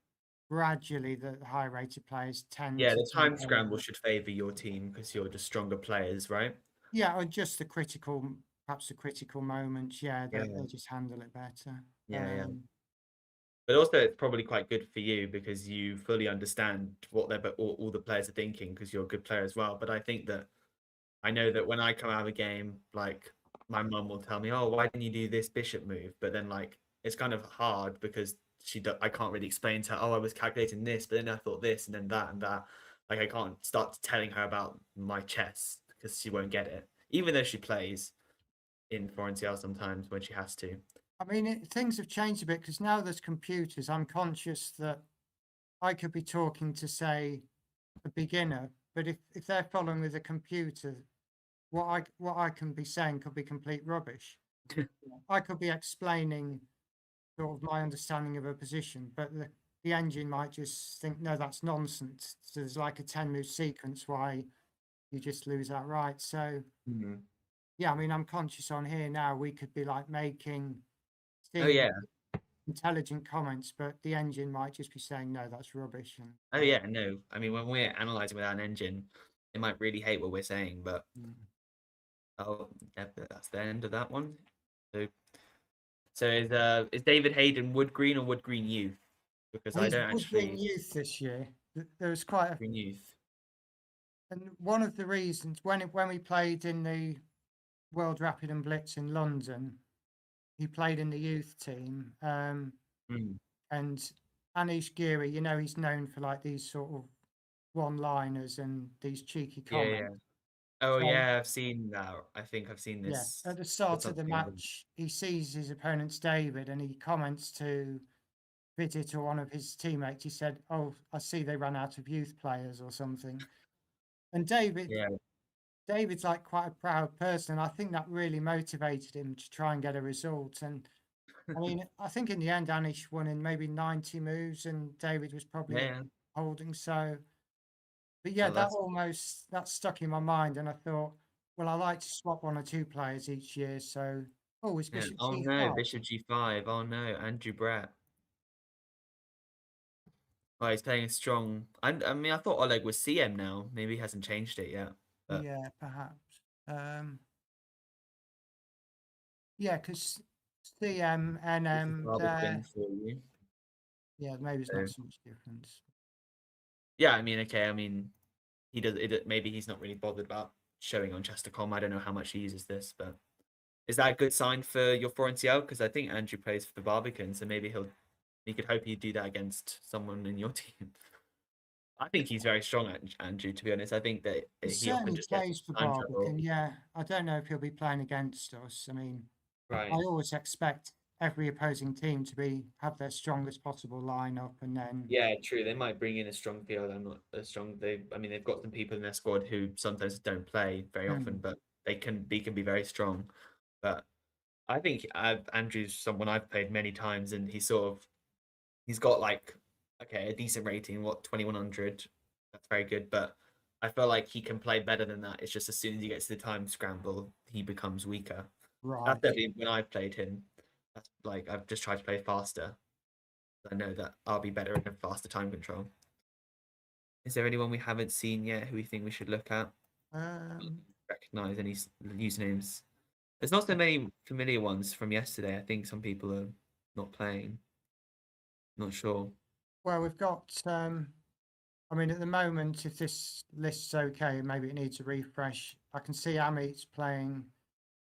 gradually the high-rated players tend to the time take scramble over. should favor your team because you're just stronger players, right? Yeah, or just perhaps the critical moments. Yeah, they just handle it better. But also, it's probably quite good for you because you fully understand what all the players are thinking because you're a good player as well. But I know that when I come out of a game, like my mum will tell me, "Oh, why didn't you do this bishop move?" But then, like, it's kind of hard because I can't really explain to her, "Oh, I was calculating this, but then I thought this, and then that and that." Like, I can't start telling her about my chess because she won't get it, even though she plays in 4NCL sometimes when she has to. I mean, things have changed a bit because now there's computers. I'm conscious that I could be talking to, say, a beginner, but if they're following with a computer, what I can be saying could be complete rubbish. I could be explaining sort of my understanding of a position, but the engine might just think, no, that's nonsense. So there's like a 10-move sequence why you just lose that right. So yeah, I mean, I'm conscious on here now, we could be like making intelligent comments, but the engine might just be saying, no, that's rubbish. No. I mean, when we're analyzing without an engine, they might really hate what we're saying, but Mm. oh, yeah, that's the end of that one. So is David Hayden Wood Green or Wood Green Youth? Because I He's don't Wood Green actually Youth this year. There was quite a, Green Youth. and one of the reasons when we played in the World Rapid and Blitz in London, he played in the youth team. Mm. And Anish Giri, you know, he's known for like these sort of one-liners and these cheeky Yeah, comments. yeah. Oh So, yeah, I've seen that. I think I've seen yeah, this. at the start of the something like match, he sees his opponent's David and he comments to Vidit or one of his teammates. He said, "Oh, I see they ran out of youth players or something." And Yeah, David's like quite a proud person. And I think that really motivated him to try and get a result. And I mean, I think in the end, Anish won in maybe 90 moves, and David was probably yeah. holding. So, but yeah, Oh, that stuck in my mind, and I thought, well, I like to swap one or two players each year. So, oh, it's yeah. Bishop Oh no, C5. Bishop G5. Oh no, Andrew Brett. Oh, he's playing a strong. I mean, I thought Oleg was CM now. Maybe he hasn't changed it yet. But Yeah, perhaps. Yeah, because CM and Barbican for you. yeah, maybe it's So, not so much difference. yeah, I mean, okay. I mean, he does it. Maybe he's not really bothered about showing on Chester.com. I don't know how much he uses this, but is that a good sign for your 4NCL? Because I think Andrew plays for the Barbican, so maybe he could hope he'd do that against someone in your team. I think he's very strong, Andrew. To be honest, I think that He he often certainly just gets plays for time trouble. Barbican. Yeah, I don't know if he'll be playing against us. I mean, Right. I always expect every opposing team to have their strongest possible lineup, and then Yeah, true. They might bring in a strong field. I'm not as strong. I mean, they've got some people in their squad who sometimes don't play very often, but they can be very strong. But I think Andrew's someone I've played many times, and he's got like a decent rating. What 2100? That's very good. But I feel like he can play better than that. It's just as soon as he gets to the time scramble, he becomes weaker. right. That's definitely when I've played him. That's like I've just tried to play faster. I know that I'll be better in a faster time control. Is there anyone we haven't seen yet who we think we should look at? Recognize any usernames? There's not so many familiar ones from yesterday. I think some people are not playing. Not sure. Well, we've got. I mean, at the moment, if this list's okay, maybe it needs a refresh. I can see Amit's playing,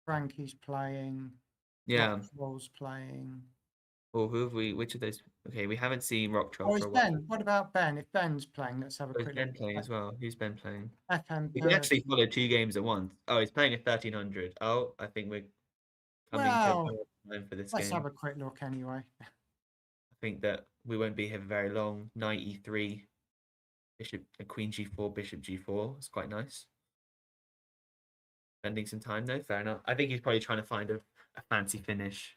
Frankie's playing, Yeah. Rocktroll's playing. Or who have we? Which of those? Okay, we haven't seen Rocktroll Oh, for it's a while. Ben. What about Ben? If Ben's playing, let's have a Oh, is quick Ben look. playing as well? Who's Ben playing? FM We can actually follow 2 games at once. Oh, he's playing a 1300. Oh, I think we're coming Well, to time for this let's game. have a quick look anyway. I think that we won't be here very long. Knight E3, Bishop, Queen G4, Bishop G4. It's quite nice. Spending some time though, fair enough. I think he's probably trying to find a fancy finish.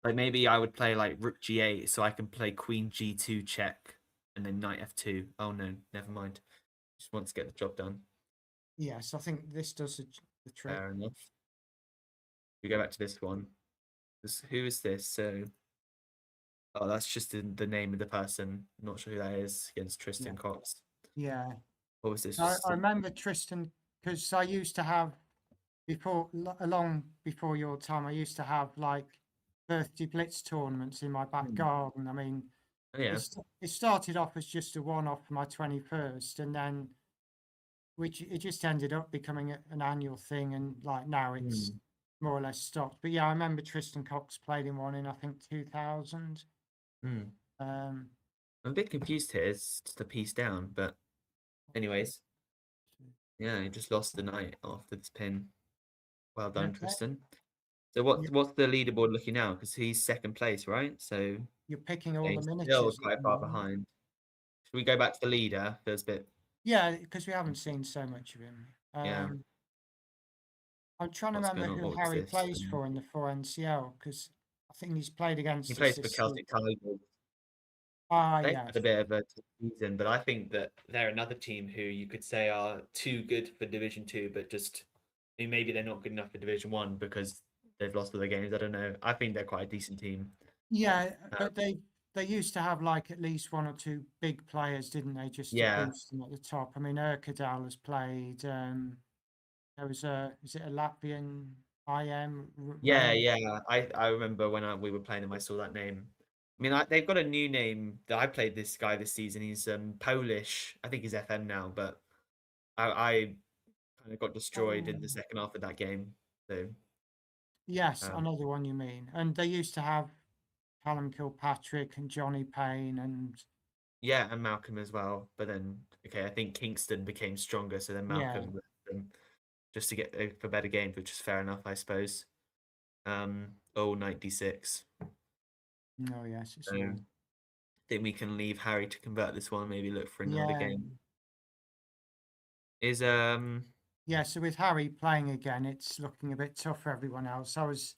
Like maybe I would play like Rook G8 so I can play Queen G2 check and then Knight F2. Oh no, never mind. Just wants to get the job done. Yes, I think this does the trick. Fair enough. We go back to this one. Who is this? So, oh, that's just the name of the person. Not sure who that is against Tristan Cox. Yeah. What was this? I remember Tristan because I used to have long before your time. I used to have like birthday blitz tournaments in my back garden. I mean, oh, yeah. it started off as just a one-off for my 21st, and then it just ended up becoming an annual thing, and like now it's more or less stopped. But yeah, I remember Tristan Cox played in one in I think 2000. I'm a bit confused here. It's just a piece down, but anyways, yeah, he just lost the night after this pin. Well done, Tristan. So what's the leaderboard looking now? Because he's second place, right? So you're picking all the still miniatures. quite far behind. Should we go back to the leader? Feels a bit. Yeah, because we haven't seen so much of him. Yeah. I'm trying to remember who Harry plays for in the 4NCL because I think he's played against. He plays for Celtic Tigers. They had a bit of a season, but I think that they're another team who you could say are too good for Division 2, but just maybe they're not good enough for Division 1 because they've lost all their games. I don't know. I think they're quite a decent team. Yeah, but they used to have like at least one or two big players, didn't they? Just to Yeah. boost them at the top. I mean, Urkadal has played. There was is it a Latvian IM? Yeah. I remember when we were playing them, I saw that name. I mean, they've got a new name that I played this guy this season. He's Polish. I think he's FM now, but I kind of got destroyed in the second half of that game. So Yes, I know the one you mean. And they used to have Callum Kilpatrick and Johnny Payne and yeah, and Malcolm as well. But then, okay, I think Kingston became stronger, so then Malcolm left them just to get for better games, which is fair enough, I suppose. 96. Oh yes, it's So I think we can leave Harry to convert this one. Maybe look for another game. Is yeah. So with Harry playing again, it's looking a bit tough for everyone else. I was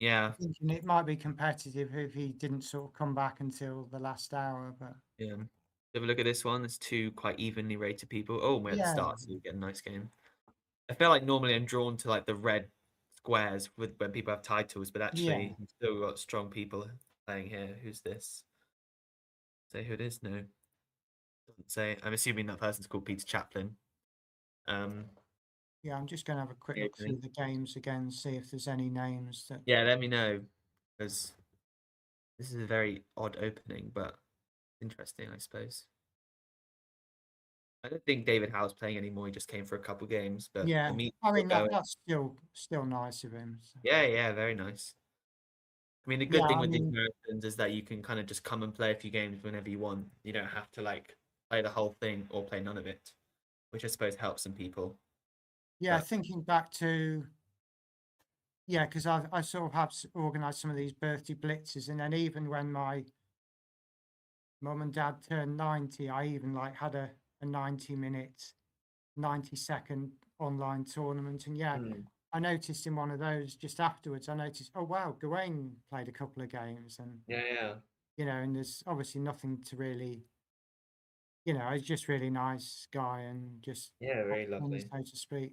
thinking it might be competitive if he didn't sort of come back until the last hour, but yeah. Have a look at this one. There's two quite evenly rated people. Oh, we're at the start, so you get a nice game. I feel like normally I'm drawn to like the red squares when people have titles, but actually you've still got strong people playing here. Who's this? Say who it is? No. Doesn't say. I'm assuming that person's called Peter Chaplin. yeah, I'm just gonna have a quick look through the games again, see if there's any names that Yeah, let me know. Because this is a very odd opening, but interesting, I suppose. I don't think David Howell's playing anymore. He just came for a couple games, but I mean that's still nice of him. So. Yeah, very nice. I mean, the good thing with these marathons is that you can kind of just come and play a few games whenever you want. You don't have to like play the whole thing or play none of it, which I suppose helps some people. Yeah, thinking back to because I sort of have organised some of these birthday blitzes, and then even when my mum and dad turned 90, I even like had a 90-minute, 90-second online tournament, and I noticed in one of those just afterwards, I noticed, oh wow, Gawain played a couple of games, and you know, and there's obviously nothing to really, you know, he's just really nice guy and just very lovely, so to speak.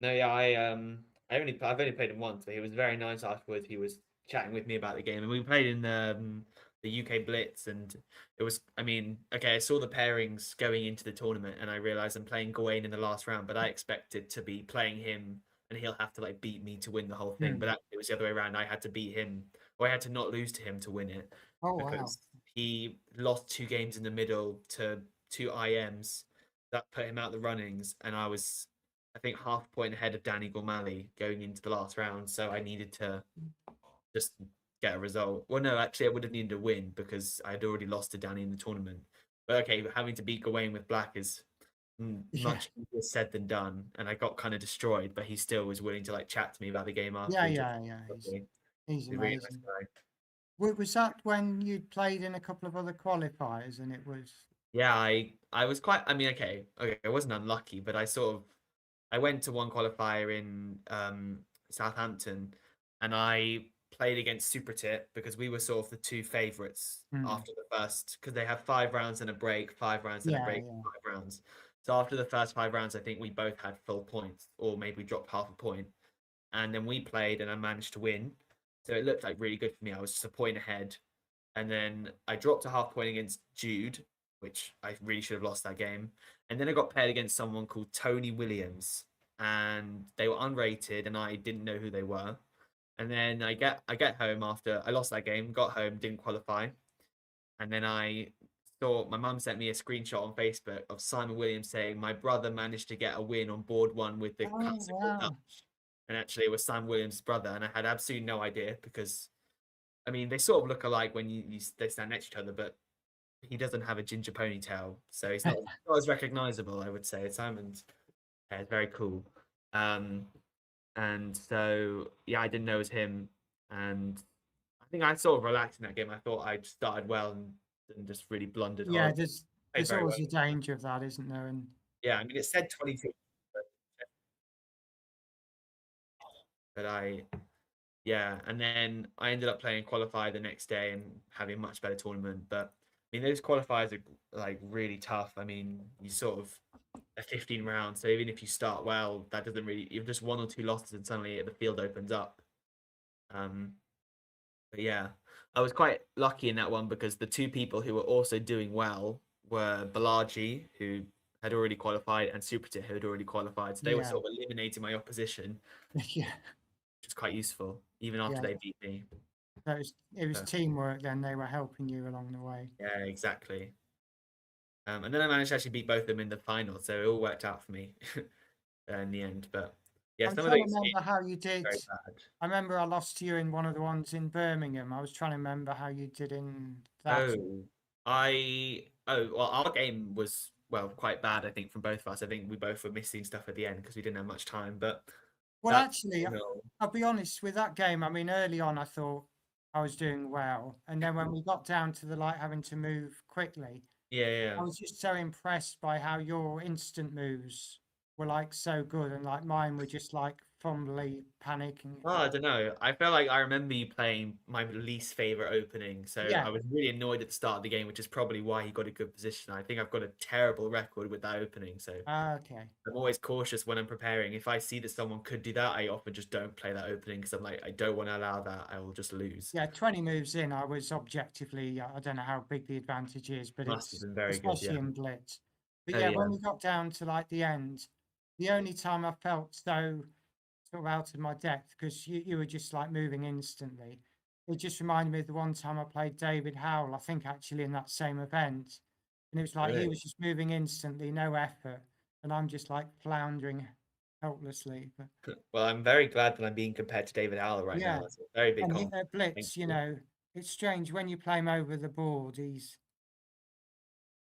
No, yeah, I've only played him once, but he was very nice afterwards. He was chatting with me about the game, and we played in the UK Blitz, and it was, I mean, okay, I saw the pairings going into the tournament, and I realized I'm playing Gawain in the last round, but I expected to be playing him, and he'll have to like beat me to win the whole thing. But it was the other way around. I had to beat him, or I had to not lose to him to win it. Oh because he lost 2 games in the middle to 2 IMs that put him out the runnings, and I was, I think, half a point ahead of Danny Gormally going into the last round, so I needed to just get a result. Well, no, actually, I would have needed a win because I had already lost to Danny in the tournament. But okay, having to beat Gawain with black is much easier said than done, and I got kind of destroyed. But he still was willing to like chat to me about the game after. He's a amazing. really nice guy. Was that when you played in a couple of other qualifiers, and it was? Yeah, I was quite. I mean, okay, I wasn't unlucky, but I went to one qualifier in Southampton, and I played against Super Tip because we were sort of the 2 favourites after the first, because they have 5 rounds and a break, 5 rounds and a break, 5 rounds. So after the first 5 rounds, I think we both had full points, or maybe we dropped half a point, and then we played, and I managed to win. So it looked like really good for me. I was just a point ahead, and then I dropped a half point against Jude, which I really should have lost that game. And then I got paired against someone called Tony Williams, and they were unrated, and I didn't know who they were. And then I get home after I lost that game, got home, didn't qualify, and then I saw my mum sent me a screenshot on Facebook of Simon Williams saying my brother managed to get a win on board 1 with the classical Dutch, and actually it was Simon Williams' brother, and I had absolutely no idea because, I mean, they sort of look alike when they stand next to each other, but he doesn't have a ginger ponytail, so he's not as recognizable, I would say. Simon's hair is very cool. And so, yeah, I didn't know it was him. And I think I sort of relaxed in that game. I thought I'd started well and just really blundered. Yeah, there's always a danger of that, isn't there? And yeah, I mean, it said 22. But and then I ended up playing qualifier the next day and having a much better tournament. But I mean, those qualifiers are like really tough. I mean, you sort of a 15 rounds, so even if you start well, that doesn't really. You've just 1 or 2 losses, and suddenly the field opens up. But yeah, I was quite lucky in that one because the two people who were also doing well were Balaji, who had already qualified, and Supratit, who had already qualified. So they were Yeah. sort of eliminating my opposition, Yeah. which is quite useful, even after Yeah. they beat me. So it was Yeah. teamwork then, they were helping you along the way. Yeah, exactly. And then I managed to actually beat both of them in the final, so it all worked out for me in the end. But yeah, I'm some of trying to those remember games how you were did. very bad. I remember I lost to you in one of the ones in Birmingham. I was trying to remember how you did in that. Well, our game was quite bad, I think, from both of us. I think we both were missing stuff at the end because we didn't have much time. But Well, that actually, final, I'll be honest with that game. I mean, early on, I thought I was doing well, and then when we got down to the having to move quickly, yeah. I was just so impressed by how your instant moves were like so good, and like mine were just like fumbly panicking. Oh, I don't know. I felt like I remember you playing my least favorite opening, so Yeah. I was really annoyed at the start of the game, which is probably why he got a good position. I think I've got a terrible record with that opening, so Okay. I'm always cautious when I'm preparing. If I see that someone could do that, I often just don't play that opening because I'm like, I don't want to allow that. I will just lose. Yeah, 20 moves in, I was objectively, I don't know how big the advantage is, but Must it's have been very good, especially yeah. in blitz. But Oh, yeah, yeah. when we got down to like the end, the only time I felt so sort of out of my depth, because you were just like moving instantly. It just reminded me of the one time I played David Howell, I think actually in that same event. And it was like he Really? was just moving instantly, no effort. And I'm just like floundering helplessly. But Well, I'm very glad that I'm being compared to David Howell right yeah, now. It's a very big and compliment. Blitz, Thank you you. know, it's strange when you play him over the board, he's,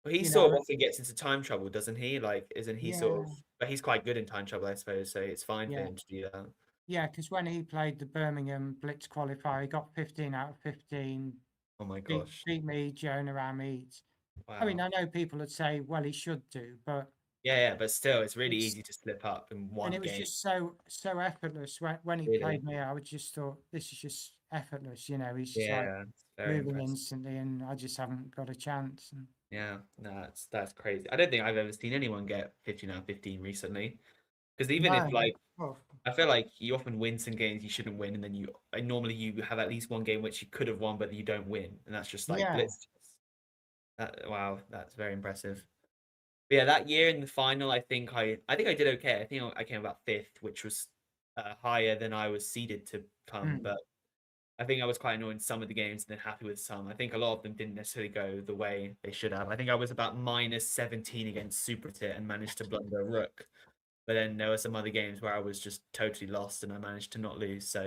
Well, he you sort of know, often gets into time trouble, doesn't he? Like, isn't he sort yeah, of? But he's quite good in time trouble, I suppose. So it's fine for yeah, him to do that. yeah, because when he played the Birmingham Blitz qualifier, he got 15 out of 15, Oh my beat, gosh! beat me, Jonah Amit. I mean, Wow. I know people would say, well, he should do, but Yeah, but still, it's really it's, easy to slip up in and one it was game. just so effortless. When he Really. played me, I would just thought, this is just effortless, you know, he's just like Yeah, it's very moving impressive. instantly, and I just haven't got a chance. And Yeah, no, that's crazy. I don't think I've ever seen anyone get 15 out of 15 recently. Because even if no, like well, I feel like you often win some games you shouldn't win, and then normally you have at least one game which you could have won, but you don't win, and that's just like yeah, blitz. Wow, that's very impressive. But yeah, that year in the final, I think I did okay. I think I came about fifth, which was higher than I was seeded to come. mm, But I think I was quite annoyed in some of the games and then happy with some. I think a lot of them didn't necessarily go the way they should have. I think I was about -17 against Supratit and managed to blunder a rook. But then there were some other games where I was just totally lost and I managed to not lose. So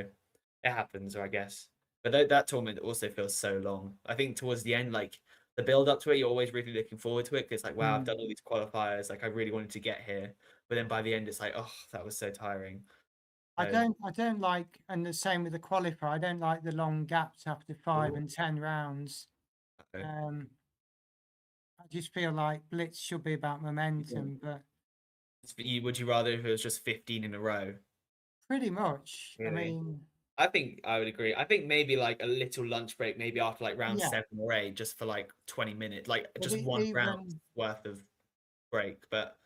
it happens, I guess. But that tournament also feels so long. I think towards the end, like the build up to it, you're always really looking forward to it because like, wow, I've done all these qualifiers. Like I really wanted to get here. But then by the end, it's like, oh, that was so tiring. I don't like, and the same with the qualifier. I don't like the long gaps after 5 Ooh. and 10 rounds. Okay. I just feel like Blitz should be about momentum, but Would you rather if it was just 15 in a row? pretty much. I Really? mean, I think I would agree. I think maybe like a little lunch break, maybe after like round yeah. 7 or 8, just for like 20 minutes, like But just one round even worth of break. But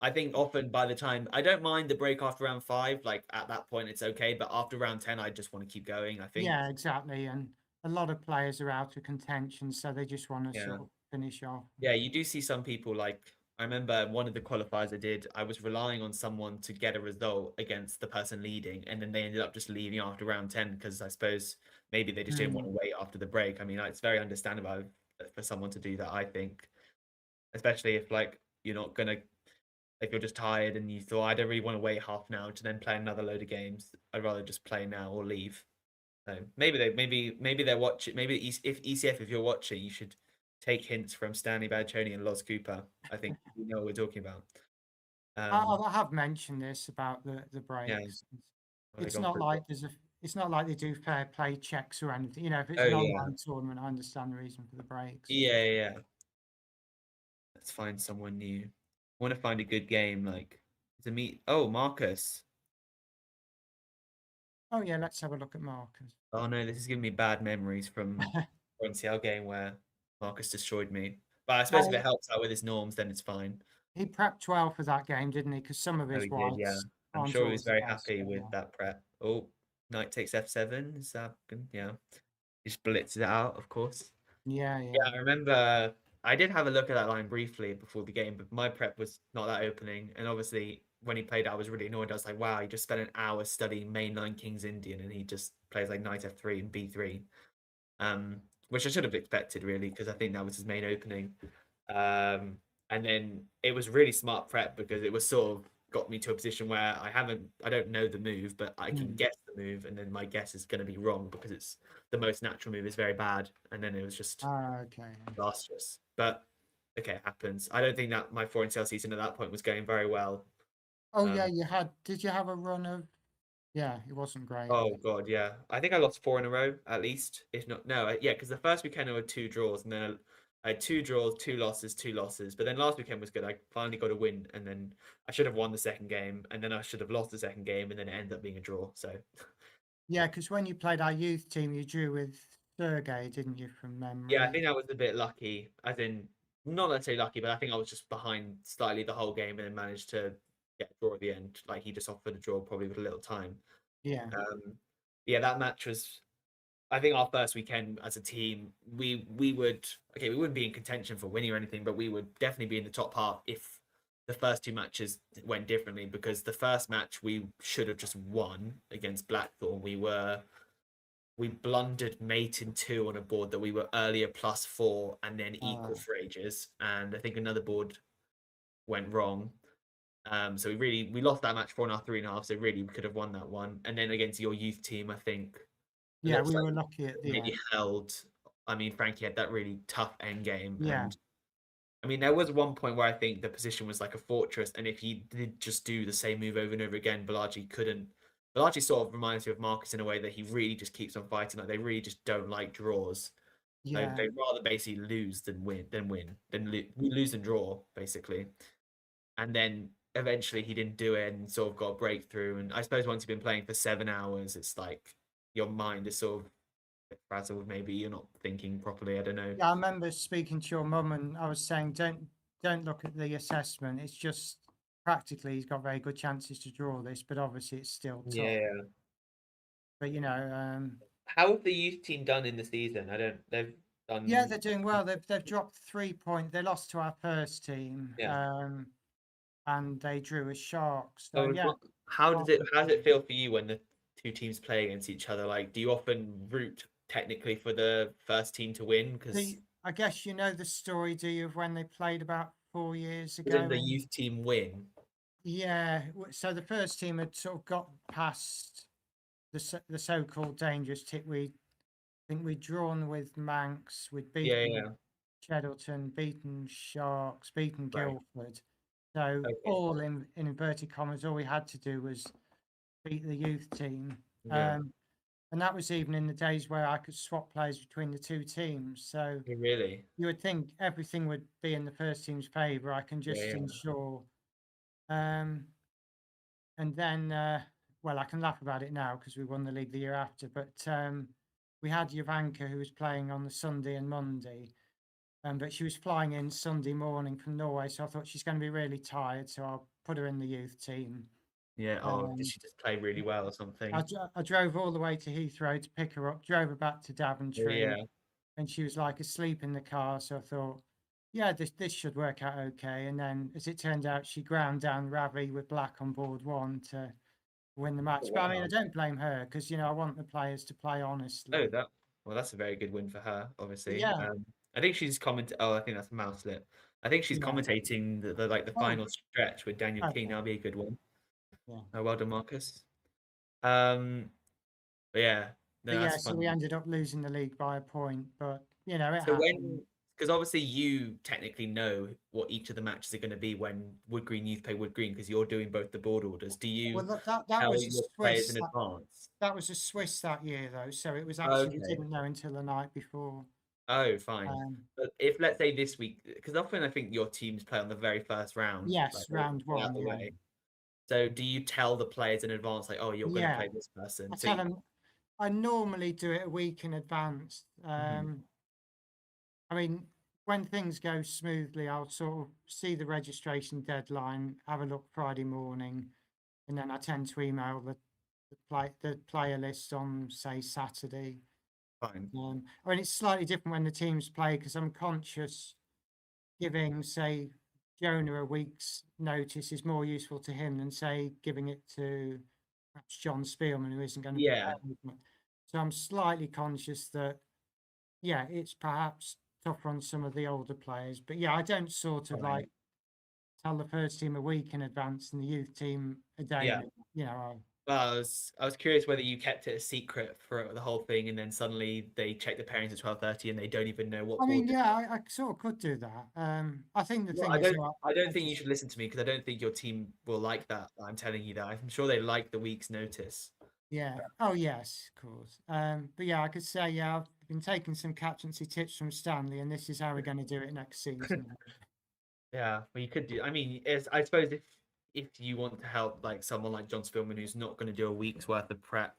I think often by the time I don't mind the break after round 5, like at that point it's okay. But after round 10, I just want to keep going. I think. yeah, exactly. And a lot of players are out of contention, so they just want to Yeah. sort of finish off. Yeah, you do see some people like I remember one of the qualifiers I did, I was relying on someone to get a result against the person leading, and then they ended up just leaving after round 10 because I suppose maybe they just didn't want to wait after the break. I mean, it's very understandable for someone to do that, I think, especially if like you're not gonna if you're just tired and you thought I don't really want to wait half an hour to then play another load of games. I'd rather just play now or leave. So maybe they're watching. Maybe if ECF, if you're watching, you should take hints from Stanley, Badacsonyi, and Loz Cooper. I think you know what we're talking about. I have mentioned this about the Yeah, breaks. well, It's not like it's not like they do fair play checks or anything. You know, if it's Oh an yeah, online tournament, I understand the reason for the breaks. yeah. Let's find someone new. I want to find a good game like to meet. Oh, Marcus. Oh yeah, let's have a look at Marcus. Oh no, this is giving me bad memories from NCL game where Marcus destroyed me. But I suppose if it helps out with his norms, then it's fine. He prepped well for that game, didn't he? Because some of Oh, his he did, yeah. whites I'm aren't sure he was always the very best, happy but with yeah. that prep. Oh, knight takes f7. Is that good? Yeah. just blitzes it out, of course. Yeah, Yeah, I remember I did have a look at that line briefly before the game, but my prep was not that opening. And obviously, when he played, I was really annoyed. I was like, wow, he just spent an hour studying mainline King's Indian, and he just plays like knight f3 and b3, which I should have expected really, because I think that was his main opening. And then it was really smart prep because it was sort of got me to a position where I don't know the move, but I can guess the move, and then my guess is going to be wrong because it's the most natural move is very bad, and then it was just okay. disastrous. But okay, it happens. I don't think that my foreign sale season at that point was going very well. Oh yeah, did you have a run of? Yeah, it wasn't great. Oh god, yeah. I think I lost 4 in a row at least, if not yeah, because the first weekend I had 2 draws, and then I had 2 draws, 2 losses, 2 losses. But then last weekend was good. I finally got a win, and then I should have won the second game, and then I should have lost the second game, and then it ended up being a draw. So yeah, because when you played our youth team, you drew with Sergey, didn't you, from memory? yeah, I think that was a bit lucky. As in, not let's say lucky, but I think I was just behind slightly the whole game, and then managed to get a draw at the end. Like he just offered a draw probably with a little time. Yeah. Yeah, that match was. I think our first weekend as a team, we wouldn't be in contention for winning or anything, but we would definitely be in the top half if the first 2 matches went differently. Because the first match we should have just won against Blackthorn. We blundered mate in 2 on a board that we were earlier +4 and then equal for ages, and I think another board went wrong. So we lost that match 4.5, 3.5. So really we could have won that one. And then against your youth team, I think. Yeah, we were lucky at the end. Held. I mean, Frankie had that really tough end game. Yeah. And I mean, there was one point where I think the position was like a fortress, and if he did just do the same move over and over again, Balaji couldn't. Balaji sort of reminds me of Marcus in a way that he really just keeps on fighting. Like they really just don't like draws. Yeah. They rather basically lose than win. We lose and draw basically. And then eventually he didn't do it and sort of got a breakthrough. And I suppose once you've been playing for 7 hours, it's like your mind is sort of frazzled. Maybe you're not thinking properly. I don't know. Yeah, I remember speaking to your mum, and I was saying, don't look at the assessment. It's just practically he's got very good chances to draw this, but obviously it's still tough. Yeah. But how have the youth team done in the season? They've done. Yeah, they're doing well. They've dropped 3 points. They lost to our first team. Yeah. And they drew as Sharks. So, Oh, yeah. How does it feel for you when the 2 teams play against each other? Like, do you often root technically for the first team to win? Because I guess you know the story, do you, of when they played about 4 years ago? Didn't the youth team win? Yeah. So the first team had sort of got past the so-called dangerous tip. I think we'd drawn with Manx, we'd beaten Cheddleton, beaten Sharks, beaten Guildford. So all in inverted commas, all we had to do was beat the youth team. And that was even in the days where I could swap players between the 2 teams. So really, you would think everything would be in the first team's favour. I can just ensure. And then, well, I can laugh about it now because we won the league the year after. But we had Jovanka, who was playing on the Sunday and Monday. But she was flying in Sunday morning from Norway, so I thought she's going to be really tired, so I'll put her in the youth team. Yeah. Did she just play really well or something? I drove all the way to Heathrow to pick her up, drove her back to Daventry, and she was like asleep in the car. So I thought, yeah, this should work out okay. And then, as it turned out, she ground down Ravi with Black on board 1 to win the match. But I mean, I don't blame her because I want the players to play honestly. That's a very good win for her, obviously. Yeah. I think she's commenting. Oh, I think that's Mouselet. I think she's commentating the final stretch with Daniel King. That'll be a good one. Yeah. Well done, Marcus. But yeah. So we ended up losing the league by a point, but it so happened. because obviously you technically know what each of the matches are going to be when Wood Green youth play Wood Green because you're doing both the board orders. Do you? Well, that tell was your a players Swiss. in advance? That was a Swiss that year, though, so it was actually we didn't know until the night before. Oh, fine. But if let's say this week, because often I think your teams play on the very first round. Yes, round 1. Yeah. So do you tell the players in advance, like, oh, you're going to play this person? I tell them. I normally do it a week in advance. I mean, when things go smoothly, I'll sort of see the registration deadline, have a look Friday morning, and then I tend to email the player list on, say, Saturday. Fine. I mean, it's slightly different when the teams play because I'm conscious giving, say, Jonah a week's notice is more useful to him than, say, giving it to perhaps John Spielman, who isn't going to Yeah. be there. So I'm slightly conscious that, yeah, it's perhaps tougher on some of the older players. But yeah, I don't sort of Right. like tell the first team a week in advance and the youth team a day. Yeah. You know, Well, I was curious whether you kept it a secret for the whole thing, and then suddenly they check the pairings at 12:30 and they don't even know what. I mean, board yeah, I sort of could do that. I think the thing I is, don't think you should listen to me because I don't think your team will like that. I'm telling you that. I'm sure they like the week's notice. yeah. Oh, yes, of course. But yeah, I could say, yeah, I've been taking some captaincy tips from Stanley, and this is how we're going to do it next season. Yeah, well, you could do. I mean, I suppose if you want to help like someone like John Spielman who's not going to do a week's worth of prep,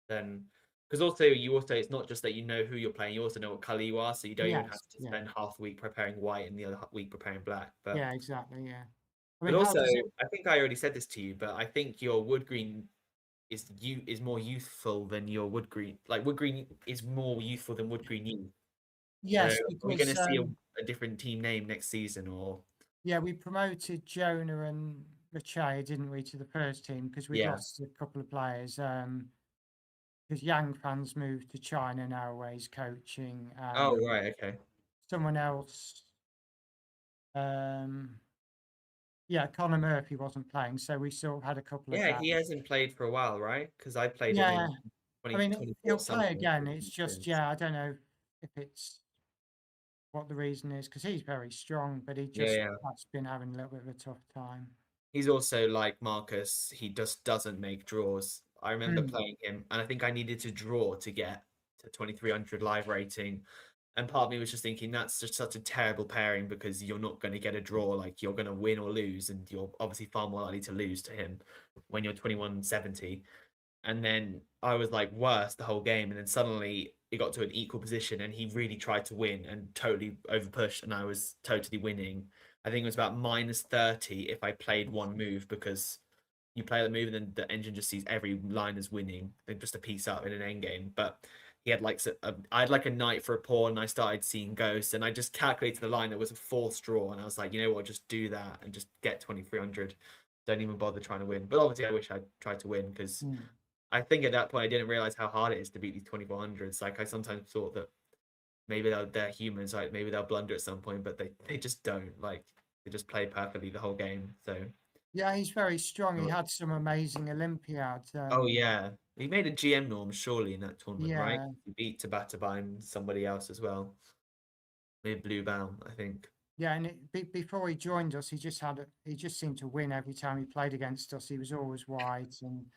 then because also it's not just that you know who you're playing, you also know what color you are, so you don't even have Yes, to spend half the week preparing white and the other week preparing black. But yeah, exactly. Yeah. I but mean, how also, does it? I think I already said this to you, but I think your wood green is more youthful than your wood green. Like wood green is more youthful than wood green youth. Yes, So are we going to because see a different team name next season, or yeah, we promoted Jonah and Richay, didn't we, to the first team because we Yeah. lost a couple of players. Because Yang fans moved to China now, where he's coaching. oh right, okay, Someone else. Yeah, Connor Murphy wasn't playing, so we sort of had a couple of yeah, gaps. he hasn't played for a while, right? Because I played him Yeah, in I mean, 2024 he'll play something. again. It's just, yeah, I don't know if it's what the reason is because he's very strong, but he just Yeah. has been having a little bit of a tough time. He's also like Marcus. He just doesn't make draws. I remember playing him, and I think I needed to draw to get to 2300 live rating. And part of me was just thinking that's just such a terrible pairing because you're not going to get a draw. Like you're going to win or lose, and you're obviously far more likely to lose to him when you're 2170. And then I was like worse the whole game, and then suddenly it got to an equal position, and he really tried to win and totally overpushed, and I was totally winning. I think it was about -30 if I played one move because you play the move and then the engine just sees every line as winning, then just a piece up in an end game. But he had like I had like a knight for a pawn, and I started seeing ghosts, and I just calculated the line that was a fourth draw, and I was like, you know what, just do that and just get 2300. Don't even bother trying to win. But obviously, I wish I'd tried to win because I think at that point I didn't realize how hard it is to beat these 2400s. Like I sometimes thought that maybe they're humans, like maybe they'll blunder at some point, but they just don't. Like they just play perfectly the whole game. So Yeah, he's very strong. He had some amazing Olympiads. oh yeah, he made a GM norm surely in that tournament, right? Yeah. He beat Tabata and somebody else as well. Maybe Blue Bound, I think. Yeah, and before he joined us, he just seemed to win every time he played against us. He was always white, and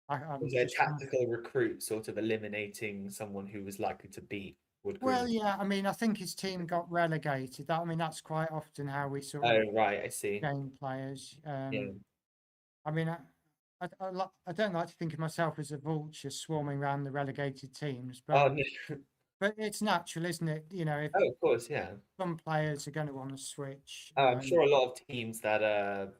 I Was was a just tactical recruit, sort of eliminating someone who was likely to beat Wood Green? well, yeah. I mean, I think his team got relegated. I mean, that's quite often how we sort of Oh right, I see. gain players. Yeah. I mean, I don't like to think of myself as a vulture swarming around the relegated teams, Oh but no. but it's natural, isn't it? You know, if Oh, of course, yeah. some players are going to want to switch. I'm sure a lot of teams that are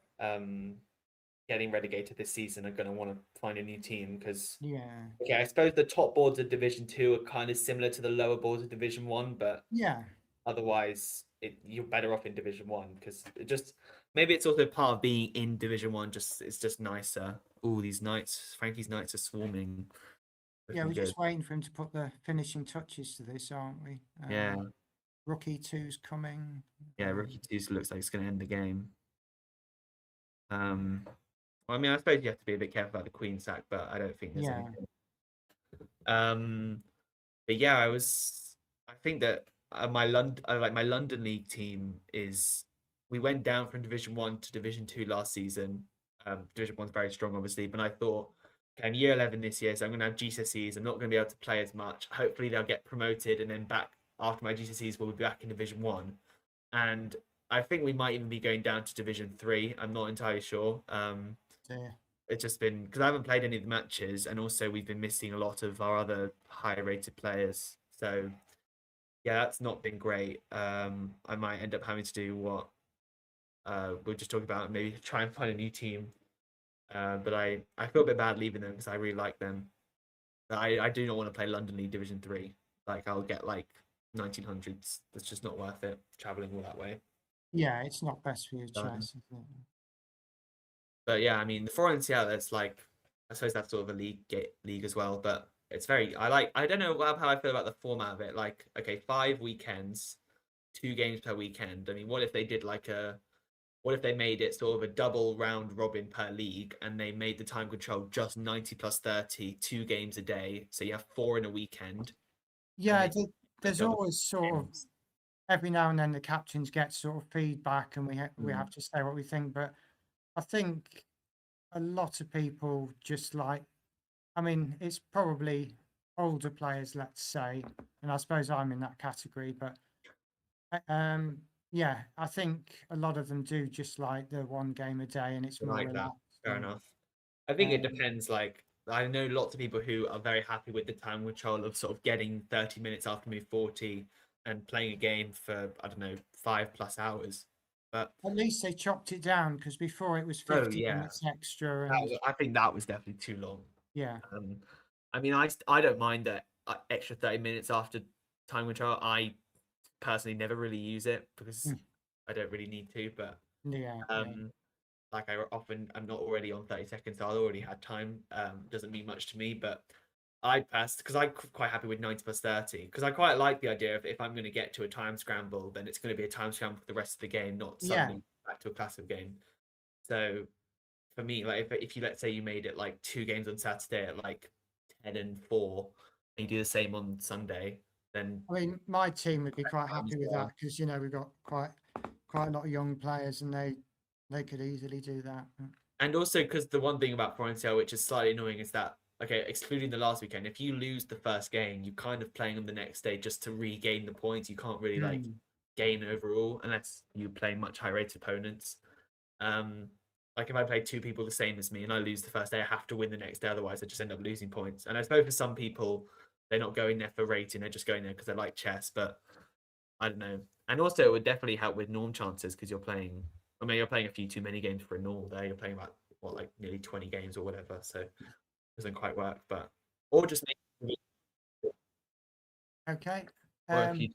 getting relegated this season are going to want to find a new team because Yeah, okay, I suppose the top boards of Division 2 are kind of similar to the lower boards of Division 1, but yeah. otherwise you're better off in Division 1 because it just maybe it's also part of being in Division 1. Just it's just nicer. All these knights, Frankie's knights are swarming. Yeah, we're Looking just waiting for him to put the finishing touches to this, aren't we? Yeah. Rookie 2's coming. Yeah, Rookie 2 looks like it's going to end the game. Well, I mean, I suppose you have to be a bit careful about the Queen sack, but I don't think there's Yeah. anything. But yeah, I think that my London League team is. We went down from Division 1 to Division 2 last season. Division 1's very strong, obviously, but I thought, okay, I'm year 11 this year, so I'm going to have GCSEs. I'm not going to be able to play as much. Hopefully, they'll get promoted, and then back after my GCSEs, we'll be back in Division 1. And I think we might even be going down to Division 3. I'm not entirely sure. It's just been because I haven't played any of the matches, and also we've been missing a lot of our other higher rated players. So yeah, that's not been great. I might end up having to do what we're just talking about, maybe try and find a new team. But I feel a bit bad leaving them because I really like them. But I do not want to play London League Division 3. Like I'll get like 1900s. That's just not worth it traveling all that way. Yeah, it's not best for your Done. chest, is it? But yeah, I mean the 4 NCL, that's like, I suppose that's sort of a league as well. But it's very, I don't know how I feel about the format of it. Like, okay, 5 weekends, 2 games per weekend. I mean, what if they did like what if they made it sort of a double round robin per league, and they made the time control just 90 plus 30, 2 games a day, so you have 4 in a weekend. Yeah, it's there's double always sort of games. every now and then the captains get sort of feedback, and we have to say what we think. But I think a lot of people just like, I mean, it's probably older players, let's say, and I suppose I'm in that category. But yeah, I think a lot of them do just like the 1 game a day, and it's more Like that. relaxed. Fair and- enough. I think it Um, depends. Like, I know lots of people who are very happy with the time control of sort of getting 30 minutes after move 40 and playing a game for, I don't know, 5+ hours. But At least they chopped it down, because before it was 50 yeah. minutes extra. And I think that was definitely too long. yeah, I mean, I don't mind that extra 30 minutes after time control. I personally never really use it because I don't really need to. But yeah. like I'm not already on 30 seconds, so I already had time. Doesn't mean much to me, but I passed because I'm quite happy with 90 plus 30, because I quite like the idea of, if I'm going to get to a time scramble, then it's going to be a time scramble for the rest of the game, not suddenly back to a classic game. So for me, like if you, let's say you made it like 2 games on Saturday at like 10 and 4, and you do the same on Sunday, then I mean, my team would be quite time happy as with well. that, because we've got quite a lot of young players, and they could easily do that. And also because the one thing about 4 NCL, which is slightly annoying, is that, okay, excluding the last weekend, if you lose the first game, you're kind of playing them the next day just to regain the points. You can't really like gain overall unless you play much high rated opponents. Like if I play 2 people the same as me and I lose the first day, I have to win the next day, otherwise I just end up losing points. And I suppose for some people, they're not going there for rating, they're just going there because they like chess. But I don't know. And also it would definitely help with norm chances, because you're playing a few too many games for a norm there. You're playing about like nearly 20 games or whatever, so it doesn't quite work. But or just make Okay. or if you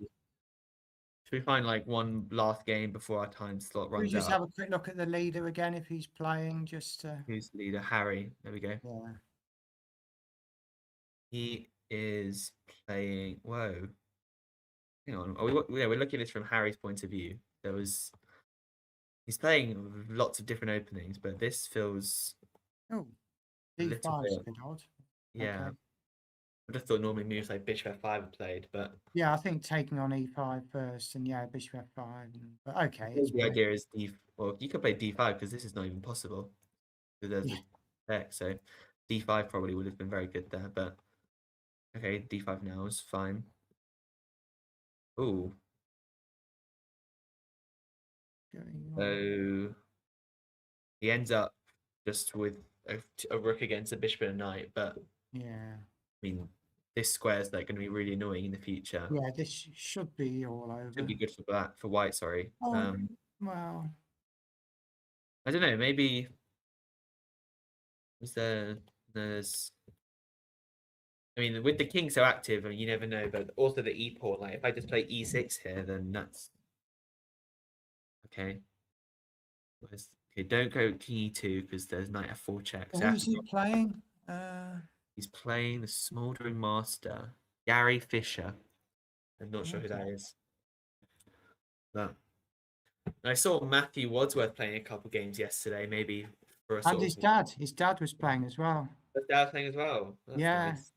should we find like one last game before our time slot We runs just out? have a quick look at the leader again, if he's playing, just to. Who's the leader? Harry. There we go. Yeah. He is playing. Whoa. Hang on. We're looking at this from Harry's point of view. He's playing lots of different openings, but this feels Oh, a little D5 is a bit. bit odd. Yeah. Okay. I just thought normally moves like Bishop F5 are played, but Yeah, I think taking on E5 first, and Bishop F5. But okay, it's the idea is well, you could play D5 because this is not even possible. There's a deck, so D5 probably would have been very good there. But okay, D5 now is fine. Ooh. So he ends up just with a rook against a bishop and a knight, but yeah, I mean, this square is like going to be really annoying in the future. yeah, this should be all over. Should be good for white. Sorry. Well, I don't know. Maybe there's. I mean, with the king so active, I mean, you never know. But also the e pawn. Like if I just play e6 here, then that's okay. Okay, don't go king e2 because there's knight f4 check. So who's he playing? He's playing the Smouldering Master, Gary Fisher. I'm not sure who that is. But I saw Matthew Wadsworth playing a couple games yesterday, maybe for a And his dad. His dad was playing as well. His dad playing as well. That's Yeah. nice.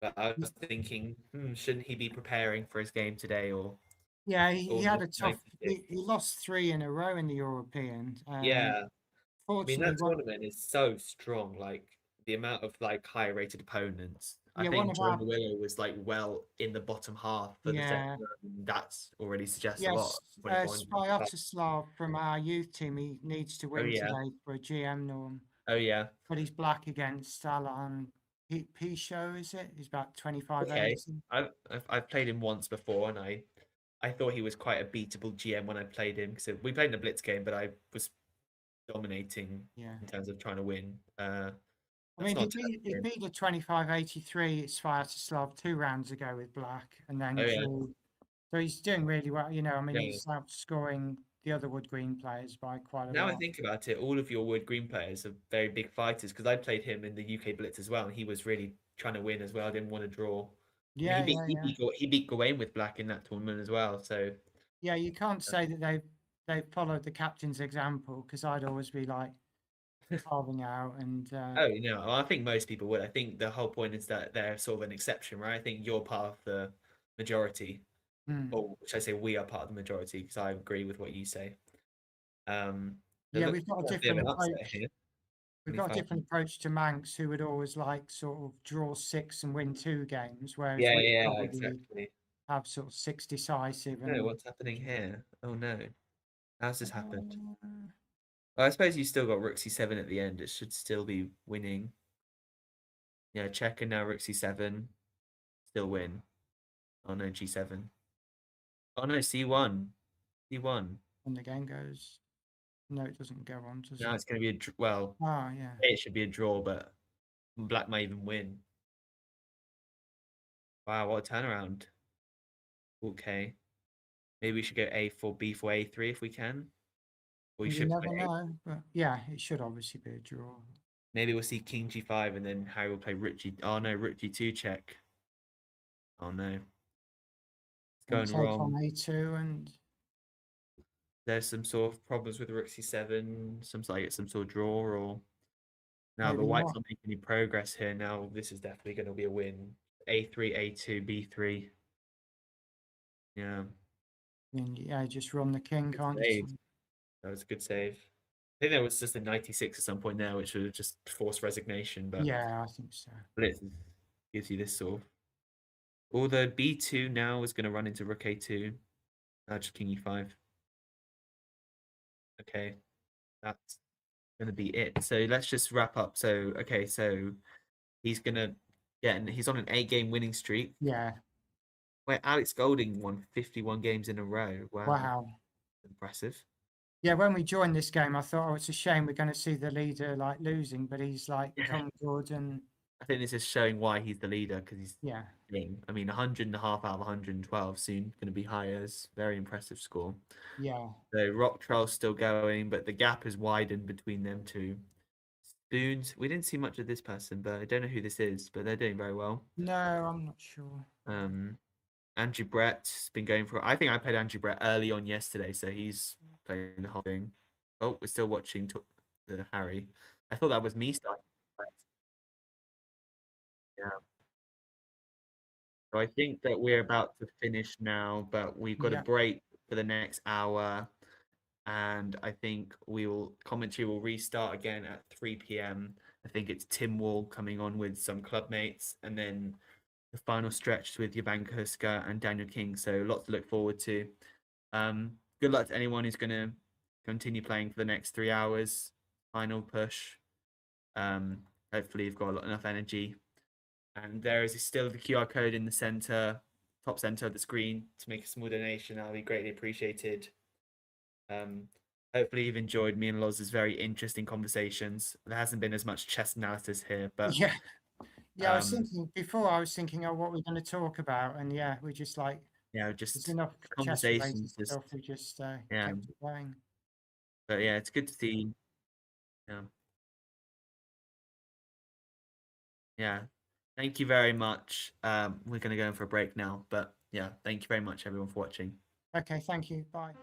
But I was thinking, shouldn't he be preparing for his game today? Or yeah, he had a just tough. He lost 3 in a row in the European. yeah. I mean, Fortunately, that tournament is so strong. Like the amount of like higher rated opponents. I Yeah, think one of John our- Willow was like well in the bottom half for the second round. That's already suggests a lot. yes, Spyotoslav from our youth team, he needs to win today for a GM norm. Oh yeah. But he's black against Alan Pisho, is it? He's about 25 Okay. age. I've played him once before, and I thought he was quite a beatable GM when I played him, because we played in a blitz game, but I was dominating in terms of trying to win. I mean, That's he not beat, he terrible. beat a 25-83 Sviatoslav 2 rounds ago with black, and then Oh, yeah. drew. So he's doing really well. You know, I mean, Yeah. he's outscoring the other wood green players by quite a Now I lot. think about it, all of your wood green players are very big fighters because I played him in the UK Blitz as well, and he was really trying to win as well. Didn't want to draw. I mean, Yeah, he yeah, beat yeah. he beat Gawain with black in that tournament as well. So Yeah, you can't say that they've followed the captain's example, because I'd always be like carving out and oh no, I think most people would. I think the whole point is that they're sort of an exception, right? I think you're part of the majority, mm. or should I say we are part of the majority because I agree with what you say. It Yeah, looks we've got a like bit of different an upset approach. here. We've got a 25. different approach to Manx, who would always like sort of draw 6 and win 2 games, whereas Yeah, we yeah, probably exactly. have sort of 6 decisive. No, And what's happening here? Oh no, how's this happened? uh, Well, I suppose you still got rook c7 at the end. It should still be winning. Yeah, check and now rook c7. Still win. Oh no, g7. Oh no, c1. c1. and the game goes. No, it doesn't go on, does Now it? it's going to be well, Oh, yeah. it should be a draw, but black might even win. Wow, what a turnaround. Okay. Maybe we should go a4, b4, a3 if we can. We You should never play know, but yeah, it should obviously be a draw. Maybe we'll see king g5 and then Harry will play rook g. Oh no, rook g2 check. Oh no. It's And going take wrong. on a2, and There's some sort of problems with rook c7. Some like some sort of draw or now the maybe white's not. not making any progress here. Now this is definitely going to be a win. a3, a2, b3. Yeah. And yeah, just run the king, Good can't save. you? That was a good save. I think there was just a 96 at some point there, which would have just forced resignation. But Yeah, I think so. Blitz gives you this sort of. Although b2 now is going to run into rook a2. Just king e5. Okay, that's going to be it. So let's just wrap up. So okay, so he's gonna he's on an 8-game winning streak. Yeah. Where Alex Golding won 51 games in a row. Wow, Wow. impressive. Yeah, when we joined this game, I thought, oh, it's a shame we're going to see the leader like losing, but he's like come good, and I think this is showing why he's the leader because he's yeah, winning. I mean, 100.5 out of 112 soon going to be higher. Very impressive score. yeah. So Rock Troll's still going, but the gap has widened between them two. Spoons, we didn't see much of this person, but I don't know who this is, but they're doing very well. No, I'm not sure. Andrew Brett's been going for. I think I played Andrew Brett early on yesterday, so he's playing the whole thing. Oh, we're still watching the Harry. I thought that was me starting. Yeah. So I think that we're about to finish now, but we've got Yeah. a break for the next hour, and I think commentary will restart again at 3 p.m. I think it's Tim Wall coming on with some club mates, and then the final stretch with Yabanka Huska and Daniel King. So lots to look forward to. Good luck to anyone who's going to continue playing for the next 3 hours. Final push. Hopefully you've got enough energy. And there is still the QR code in the center, top center of the screen to make a small donation. That'll be greatly appreciated. Hopefully you've enjoyed me and Loz's very interesting conversations. There hasn't been as much chess analysis here, but Yeah. Yeah, I was thinking before. I was thinking, oh, what we're going to talk about, and yeah, we just like yeah, there's just enough conversations. chess-related stuff. We just yeah. kept it going. But yeah, it's good to see. Yeah. Yeah. Thank you very much. We're going to go in for a break now, but yeah, thank you very much everyone for watching. Okay, thank you. Bye.